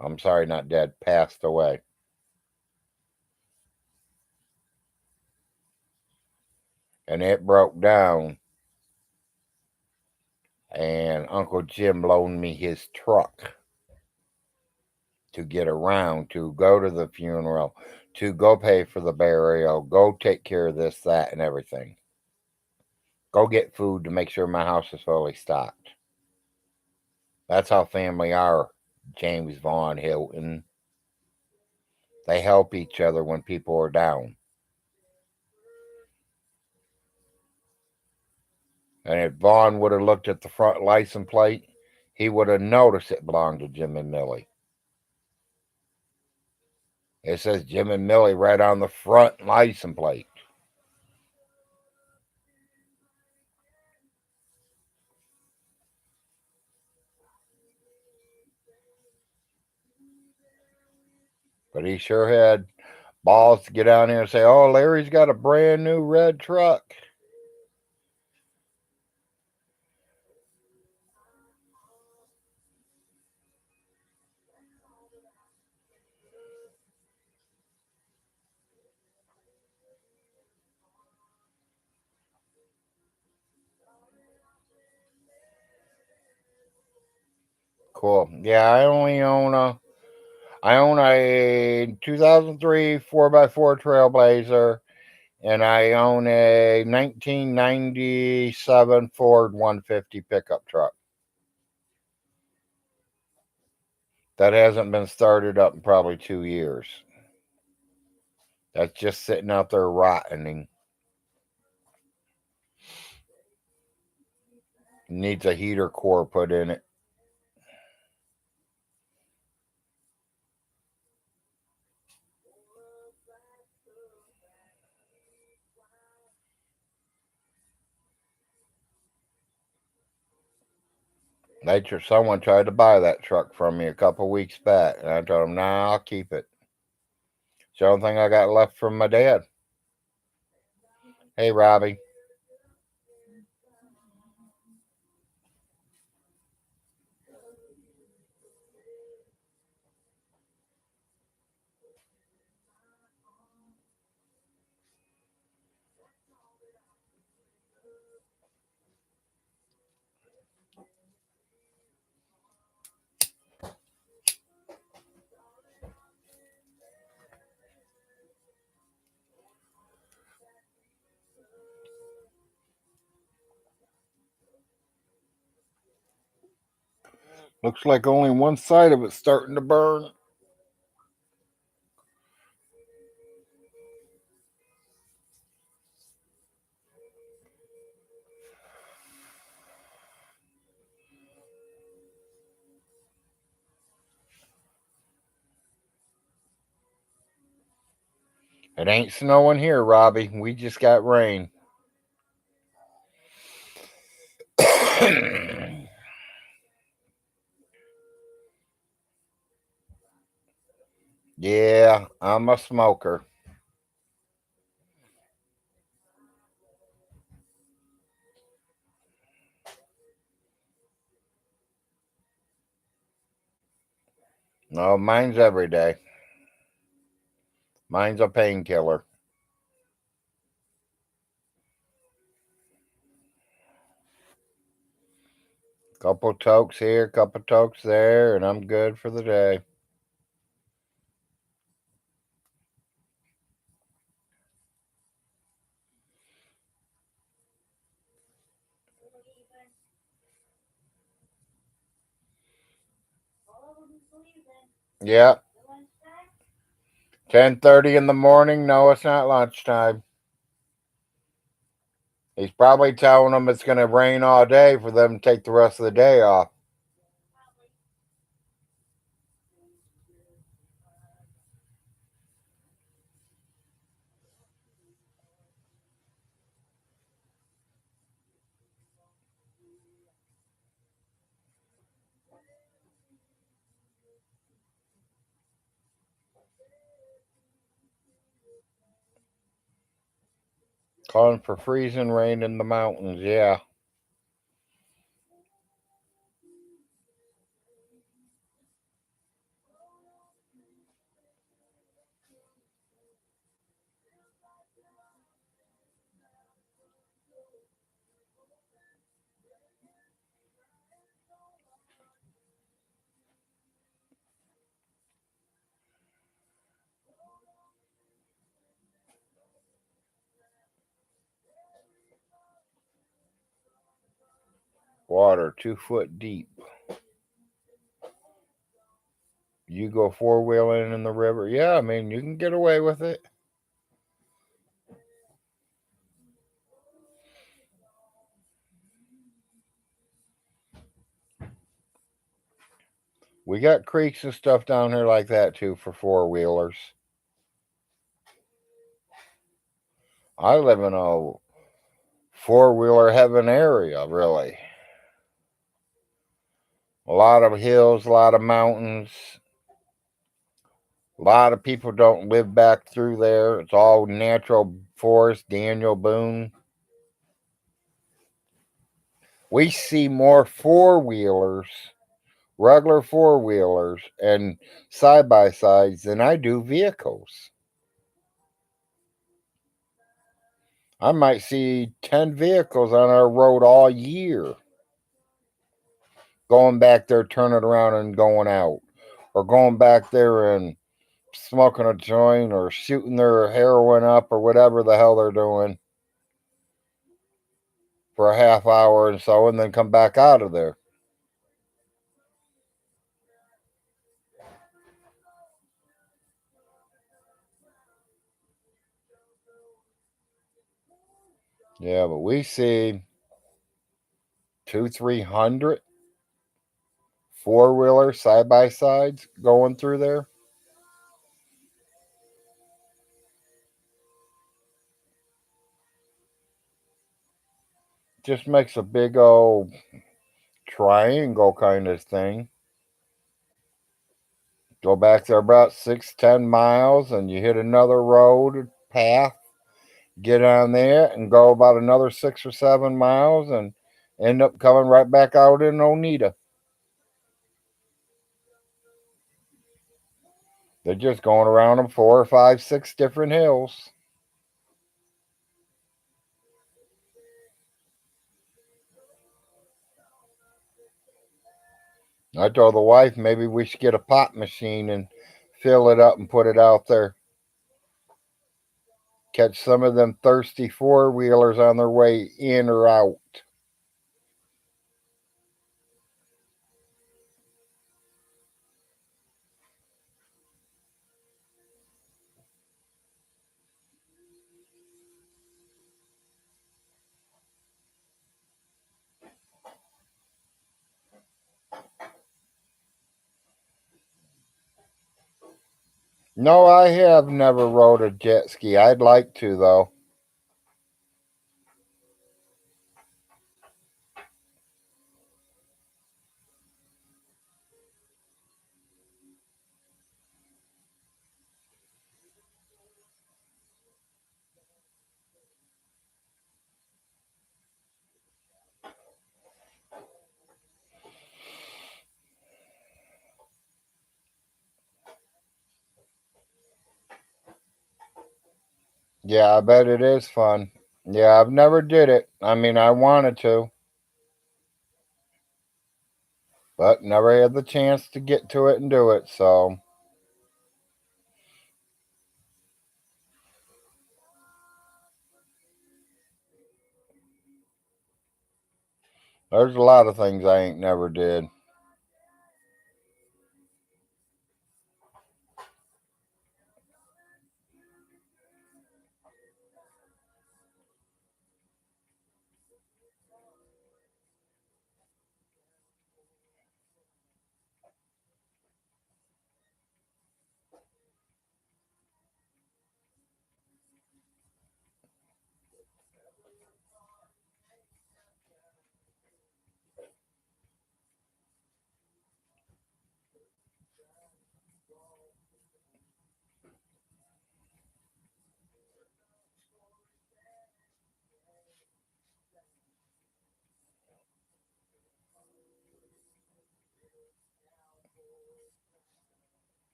I'm sorry, not dead, passed away. And it broke down. And Uncle Jim loaned me his truck to get around, to go to the funeral, to go pay for the burial, go take care of this, that, and everything. Go get food to make sure my house is fully stocked. That's how family are, James Vaughn Hilton. They help each other when people are down. And if Vaughn would have looked at the front license plate, he would have noticed it belonged to Jim and Millie. It says Jim and Millie right on the front license plate. But he sure had balls to get down here and say, "Oh, Larry's got a brand new red truck." Cool. Yeah, I own a 2003 4x4 Trailblazer, and I own a 1997 Ford 150 pickup truck. That hasn't been started up in probably 2 years. That's just sitting out there rotting. Needs a heater core put in it. Someone tried to buy that truck from me a couple weeks back, and I told them, "Nah, I'll keep it. It's the only thing I got left from my dad." Hey, Robbie. Looks like only one side of it's starting to burn. It ain't snowing here, Robbie. We just got rain. Yeah, I'm a smoker. No, mine's every day. Mine's a painkiller. Couple tokes here, couple tokes there, and I'm good for the day. Yep. 10:30 in the morning. No, it's not lunchtime. He's probably telling them it's going to rain all day for them to take the rest of the day off. Calling for freezing rain in the mountains. Yeah. Water 2 foot deep. You go four-wheeling in the river. Yeah, I mean, you can get away with it. We got creeks and stuff down here like that too for four-wheelers. I live in a four-wheeler heaven area, really. A lot of hills, a lot of mountains. A lot of people don't live back through there. It's all natural forest, Daniel Boone. We see more four-wheelers, regular four-wheelers, and side-by-sides than I do vehicles. I might see 10 vehicles on our road all year. Going back there, turning around and going out. Or going back there and smoking a joint or shooting their heroin up or whatever the hell they're doing for a half hour and so, and then come back out of there. Yeah, but we see 200-300 four-wheeler side-by-sides going through there. Just makes a big old triangle kind of thing. Go back there about 6-10 miles and you hit another road path. Get on there and go about another 6 or 7 miles and end up coming right back out in Oneida. They're just going around them 4 or 5, 6 different hills. I told the wife maybe we should get a pop machine and fill it up and put it out there. Catch some of them thirsty four-wheelers on their way in or out. No, I have never rode a jet ski. I'd like to, though. Yeah, I bet it is fun. Yeah, I've never did it. I mean, I wanted to, but never had the chance to get to it and do it, so. There's a lot of things I ain't never did.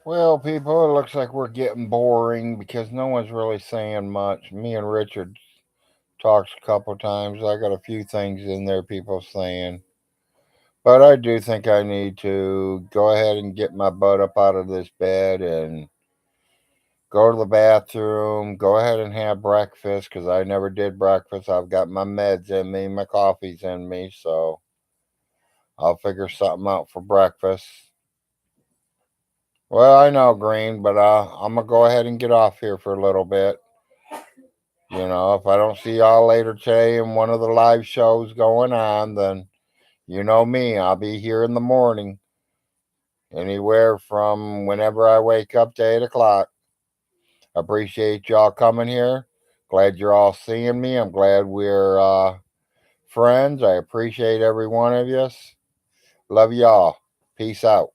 Well, people, it looks like we're getting boring because no one's really saying much. Me and Richard talked a couple times. I got a few things in there people saying. But I do think I need to go ahead and get my butt up out of this bed and go to the bathroom, go ahead and have breakfast because I never did breakfast. I've got my meds in me, my coffee's in me, so I'll figure something out for breakfast. Well, I know, Green, but I'm going to go ahead and get off here for a little bit. You know, if I don't see y'all later today in one of the live shows going on, then you know me. I'll be here in the morning, anywhere from whenever I wake up to 8 o'clock. Appreciate y'all coming here. Glad you're all seeing me. I'm glad we're friends. I appreciate every one of you. Love y'all. Peace out.